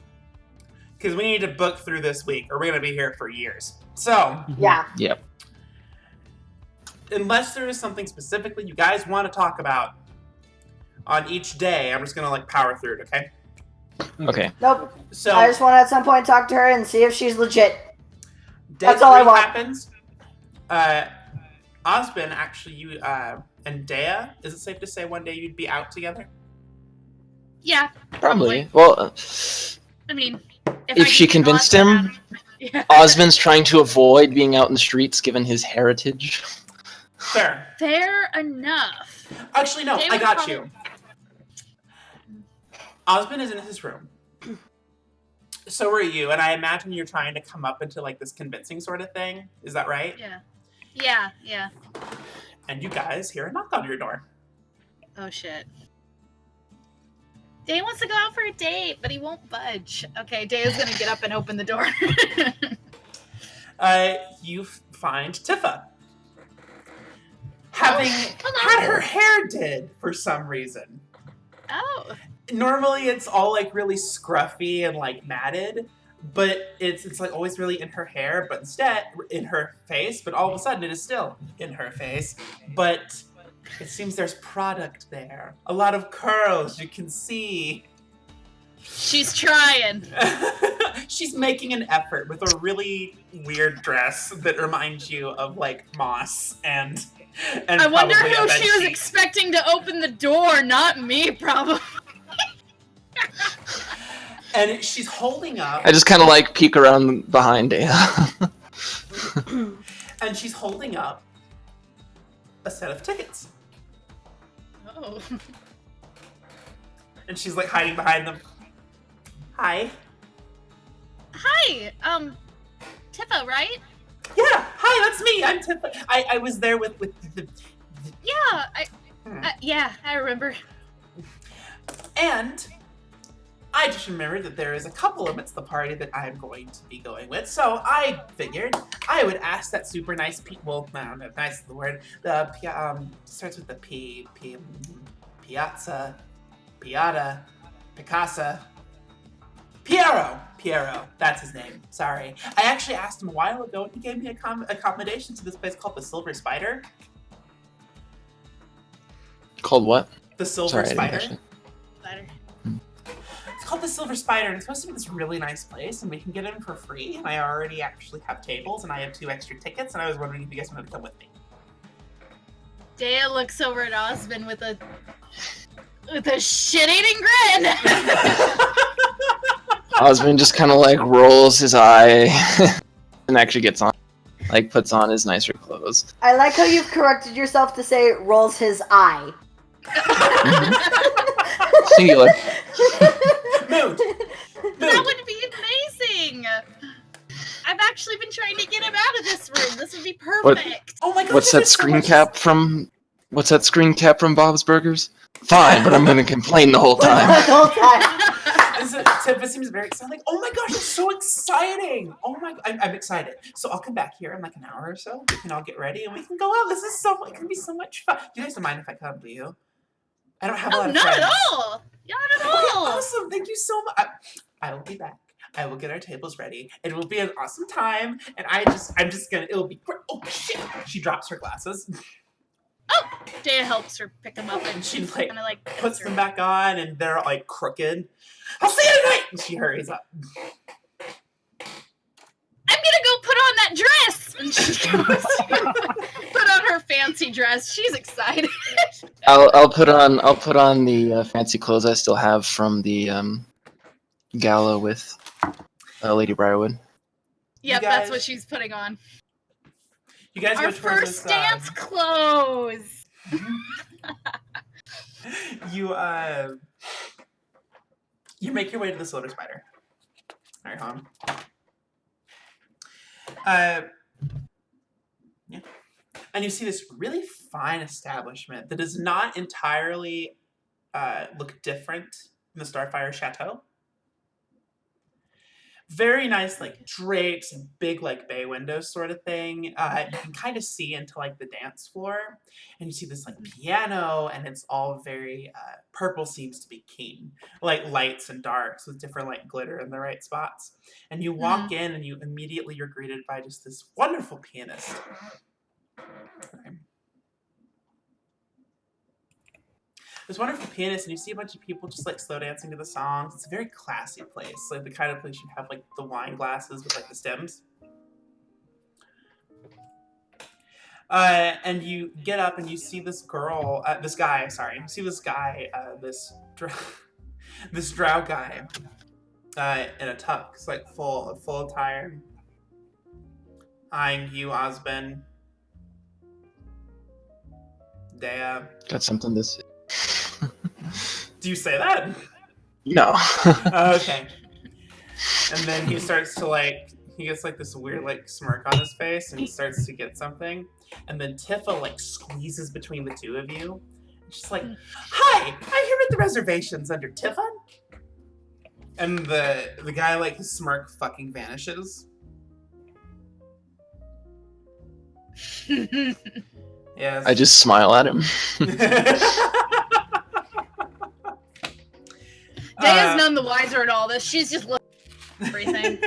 because we need to book through this week, or we're gonna be here for years. So Yeah. Yep. unless there is something specifically you guys want to talk about on each day, I'm just gonna power through it. Okay. Okay. Nope. So I just want to at some point talk to her and see if she's legit. day that's all I 3 want. happens. Osbin, actually, you and Dea, is it safe to say one day you'd be out together? Yeah, Probably. Well, I mean, if she convinced him, Yeah. Osmond's trying to avoid being out in the streets given his heritage. Fair. Fair enough. Actually, no, They I would got probably- you. Osbin is in his room. So are you, and I imagine you're trying to come up into this convincing sort of thing. Is that right? Yeah. Yeah. And you guys hear a knock on your door. Oh shit. Day wants to go out for a date, but he won't budge. Okay, Day is gonna get up and open the door. You find Tifa. Having had her hair did for some reason. Oh. Normally it's all like really scruffy and like matted, but it's like always really in her hair, but instead in her face, but all of a sudden it is still in her face. But it seems there's product there. A lot of curls, you can see. She's trying. She's making an effort with a really weird dress that reminds you of like moss and I wonder probably a who bed she was sheet. expecting to open the door, not me, probably. And she's holding up. I just kind of like peek around behind Dea. And she's holding up a set of tickets. Oh. And she's like hiding behind them. Hi. Hi, Tifa, right? Yeah, hi, that's me. I'm Tifa. I was there with the Yeah, I remember. And I just remembered that there is a couple of them at the party that I'm going to be going with. So I figured I would ask that super nice well, I don't know if nice is the word. The starts with the Piazza, Piata, Picasa. Piero, that's his name. Sorry. I actually asked him a while ago and he gave me a accommodation to this place called the Silver Spider. Called what? The Silver Sorry, I didn't Spider. catch it. It's called the Silver Spider, and it's supposed to be this really nice place, and we can get in for free. And I already actually have tables, and I have 2 extra tickets, and I was wondering if you guys wanted to come with me. Dea looks over at Osmond with a shit-eating grin. Osmond just kind of like rolls his eye and actually gets on, like puts on his nicer clothes. I like how you've corrected yourself to say rolls his eye. Singular. Mood. That would be amazing. I've actually been trying to get him out of this room. This would be perfect. Oh my god. What's that screen cap from? What's that screen cap from Bob's Burgers? Fine, but I'm gonna complain the whole time. The whole time. Tifa seems very excited. Like, oh my gosh, it's so exciting! Oh my, I'm excited. So I'll come back here in like an hour or so. We can all get ready and we can go out. This is it can be so much fun. Do you guys mind if I come to you? I don't have a lot of not friends. at all. Not at Okay, all. awesome. Thank you so much. I will be back. I will get our tables ready. It will be an awesome time. And I'm just gonna, it'll be great. Oh shit! She drops her glasses. Oh, Dea helps her pick them up And she kind of like puts them back on and they're like crooked. I'll see you tonight! And she hurries up. I'm gonna go put on that dress! And she goes to put on her fancy dress. She's excited. I'll put on the fancy clothes I still have from the gala with Lady Briarwood. Yep, guys- that's what she's putting on. You guys Our go towards first this, dance clothes! You make your way to the Silver Spider. Alright, hon. Yeah. And you see this really fine establishment that does not entirely look different from the Starfire Chateau. Very nice, like, drapes and big, like, bay windows sort of thing. You can kind of see into, like, the dance floor. And you see this, like, piano, and it's all very, purple seems to be king. Like, lights and darks with different, like, glitter in the right spots. And you walk in, and you're greeted by just this wonderful pianist. This wonderful pianist, and you see a bunch of people just like slow dancing to the songs. It's a very classy place, like the kind of place you have like the wine glasses with like the stems. And you get up and you see this girl, this guy, this drow guy, in a tux, like full attire, eyeing you, Osmond, Dea. Got something to say. Do you say that? No. Okay. And then he starts to like, he gets like this weird like smirk on his face and he starts to get something. And then Tifa like squeezes between the two of you. And she's like, "Hi, I'm here at the reservations under Tifa." And the guy like his smirk fucking vanishes. Yes. I just smile at him. Daya's none the wiser at all this. She's just looking at everything.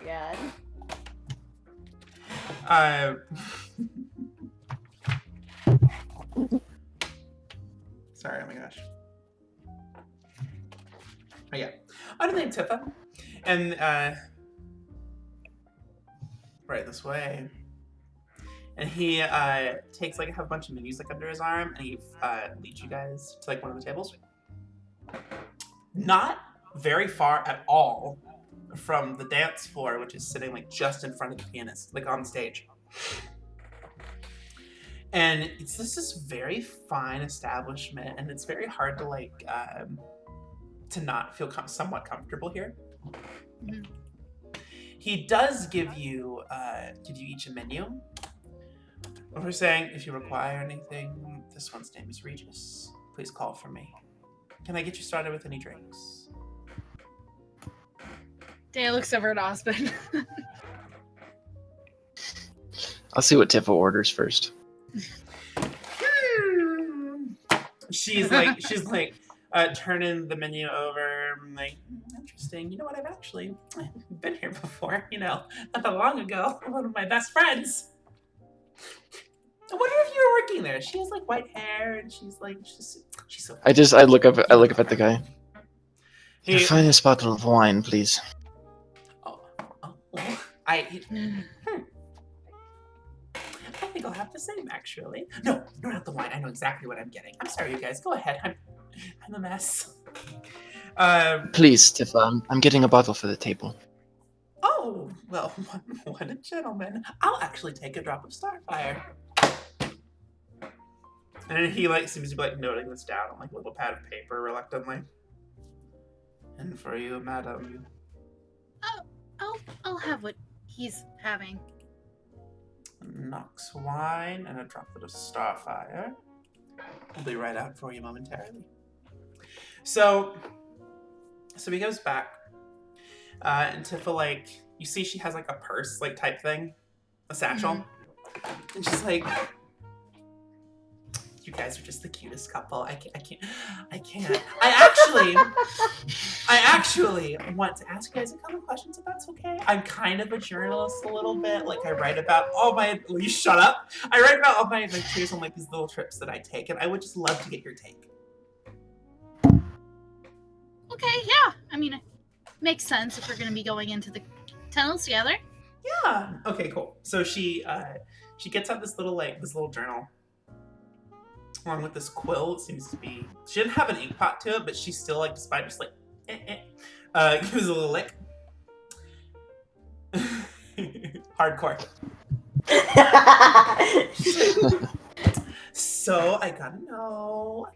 God. Sorry, oh my gosh. Oh yeah. I'm named Tifa. And right this way. And he takes like a bunch of menus like under his arm and he leads you guys to like one of the tables. Not very far at all from the dance floor, which is sitting like just in front of the pianist, like on stage. And it's this very fine establishment, and it's very hard to like to not feel somewhat comfortable here. Mhm. He does give you each a menu. Before saying, if you require anything, this one's name is Regis. Please call for me. Can I get you started with any drinks? Daya looks over at Osmond. I'll see what Tifa orders first. She's like turning the menu over. I'm like, interesting. You know what? I've actually been here before. You know, not that long ago. One of my best friends. I wonder if you were working there. She has like white hair, and she's so. I look up at the guy. He, Find this bottle of wine, please. I think I'll have the same, actually. No, not the wine. I know exactly what I'm getting. I'm sorry, you guys. Go ahead. I'm a mess. Please, Tifa, I'm getting a bottle for the table. Oh, well, what a gentleman. I'll actually take a drop of Starfire. And he like seems to be like noting this down on like a little pad of paper reluctantly. And for you, madam. I'll have what he's having. Nox wine and a droplet of Starfire. I'll be right out for you momentarily. So he goes back, and Tifa like you see she has like a purse like type thing, a satchel, and she's like, "You guys are just the cutest couple. I can't. I actually want to ask you guys a couple questions if that's okay. I'm kind of a journalist a little bit. Like I write about all my. Will you shut up? I write about all my adventures on like these little trips that I take, and I would just love to get your take." Okay, yeah. I mean, it makes sense if we're going to be going into the tunnels together. Yeah. Okay. Cool. So she gets out this little journal. Along with this quill, it seems to be. She didn't have an ink pot to it, but she still like, despite just like, gives a little lick. Hardcore. So I gotta know,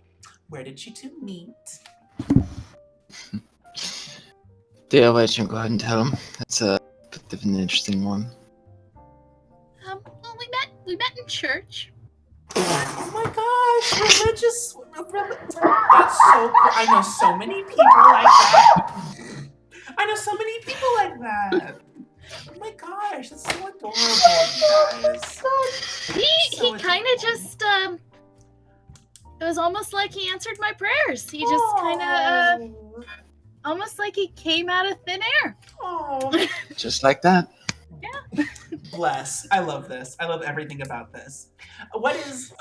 where did you two meet? Dale, why don't you go ahead and tell him? That's a bit of an interesting one. Well, we met in church. Oh my gosh, religious. That's so cool. I know so many people like that. Oh my gosh, that's so adorable, you guys. He kind of just, it was almost like he answered my prayers. He just kind of, almost like he came out of thin air. Oh. Just like that. Yeah. Bless. I love this. I love everything about this. So what brings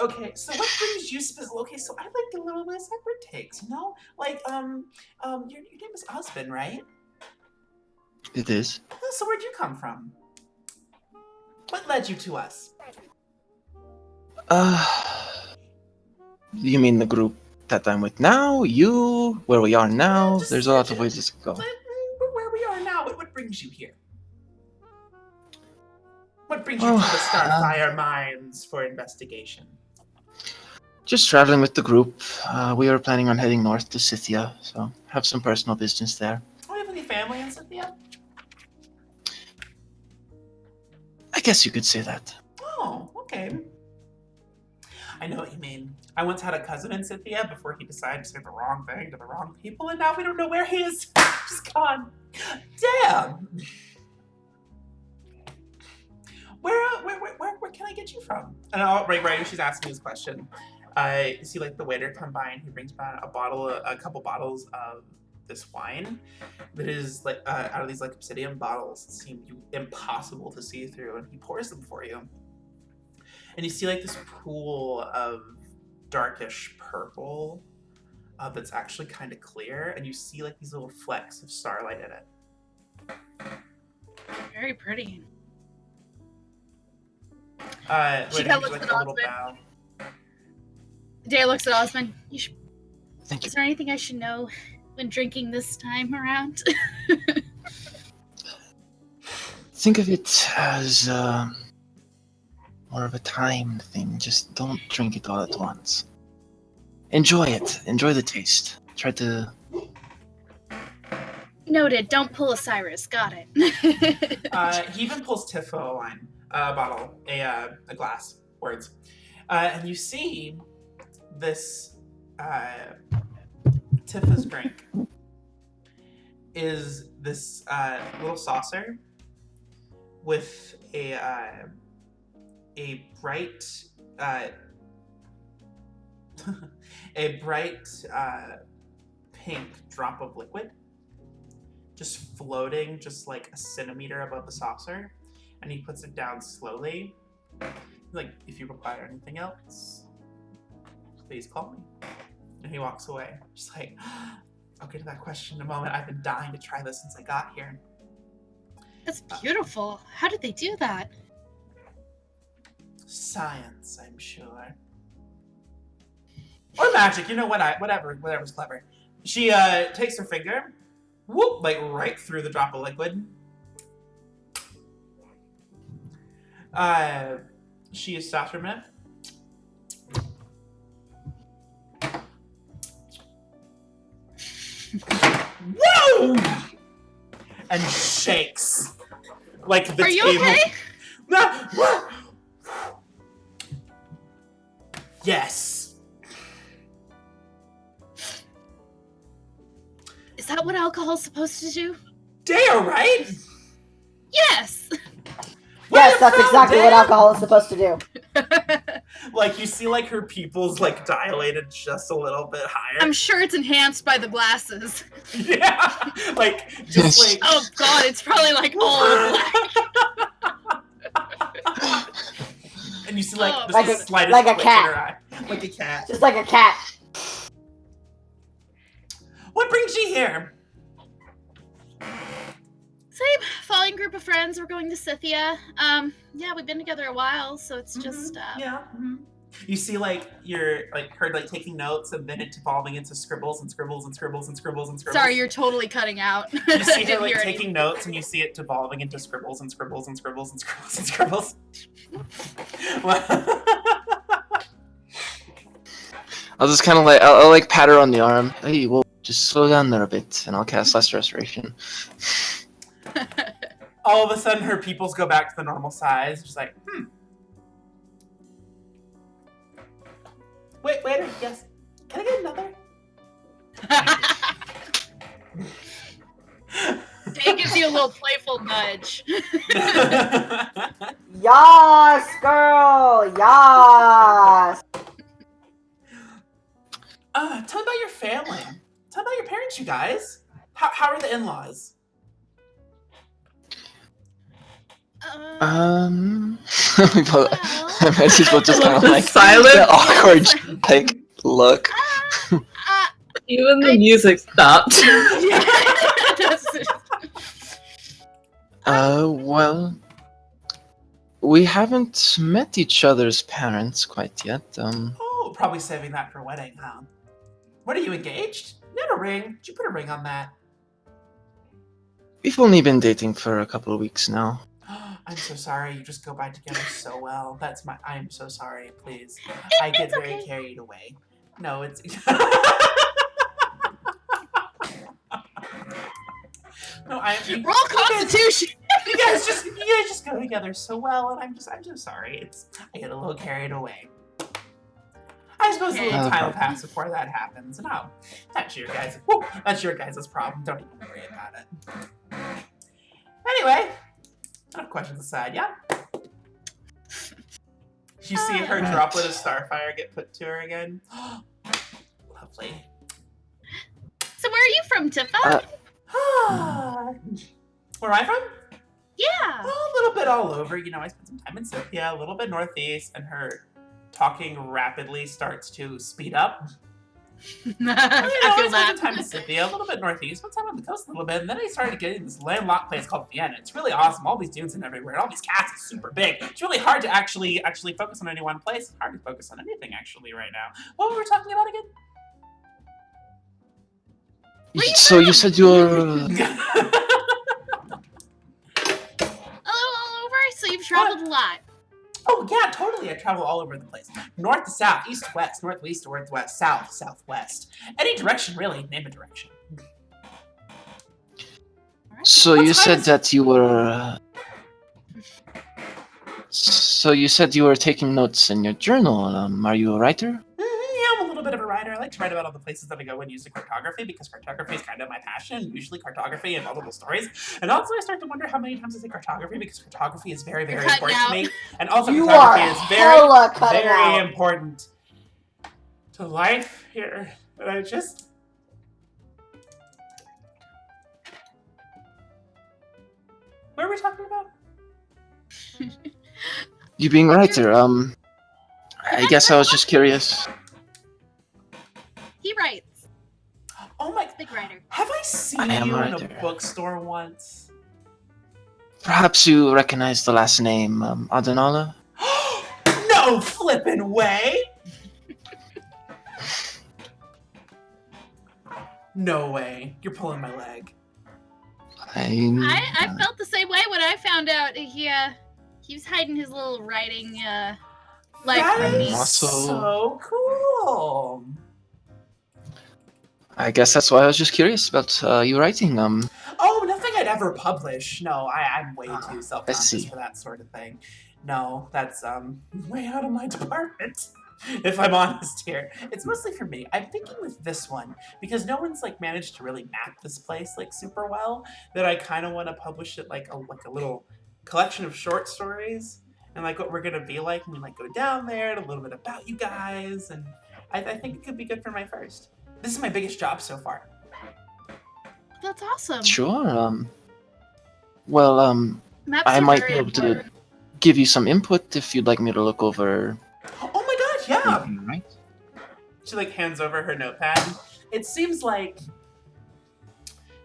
you okay, so I like a little bit of separate takes, you know? Like, your name is Osmond, right? It is. So where'd you come from? What led you to us? You mean the group that I'm with now? You? Where we are now? There's a lot of ways to go. But where we are now, what brings you here? What brings you to the Starfire Mines for investigation? Just traveling with the group. We were planning on heading north to Scythia, so have some personal business there. Do you have any family in Scythia? I guess you could say that. Oh, okay. I know what you mean. I once had a cousin in Cynthia before he decided to say the wrong thing to the wrong people, and now we don't know where he is. He's gone. Damn. Where can I get you from? And right as she's asking this question, I see like the waiter come by and he brings by a couple bottles of this wine that is like out of these like obsidian bottles that seem impossible to see through, and he pours them for you. And you see like this pool of darkish purple that's actually kind of clear, and you see like these little flecks of starlight in it. Very pretty. She kinda looks at Osmond. Dea looks at Osmond. Thank you. Is there anything I should know when drinking this time around? Think of it as more of a time thing. Just don't drink it all at once. Enjoy it. Enjoy the taste. Try to... Noted. Don't pull a Cyrus. Got it. He even pulls Tifa a wine bottle, a glass, words. And you see this Tifa's drink is this little saucer with a bright pink drop of liquid just floating just like a centimeter above the saucer, and he puts it down slowly. Like, if you require anything else, please call me. And he walks away. Just like, I'll get to that question in a moment. I've been dying to try this since I got here. That's beautiful. How did they do that? Science, I'm sure. Or magic, you know what? Whatever's clever. She takes her finger, whoop, like right through the drop of liquid. She stops for a minute. Whoa! And shakes. Like the Are you table. okay? Yes. Is that what alcohol's supposed to do? Dea, right? Yes! Yes, that's exactly what alcohol is supposed to do. Like, you see, like, her pupils, like, dilated just a little bit higher. I'm sure it's enhanced by the glasses. Yeah! Like, just like... Oh god, it's probably like all black. And you see, like, Oh, the Like a- slightest like a twitch cat. in her eye. Like a cat. Just like a cat. What brings you here? Same following group of friends. We're going to Scythia. Yeah, we've been together a while, so it's just Yeah. Mm-hmm. You see, like, you're, like, her, like, taking notes, and then it evolving into scribbles and scribbles and scribbles and scribbles and scribbles. Sorry, you're totally cutting out. You I see her, didn't like, hear taking notes, and you see it devolving into scribbles and scribbles and scribbles and scribbles and scribbles. I'll just kind of like, I'll like pat her on the arm. Hey, well, just slow down there a bit, and I'll cast Lesser Restoration. All of a sudden, her pupils go back to the normal size. Just like, Wait, yes. Can I get another? It gives you a little playful nudge. Yas, girl! Yas! Tell me about your family. Tell me about your parents, you guys. How are the in-laws? We both, I imagine we'll just kind of like Silence. the awkward like look. Even the music stopped. Well, we haven't met each other's parents quite yet. Oh, probably saving that for wedding, huh? What, are you engaged? You had a ring. Did you put a ring on that? We've only been dating for a couple of weeks now. I'm so sorry. You just go by together so well. I am so sorry. Please. I It's get very okay. carried away. No, it's. No, I am. Roll Constitution. You guys just go together so well, and I'm so sorry. I get a little carried away. I suppose a little Okay. time will pass before that happens, and that's your guys' problem. Don't even worry about it. Anyway, enough questions aside, yeah? You see her droplet of starfire get put to her again. Lovely. So where are you from, Tifa? Where am I from? Yeah. A little bit all over. I spent some time in Scythia, a little bit northeast, and her talking rapidly starts to speed up. I feel I spent that. some time in Scythia, a little bit northeast, spent time on the coast a little bit, and then I started getting this landlocked place called Vienna. It's really awesome. All these dunes and everywhere, and all these castles super big. It's really hard to actually focus on any one place. It's hard to focus on anything actually right now. What were we talking about again? So you said you're... All over? So you've traveled a lot. Oh, yeah, totally. I travel all over the place. North to south, east to west, northeast to northwest, south, southwest. Any direction, really. Name a direction. So you said that you were... So you said you were taking notes in your journal. Are you a writer? Yeah, I'm a little bit of a writer. I like to write about all the places that I go when using cartography, because cartography is kind of my passion, usually cartography and multiple stories. And also I start to wonder how many times I say cartography, because cartography is very, very important to me. And also You cartography are is hella cutting very out. important to life here. And I just... What are we talking about? You being a writer, I guess I was just curious. He writes. Oh my... Big writer. Have I seen I am you a in a writer. bookstore once? Perhaps you recognize the last name, Adenala? No flippin' way! No way. You're pulling my leg. I felt the same way when I found out he was hiding his little writing life That from me. is Also- so cool. I guess that's why I was just curious about you writing. Oh, nothing I'd ever publish. No, I'm way too self-conscious see. for that sort of thing. No, that's way out of my department. If I'm honest here, it's mostly for me. I'm thinking with this one because no one's like managed to really map this place like super well. That I kind of want to publish it like a little collection of short stories and like what we're gonna be like when we like go down there and a little bit about you guys. And I think it could be good for my first. This is my biggest job so far. That's awesome. Sure. Well, Maps I are might very be able to important. give you some input if you'd like me to look over. Oh my god, yeah! anything, right? She like hands over her notepad. It seems like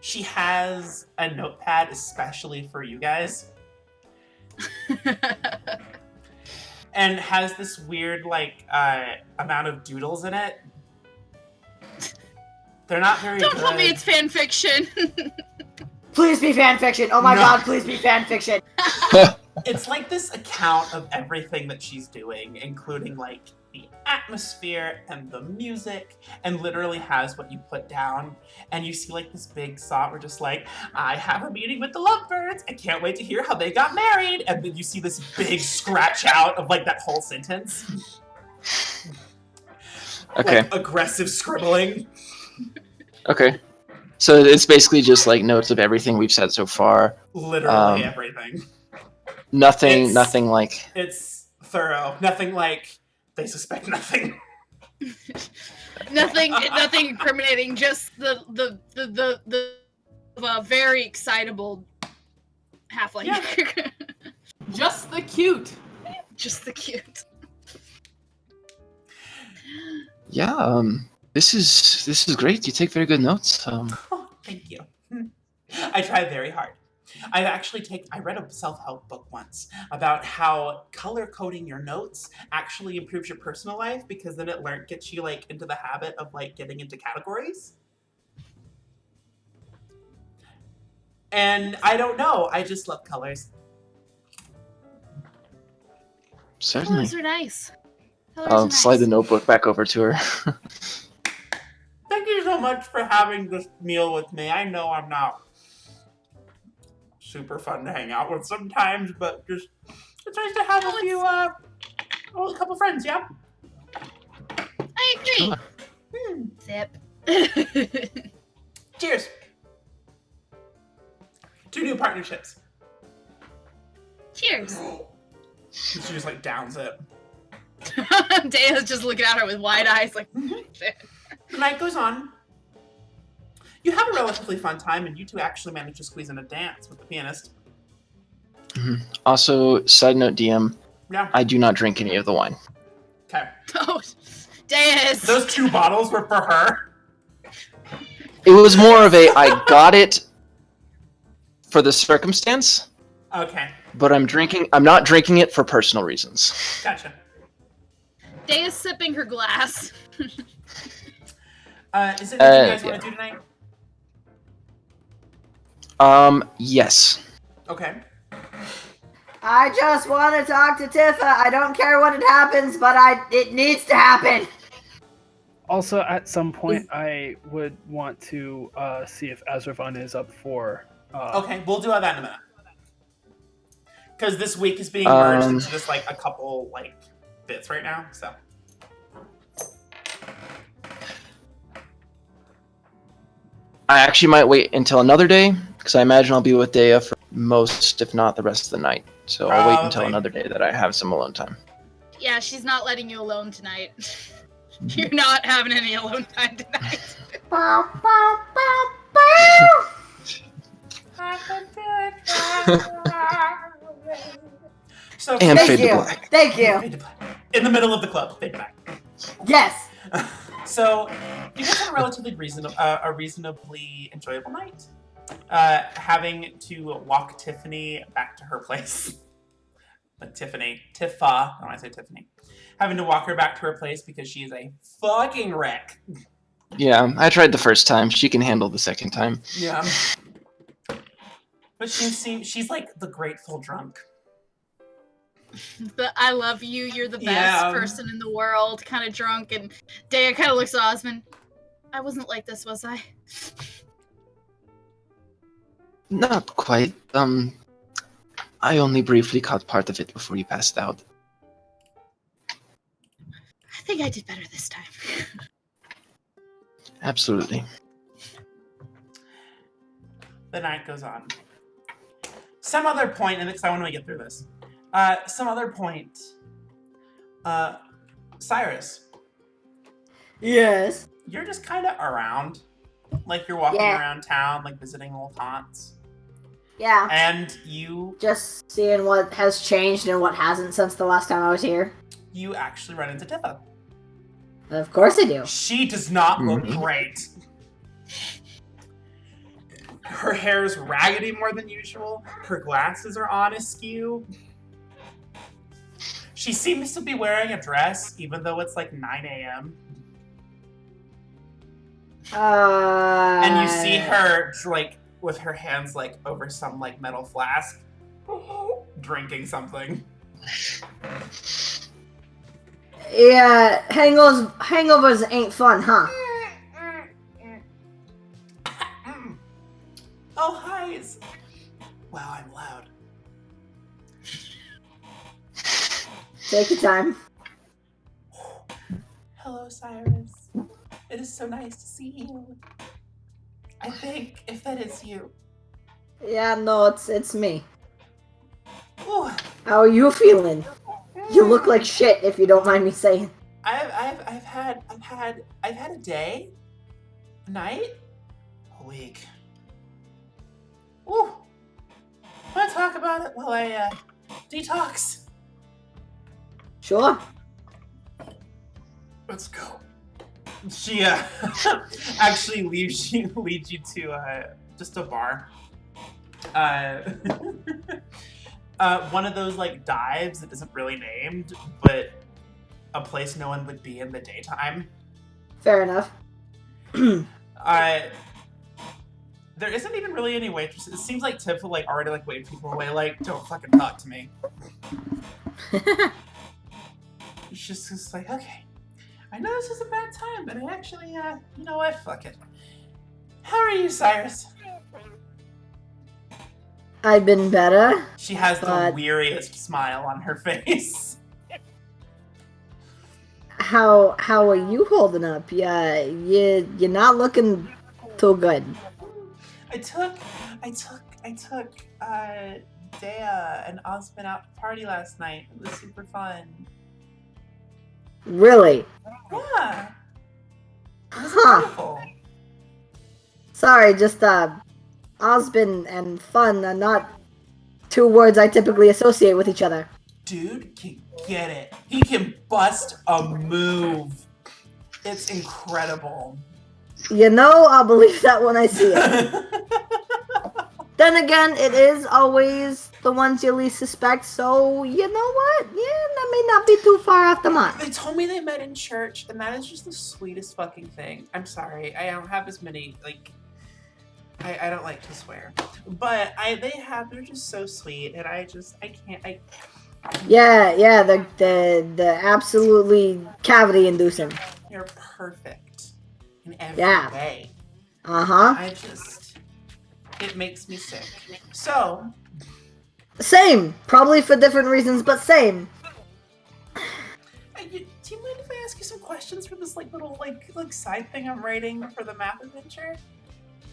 she has a notepad especially for you guys. And has this weird like amount of doodles in it. They're not very Don't good. tell me it's fan fiction. Please be fanfiction. Oh my No. god, please be fanfiction. It's like this account of everything that she's doing, including like the atmosphere and the music, and literally has what you put down. And you see like this big saw where just like, I have a meeting with the lovebirds. I can't wait to hear how they got married. And then you see this big scratch out of like that whole sentence. Okay. Like, aggressive scribbling. Okay. So it's basically just like notes of everything we've said so far. Literally everything. Nothing. It's- Nothing like. It's thorough. Nothing like they suspect nothing. nothing incriminating. Just the very excitable halfling. Yeah. Just the cute. Just the cute. Yeah. This is great. You take very good notes. Oh, thank you. I try very hard. I read a self-help book once about how color coding your notes actually improves your personal life because then it gets you like into the habit of like getting into categories. And I don't know, I just love colors. Certainly. Colors are nice. Colors I'll are nice. slide the notebook back over to her. Thank you so much for having this meal with me. I know I'm not super fun to hang out with sometimes, but just it's nice to have a couple friends, yeah? I agree. Sip. Cheers. 2 new partnerships. Cheers. She just like downs it. Daya's just looking at her with wide eyes like, shit. The night goes on. You have a relatively fun time, and you two actually manage to squeeze in a dance with the pianist. Also, side note, DM, Yeah. I do not drink any of the wine. Okay. Oh, Dayas. Those 2 bottles were for her. It was more of I got it for the circumstance, Okay. but I'm not drinking it for personal reasons. Gotcha. Daya's sipping her glass. Is there anything you guys yeah. want to do tonight? Yes. Okay. I just want to talk to Tifa. I don't care what it happens, but it needs to happen. Also, at some point, I would want to see if Azravan is up for. Okay, we'll do that in a minute. Because this week is being merged into just like a couple like bits right now, so. I actually might wait until another day, because I imagine I'll be with Daya for most, if not the rest of the night. So I'll wait until another day that I have some alone time. Yeah, she's not letting you alone tonight. You're not having any alone time tonight. So And Thank fade to you. black. Thank you. fade to black. In the middle of the club, fade to black. Yes. So you guys had a relatively reasonably enjoyable night. Having to walk Tiffany back to her place. Tifa, I want to say Tiffany. Having to walk her back to her place because she is a fucking wreck. Yeah, I tried the first time. She can handle the second time. Yeah. But she's like the grateful drunk. The I love you, you're the best Yeah. person in the world kind of drunk, and Daya kind of looks at Osmond. I wasn't like this, was I? Not quite. I only briefly caught part of it before you passed out. I think I did better this time. Absolutely. The night goes on. Some other point, and because I want to get through this. Some other point. Cyrus, Yes. you're just kind of around. Like you're walking Yeah. around town, like visiting old haunts. Yeah. And you Just seeing what has changed and what hasn't since the last time I was here. actually run into Tifa. Of course I do. She does not look great. Her hair is raggedy more than usual. Her glasses are on askew. She seems to be wearing a dress, even though it's like 9 a.m. And you see her like with her hands like over some like metal flask, drinking something. Yeah, hangovers ain't fun, huh? Oh, hi. Wow, I'm loud. Take your time. Hello, Cyrus. It is so nice to see you. I think if that is you. Yeah, no, it's me. Ooh, How are you feeling? You look like shit, if you don't mind me saying. I've had a day, a night, a week. Ooh. Wanna talk about it while I detox? Sure. Let's go. She actually leads you to just a bar. One of those like dives that isn't really named, but a place no one would be in the daytime. Fair enough. There isn't even really any waitresses. It seems like Tiff will like already like wave people away, like don't fucking talk to me. It's just like, okay, I know this is a bad time, but I actually, you know what? Fuck it. How are you, Cyrus? I've been better. She has the But- weariest smile on her face. How are you holding up? Yeah, you're not looking too good. I took Dea and Osmond out to party last night. It was super fun. Really? Yeah. It was Huh. beautiful. Sorry, just Osmond and fun are not two words I typically associate with each other. Dude can get it. He can bust a move. It's incredible. You know, I'll believe that when I see it. Then again, it is always the ones you least suspect, so you know what? Yeah, that may not be too far off the mark. They told me they met in church, and that is just the sweetest fucking thing. I'm sorry, I don't have as many, like, I don't like to swear. But they're just so sweet, and I can't. Yeah, the absolutely cavity inducing. You're perfect in every Yeah. way. Uh-huh. It makes me sick. So, Same. Probably for different reasons, but same. do you mind if I ask you some questions for this little side thing I'm writing for the math adventure?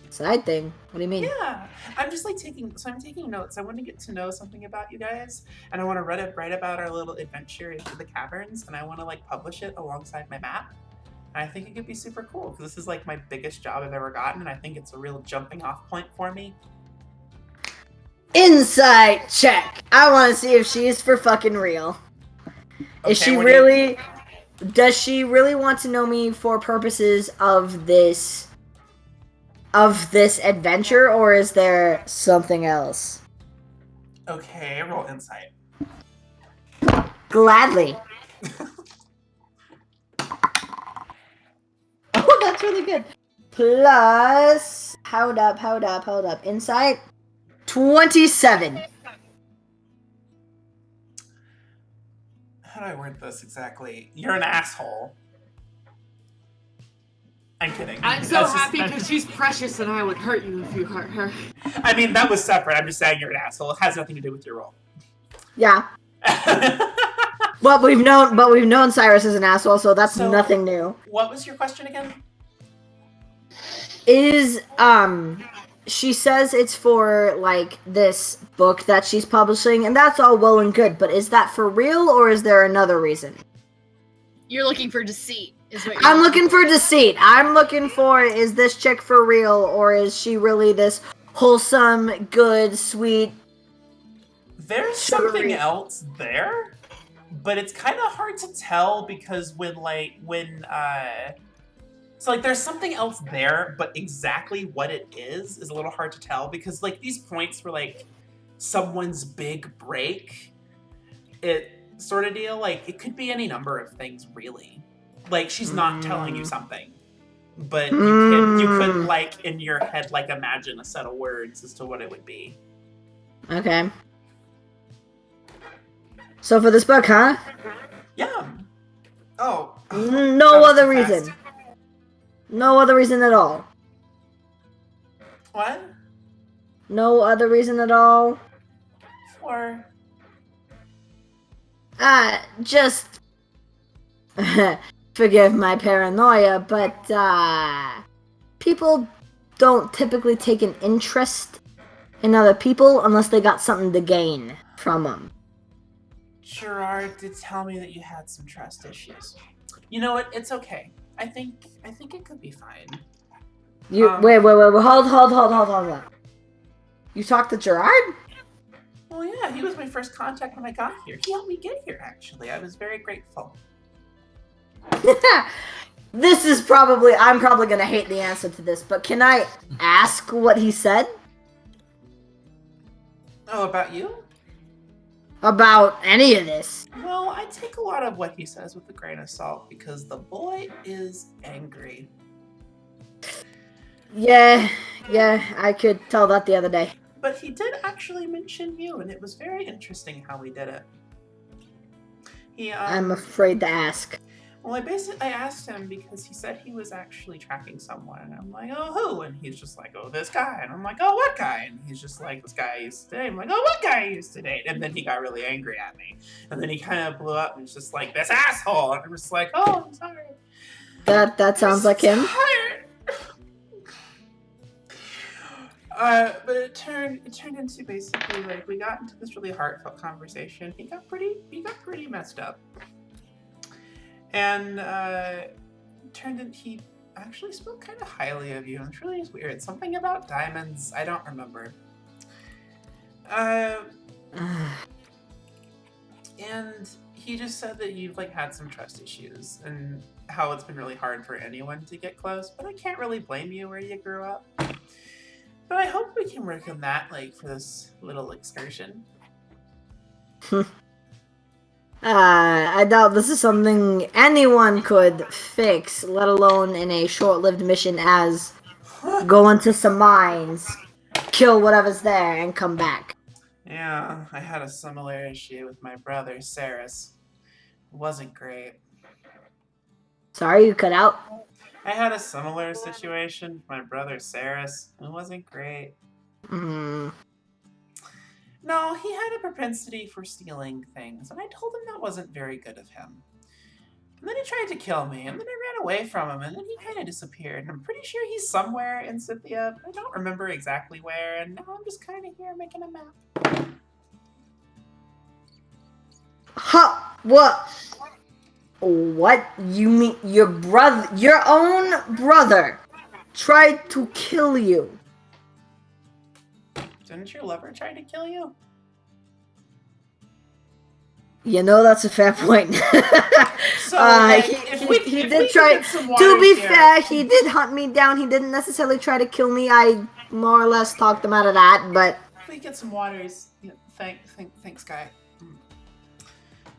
Side thing? What do you mean? Yeah, I'm just taking notes. I want to get to know something about you guys, and I want to write about our little adventure into the caverns, and I want to publish it alongside my map. And I think it could be super cool because this is my biggest job I've ever gotten, and I think it's a real jumping off point for me. Insight check. I want to see if she's for fucking real. Is she really? Does she really want to know me for purposes of this adventure, or is there something else? Okay, roll insight. Gladly. Oh, that's really good. Plus, hold up. Insight, 27. How do I word this exactly? You're an asshole. I'm kidding. I'm so happy because she's precious and I would hurt you if you hurt her. I mean, that was separate. I'm just saying you're an asshole. It has nothing to do with your role. Yeah. But we've known Cyrus is an asshole, so that's nothing new. What was your question again? She says it's for this book that she's publishing, and that's all well and good, but is that for real, or is there another reason? You're looking for deceit, is what you're I'm looking for deceit. I'm looking for, is this chick for real, or is she really this wholesome, good, sweet? There's something else there, but it's kind of hard to tell because there's something else there, but exactly what it is a little hard to tell because these points were someone's big break, it sort of deal. It could be any number of things really. She's not telling you something, but you could in your head imagine a set of words as to what it would be. Okay. So for this book, huh? Yeah. Oh. No other reason. No other reason at all. What? No other reason at all. For? Just forgive my paranoia, but people don't typically take an interest in other people unless they got something to gain from them. Gerard did tell me that you had some trust issues. You know what? It's okay. I think it could be fine. Wait, hold on. You talked to Gerard? Well, yeah, he was my first contact when I got here. He helped me get here, actually. I was very grateful. I'm probably gonna hate the answer to this, but can I ask what he said? Oh, about you? About any of this? Well, I take a lot of what he says with a grain of salt because the boy is angry. Yeah, I could tell that the other day. But he did actually mention you, and it was very interesting how he did it. I'm afraid to ask. Well, I asked him because he said he was actually tracking someone, and I'm like, oh, who? And he's just like, oh, this guy, and I'm like, oh, what guy? And he's just like, this guy I used to date. I'm like, oh, what guy I used to date? And then he got really angry at me, and then he kind of blew up and was just like, this asshole. And I'm just like, oh, I'm sorry. That sounds like him. But it turned into basically like we got into this really heartfelt conversation. He got pretty messed up. And turned in, he actually spoke kind of highly of you. It's really weird. Something about diamonds. I don't remember. And he just said that you've like had some trust issues and how it's been really hard for anyone to get close. But I can't really blame you where you grew up. But I hope we can work on that, like for this little excursion. I doubt this is something anyone could fix, let alone in a short-lived mission as go into some mines, kill whatever's there, and come back. Yeah, I had a similar issue with my brother, Saris. It wasn't great. Sorry, you cut out? I had a similar situation with my brother, Saris. It wasn't great. No, he had a propensity for stealing things, and I told him that wasn't very good of him. And then he tried to kill me, and then I ran away from him, and then he kind of disappeared. And I'm pretty sure he's somewhere in Scythia, but I don't remember exactly where, and now I'm just kind of here making a map. Huh, what? What? You mean your own brother tried to kill you? Didn't your lover try to kill you? You know, that's a fair point. So, he did try. To be fair, he did hunt me down. He didn't necessarily try to kill me. I more or less talked him out of that, but... If we get some waters, thanks, guy.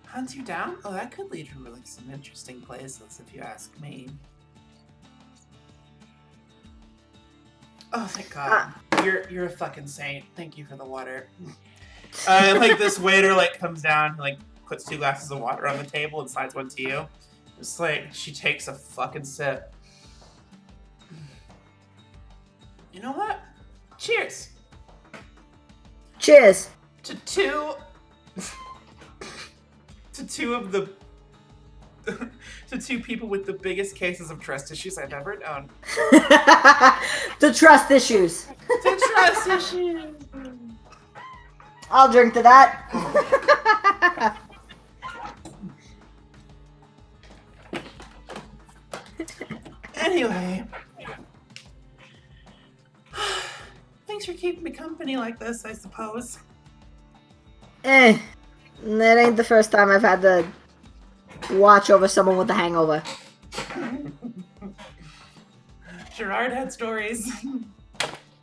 Hunt you down? Oh, that could lead to really some interesting places, if you ask me. Oh, thank God. You're a fucking saint. Thank you for the water. Like this waiter like comes down, like puts 2 glasses of water on the table and slides one to you. It's like she takes a fucking sip. You know what? Cheers. Cheers. To two of the to 2 people with the biggest cases of trust issues I've ever known. The trust issues. The trust issues. I'll drink to that. Anyway. Thanks for keeping me company like this, I suppose. That ain't the first time I've had to watch over someone with a hangover. Gerard had stories.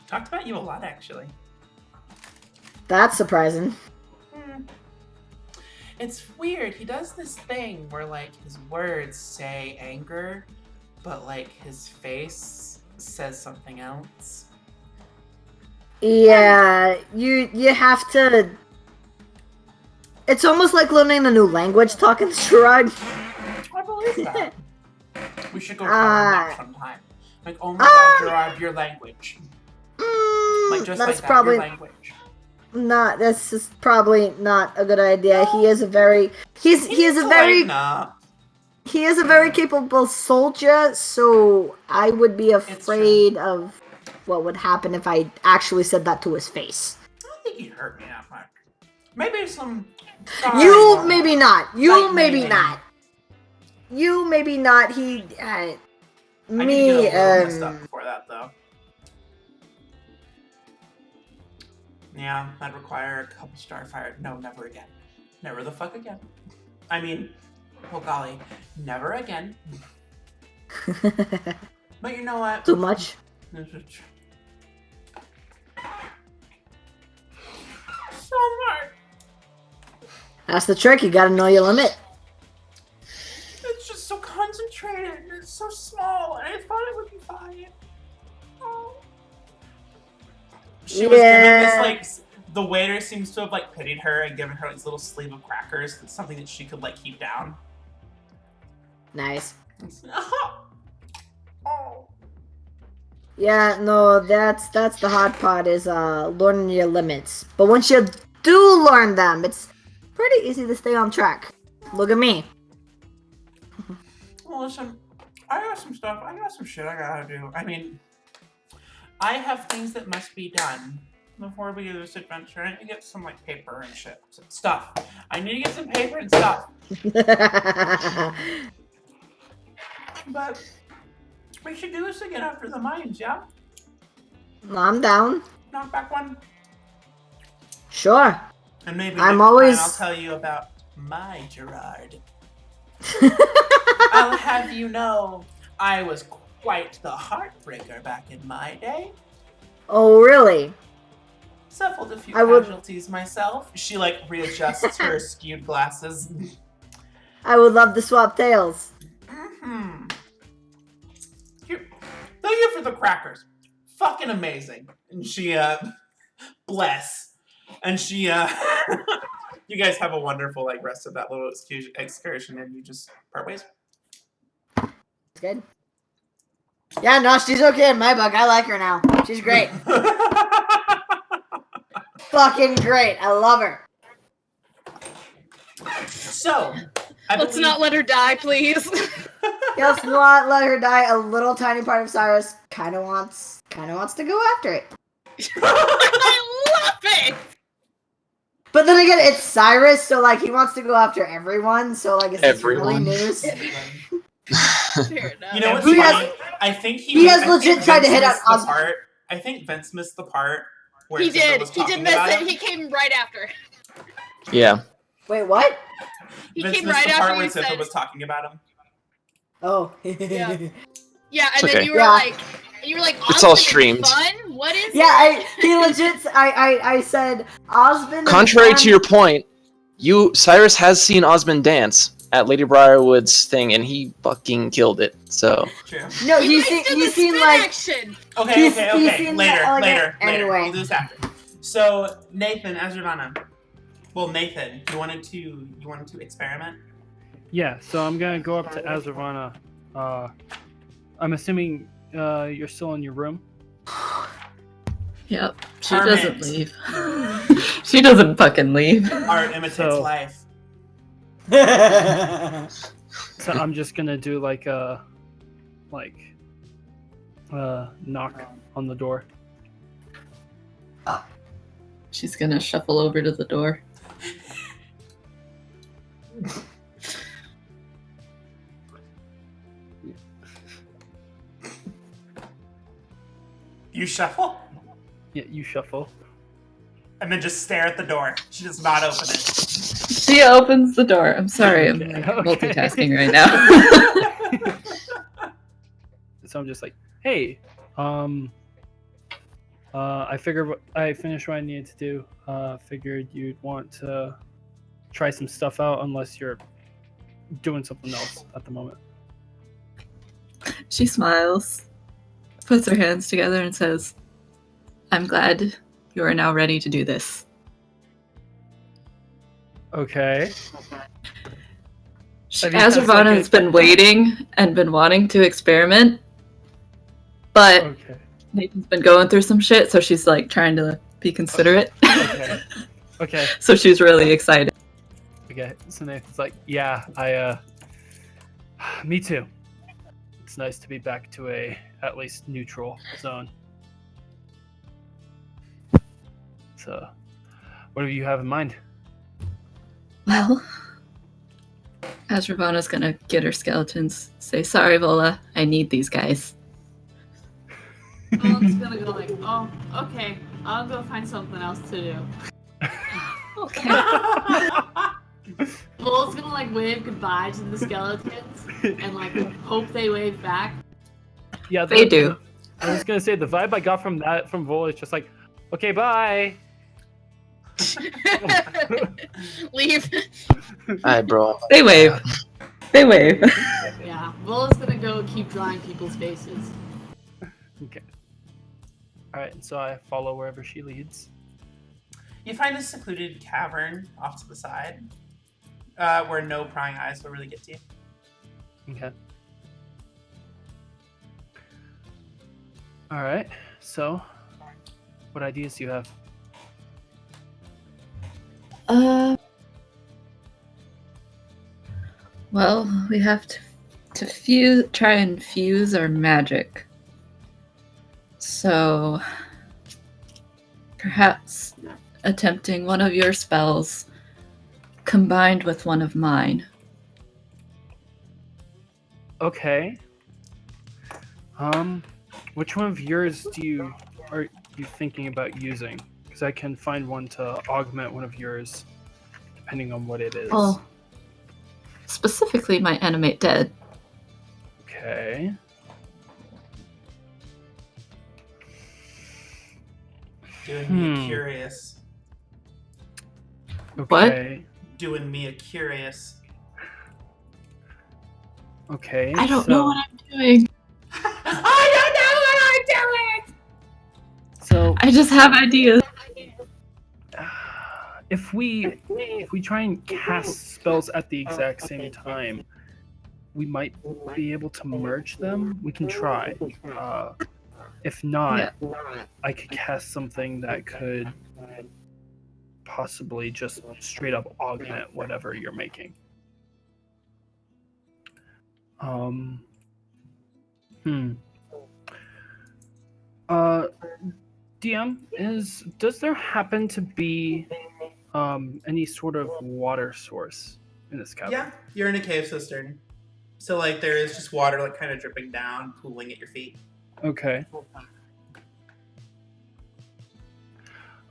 Talked about you a lot, actually. That's surprising. It's weird. He does this thing where, like, his words say anger, but, like, his face says something else. Yeah, you have to... It's almost like learning a new language talking to Gerard. I believe that. We should go that sometime. Like, oh my god, Gerard, your language. Like, just that's like that, probably your language. That's just probably not a good idea. He is a very... He is a very capable soldier, so I would be afraid of what would happen if I actually said that to his face. I don't think he hurt me that much. Maybe some... You maybe not. You maybe not. You maybe not. He... I need to get a little messed up before that, though. Yeah, that'd require a couple Starfire. No, never again. Never the fuck again. I mean, oh golly, never again. But you know what? Too much? So much. That's the trick. You gotta know your limit. It's just so concentrated. And it's so small, and I thought it would be fine. Oh. She was given this, like, the waiter seems to have, like, pitied her and given her, like, this little sleeve of crackers. That's something that she could, like, keep down. Nice. Oh. Yeah, no, that's the hard part is learning your limits. But once you do learn them, it's pretty easy to stay on track. Look at me. Well, listen, I got some stuff. I got some shit I gotta do. I mean, I have things that must be done before we do this adventure. I need to get some like paper and shit, stuff. I need to get some paper and stuff. But we should do this again after the mines, yeah? I'm down. Knock back one. Sure. And maybe I'm next always- time I'll tell you about my Gerard. I'll have you know, I was quite the heartbreaker back in my day. Oh, really? Suffered a few I would- casualties myself. She like readjusts her skewed glasses. I would love to swap tails. Mm-hmm. Thank you for the crackers. Fucking amazing. And she, bless. And she, you guys have a wonderful, like, rest of that little excursion, and you just part ways. It's good. Yeah, no, she's okay in my book. I like her now. She's great. Fucking great. I love her. So, Let's not let her die, please. Let's not let her die. A little tiny part of Cyrus kind of wants to go after it. I love it. But then again, it's Cyrus, so like he wants to go after everyone. So like, is this really Everyone. news? Fair enough. You know what's He has- funny? I think he has I think legit tried to Vince hit on missed the Osborne. part. I think Vince missed the part where He Tifa did. was He did talking miss about it. him. He came right after. Yeah. Wait, what? He Vince came missed right the part after where you Tifa said. was talking about him. Oh. Yeah. Yeah, It's and then okay. you were Yeah. like, It's all Osmond is streamed. Fun? What is Yeah, he legit. I said Osmond. Contrary and to your point, Cyrus has seen Osmond dance at Lady Briarwood's thing, and he fucking killed it. So True. No, You he's guys did he's the seen spin like action. Okay, He's okay. seen Later, that later. anyway. We'll do this after. So Nathan, Azravana. Well, Nathan, you wanted to experiment. Yeah, so I'm gonna go up to Azravana. I'm assuming you're still in your room. Yep. She Hermit. doesn't leave. She doesn't fucking leave. Art imitates So- life. So I'm just gonna do like a knock on the door. She's gonna shuffle over to the door. You shuffle Yeah, you shuffle. and then just stare at the door. She does not open it. She opens the door. I'm sorry, I'm Okay, like, okay. multitasking right now. So I'm just like, hey, I figured I finished what I needed to do. Figured you'd want to try some stuff out unless you're doing something else at the moment. She smiles, puts her hands together, and says, I'm glad you are now ready to do this. Okay. She, I mean, sounds Azravana like has been waiting and been wanting to experiment, but Okay. Nathan's been going through some shit, so she's like trying to be considerate. Okay. Okay. So she's really excited. Okay. So Nathan's like, yeah, me too. It's nice to be back to a at least neutral zone. So, what do you have in mind? Well, Azravana's gonna get her skeletons, say, sorry, Vola, I need these guys. Owen's gonna go like, oh, okay, I'll go find something else to do. Okay. Bull's gonna like wave goodbye to the skeletons and like hope they wave back. Yeah, They do. I was gonna say the vibe I got from Vol is just like, okay, bye. Leave. Alright, bro. They wave. They wave. Yeah, Bull's gonna go keep drawing people's faces. Okay. All right, so I follow wherever she leads. You find a secluded cavern off to the side, where no prying eyes will really get to you. Okay. All right. So, what ideas do you have? Well, we have to try and fuse our magic. So, perhaps attempting one of your spells combined with one of mine. Okay. Which one of yours are you thinking about using? Because I can find one to augment one of yours, depending on what it is. Well, specifically my animate dead. Okay. Doing me a curious. Okay. Doing me a curious. Okay. I don't know what I'm doing. I don't know what I'm doing! So I just have ideas. if we try and cast spells at the exact same time, we might be able to merge them. We can try. If not, I could cast something that could possibly just straight up augment whatever you're making. DM, does there happen to be any sort of water source in this cavern? Yeah, you're in a cave cistern. So like there is just water like kind of dripping down, pooling at your feet. Okay.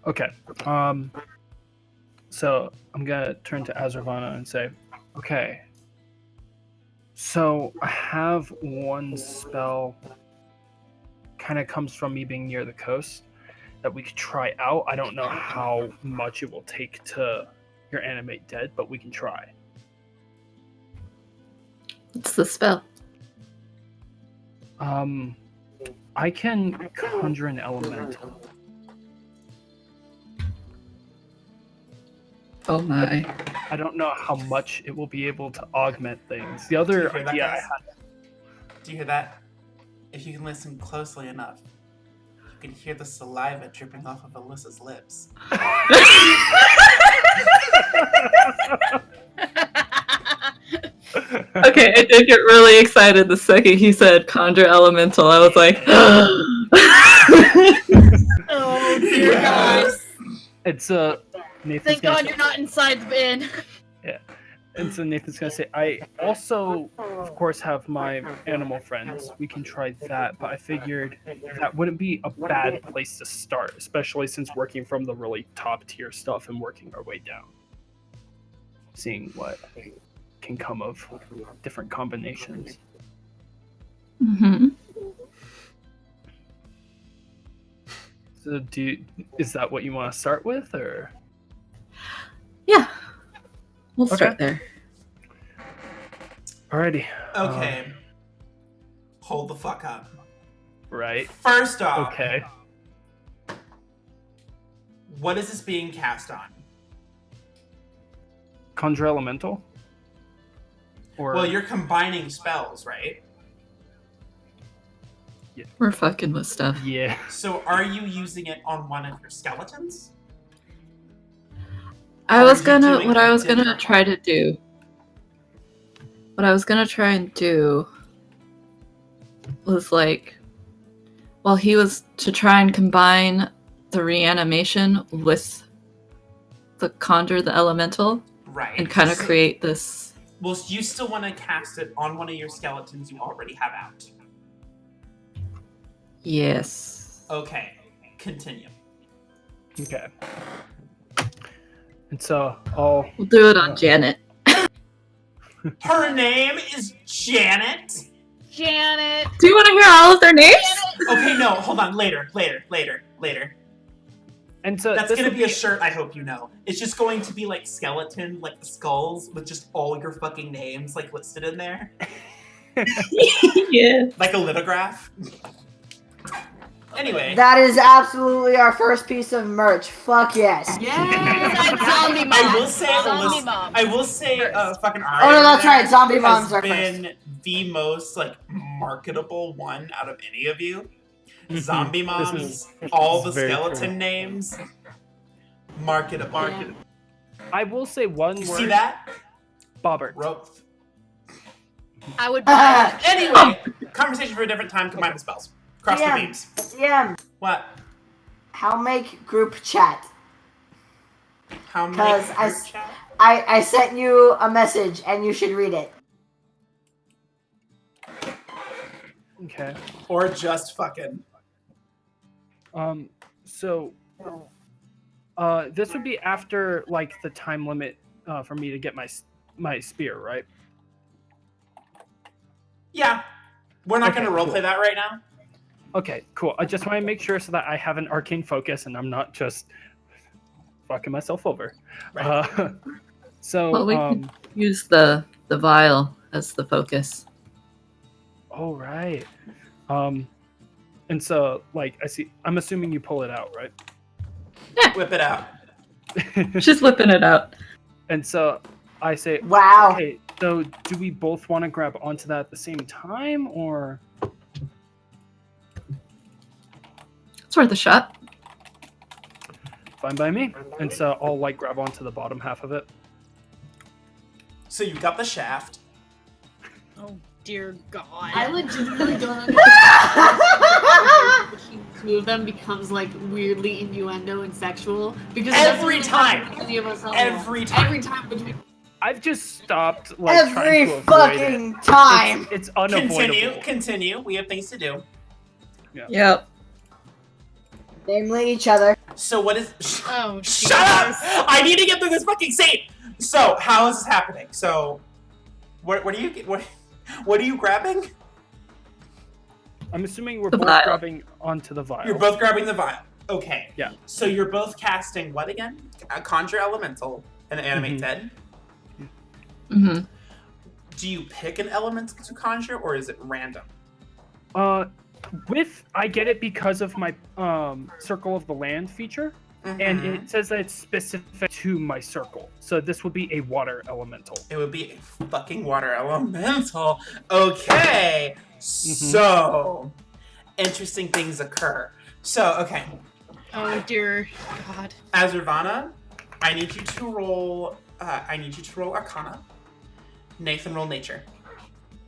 Okay. So I'm gonna turn to Azravana and say, okay. So I have one spell kind of comes from me being near the coast that we could try out. I don't know how much it will take to your animate dead, but we can try. What's the spell? I can conjure an elemental. Oh my. I don't know how much it will be able to augment things. The other idea I had. Do you hear that? If you can listen closely enough, you can hear the saliva dripping off of Alyssa's lips. Okay, I did get really excited the second he said conjure elemental. I was like, Oh dear God! It's Nathan's Thank gonna God say, you're not inside the bin. yeah. And so Nathan's gonna say, I also, of course, have my animal friends. We can try that, but I figured that wouldn't be a bad place to start, especially since working from the really top tier stuff and working our way down. Seeing what can come of different combinations. mm-hmm. So is that what you want to start with, or? Yeah. We'll start there. Alrighty. Okay. Hold the fuck up. Right. First off, Okay. what is this being cast on? Conjure elemental? Or Well, you're combining spells, right? We're fucking with stuff. yeah. So are you using it on one of your skeletons? What I was gonna different try to do. What I was gonna try and do was like, well, he was to try and combine the reanimation with the conjure the elemental, Right. and kind of create this. Well, you still want to cast it on one of your skeletons you already have out. Yes. Okay. Continue. Okay. And so I'll We'll do it on Janet. Her name is Janet? Janet. Do you want to hear all of their names? Okay, no, hold on. Later. and so That's this gonna will be a shirt, I hope you know. It's just going to be like skeleton, like the skulls, with just all your fucking names like listed in there. Yeah. Like a lithograph. Anyway. That is absolutely our first piece of merch. Fuck yes. Yeah. Zombie I moms. will say, Zombie moms. I will say, First. fucking Ari Oh, no, over that's there right, zombie moms has are been the most like marketable one out of any of you. Mhm. Zombie This moms, is- all this the is very skeleton true. names, marketable. Yeah. I will say one You word. see that? Bobbert. Growth. I would buy it. Anyway, conversation for a different time. Combine the spells. Cross the DM. beams. DM, What? how make group chat? How many 'Cause I group s- chat? I sent you a message and you should read it. Okay. Or just fucking. So, this would be after like the time limit for me to get my spear, right? Yeah. We're not Okay, going to roleplay cool. that right now. Okay, cool. I just want to make sure so that I have an arcane focus and I'm not just fucking myself over. Right. So, Well, we could use the vial as the focus. oh right. And so like I'm assuming you pull it out, right? Whip it out. Just whipping it out. And so I say, Wow. okay, so do we both want to grab onto that at the same time, or? It's worth a shot. Fine by me. And so I'll like grab onto the bottom half of it. So you got the shaft. Oh dear God. I legitimately don't understand. Between the two of them becomes like weirdly innuendo and sexual because Every that's time. what any of us else Every want. time. Every time between. I've just stopped like Every trying to avoid fucking it. time. It's unavoidable. Continue. We have things to do. Yep. Namely each other. So what is? Oh, Shut up! Jesus. I need to get through this fucking scene. So how is this happening? So, what are you grabbing? I'm assuming we're The both vial. grabbing onto the vial. You're both grabbing the vial. Okay. Yeah. So you're both casting what again? A conjure elemental and animate Mhm. dead. Mm-hmm. Do you pick an element to conjure, or is it random? I get it because of my circle of the land feature, and Mhm. it says that it's specific to my circle. So this would be a water elemental. It would be a fucking water elemental. Okay. So, interesting things occur. So, okay. Oh dear God. Azurvana, I need you to roll Arcana. Nathan, roll Nature.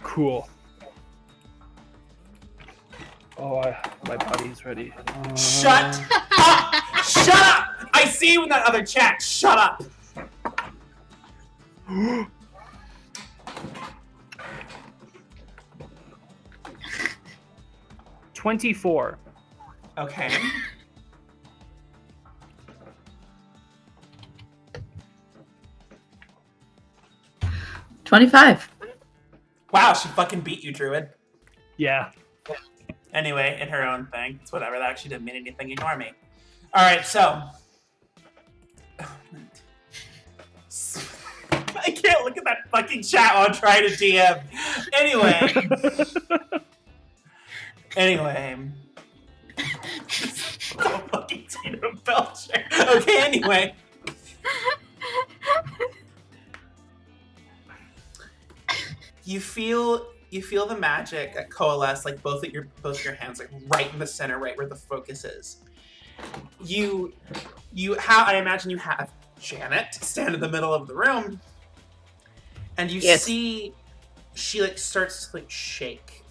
Cool. Oh, my body's ready. Shut up! Shut up! I see you in that other chat. Shut up! 24. Okay. 25. Wow, she fucking beat you, Druid. Yeah. Anyway, in her own thing. It's whatever. That actually didn't mean anything. Ignore me. Alright, so. I can't look at that fucking chat while I'm trying to DM. Anyway. So fucking Tina Belcher. Okay, anyway. You feel the magic coalesce, like both your hands, like right in the center, right where the focus is. I imagine you have Janet stand in the middle of the room, and you see she like starts to like shake.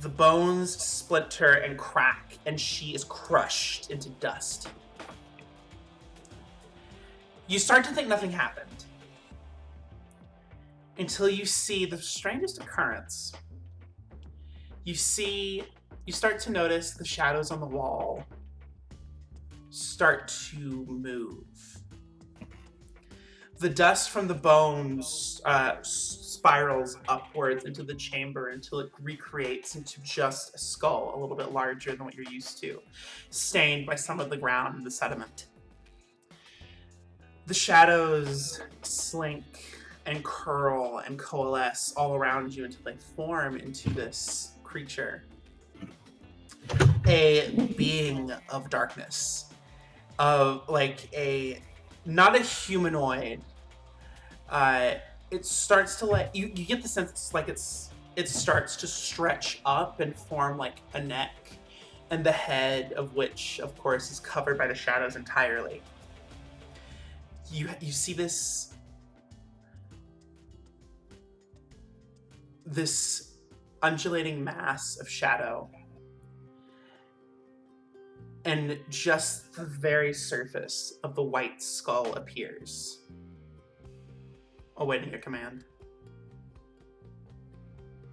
The bones splinter and crack, and she is crushed into dust. You start to think nothing happened. Until you see the strangest occurrence. You start to notice the shadows on the wall start to move. The dust from the bones spirals upwards into the chamber until it recreates into just a skull, a little bit larger than what you're used to, stained by some of the ground and the sediment. The shadows slink and curl and coalesce all around you until they form into this creature. a being of darkness, of like not a humanoid. It starts to let you get the sense it's like it starts to stretch up and form like a neck, and the head of which, of course, is covered by the shadows entirely. You see this undulating mass of shadow, and just the very surface of the white skull appears, awaiting a command.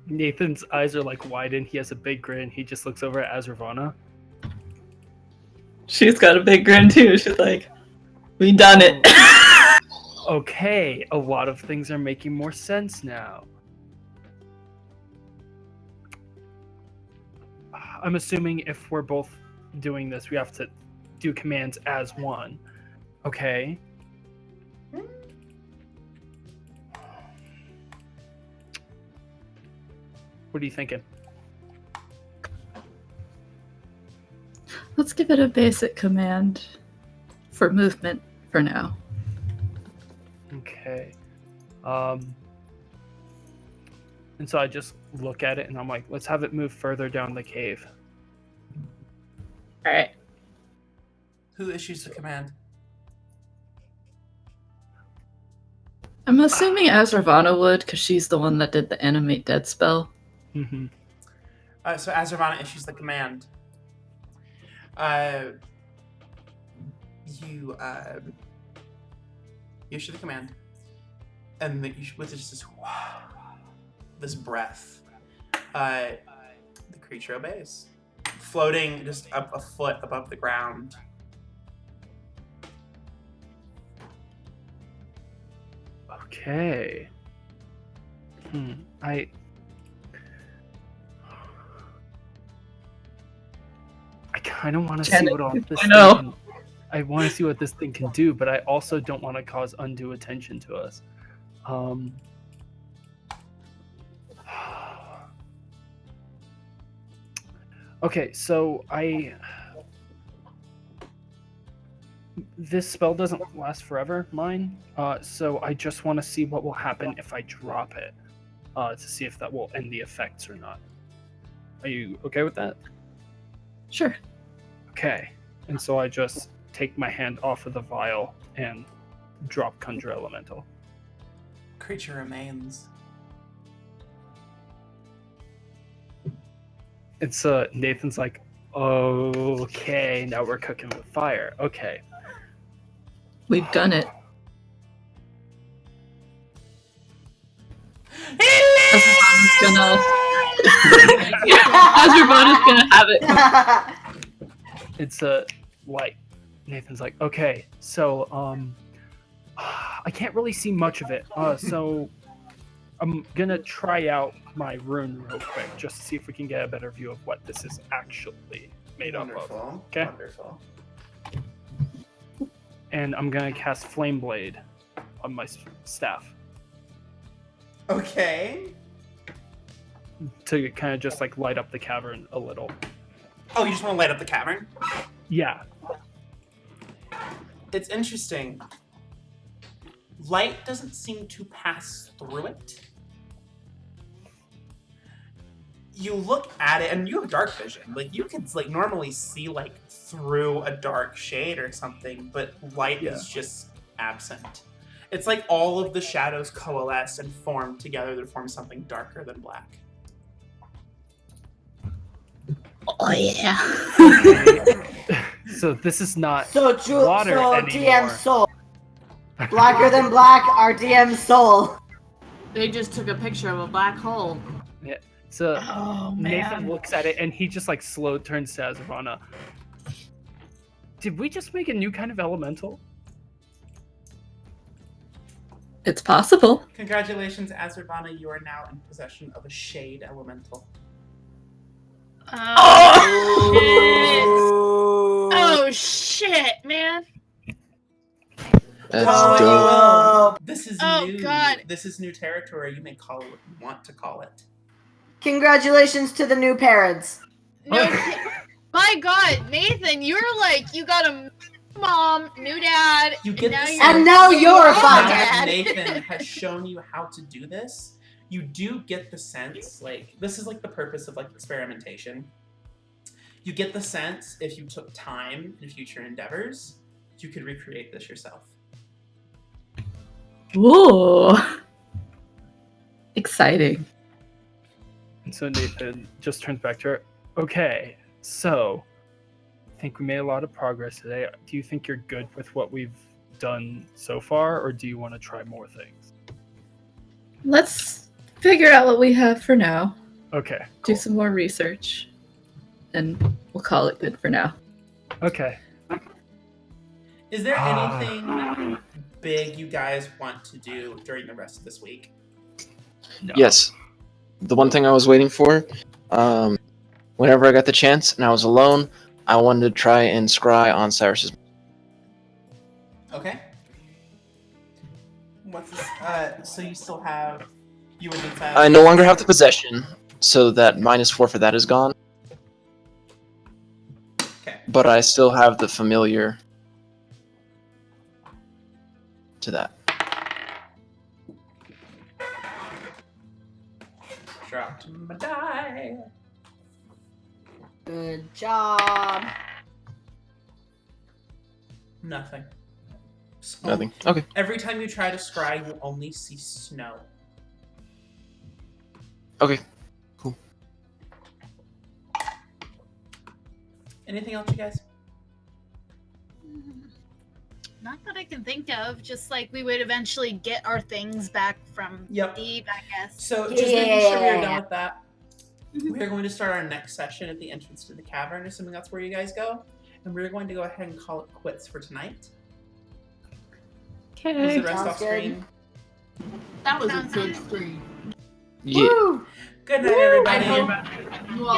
Nathan's eyes are like widened. He has a big grin. He just looks over at Azravana. She's got a big grin too. She's like, "We done it." Okay, a lot of things are making more sense now. I'm assuming if we're both doing this, we have to do commands as one. Okay. What are you thinking? Let's give it a basic command for movement for now. Okay. And so I just look at it and I'm like, let's have it move further down the cave. All right. Who issues the command? I'm assuming Azravana would, because she's the one that did the animate dead spell. Mm-hmm. So Azravana issues the command. You issue the command, and with just this breath, the creature obeys, floating just up a foot above the ground. Okay. I kind of want to see what all this thing can, I want to see what this thing can do, but I also don't want to cause undue attention to us. Okay, so this spell doesn't last forever, mine. So I just want to see what will happen if I drop it, to see if that will end the effects or not. Are you okay with that? Sure. Okay, and so I just take my hand off of the vial and drop Conjure Elemental. Creature remains. It's Nathan's like, okay, now we're cooking with fire. Okay. We've done it. Azravana's gonna have it. It's like Nathan's like, okay, so I can't really see much of it. So I'm gonna try out my rune real quick just to see if we can get a better view of what this is actually made up of. Okay. Wonderful. And I'm gonna cast Flame Blade on my staff Okay. to kind of just like light up the cavern a little. Oh, you just want to light up the cavern? Yeah. It's interesting. Light doesn't seem to pass through it. You look at it, and you have dark vision. Like, you could like normally see like through a dark shade or something, but light is just absent. It's like all of the shadows coalesce and form together to form something darker than black. Oh yeah. So this is not So water anymore. DM soul. Blacker than black, our DM soul. They just took a picture of a black hole. So Oh, Nathan man. looks at it and he just like slow turns to Azravana. Did we just make a new kind of elemental? It's possible. Congratulations, Azravana. You are now in possession of a shade elemental. Oh shit, man. That's Calling dope. you up. This is Oh, new. God. This is new territory. You may call it what you want to call it. Congratulations to the new parents. No, My God, Nathan, you're like, you got a mom, new dad, You get now the you're- And now you're a Oh, father. Now that Dad. Nathan has shown you how to do this, you do get the sense, like, this is like the purpose of like experimentation. You get the sense if you took time in future endeavors, you could recreate this yourself. Ooh. Exciting. And so Nathan just turns back to her. Okay, so I think we made a lot of progress today. Do you think you're good with what we've done so far, or do you want to try more things? Let's figure out what we have for now. Okay, Do cool. some more research. And we'll call it good for now. Okay. Is there anything big you guys want to do during the rest of this week? No. Yes. The one thing I was waiting for, whenever I got the chance and I was alone, I wanted to try and scry on Cyrus's. Okay. What's this? So you still have you and Diceaholics? I no longer have the possession, so that -4 for that is gone. Okay. But I still have the familiar to that. Dropped my die. Good job. Nothing. So Nothing. Okay. Every time you try to scry, you only see snow. Okay. Cool. Anything else, you guys? Not that I can think of. Just like we would eventually get our things back from Yep. Deep, I guess. So just making sure we are Yeah. done with that. We are going to start our next session at the entrance to the cavern, assuming that's where you guys go. And we're going to go ahead and call it quits for tonight. Is Okay. the rest Sounds off good. screen? That was a Sounds good good. stream. Yeah. Woo! Good night, everybody. I hope you all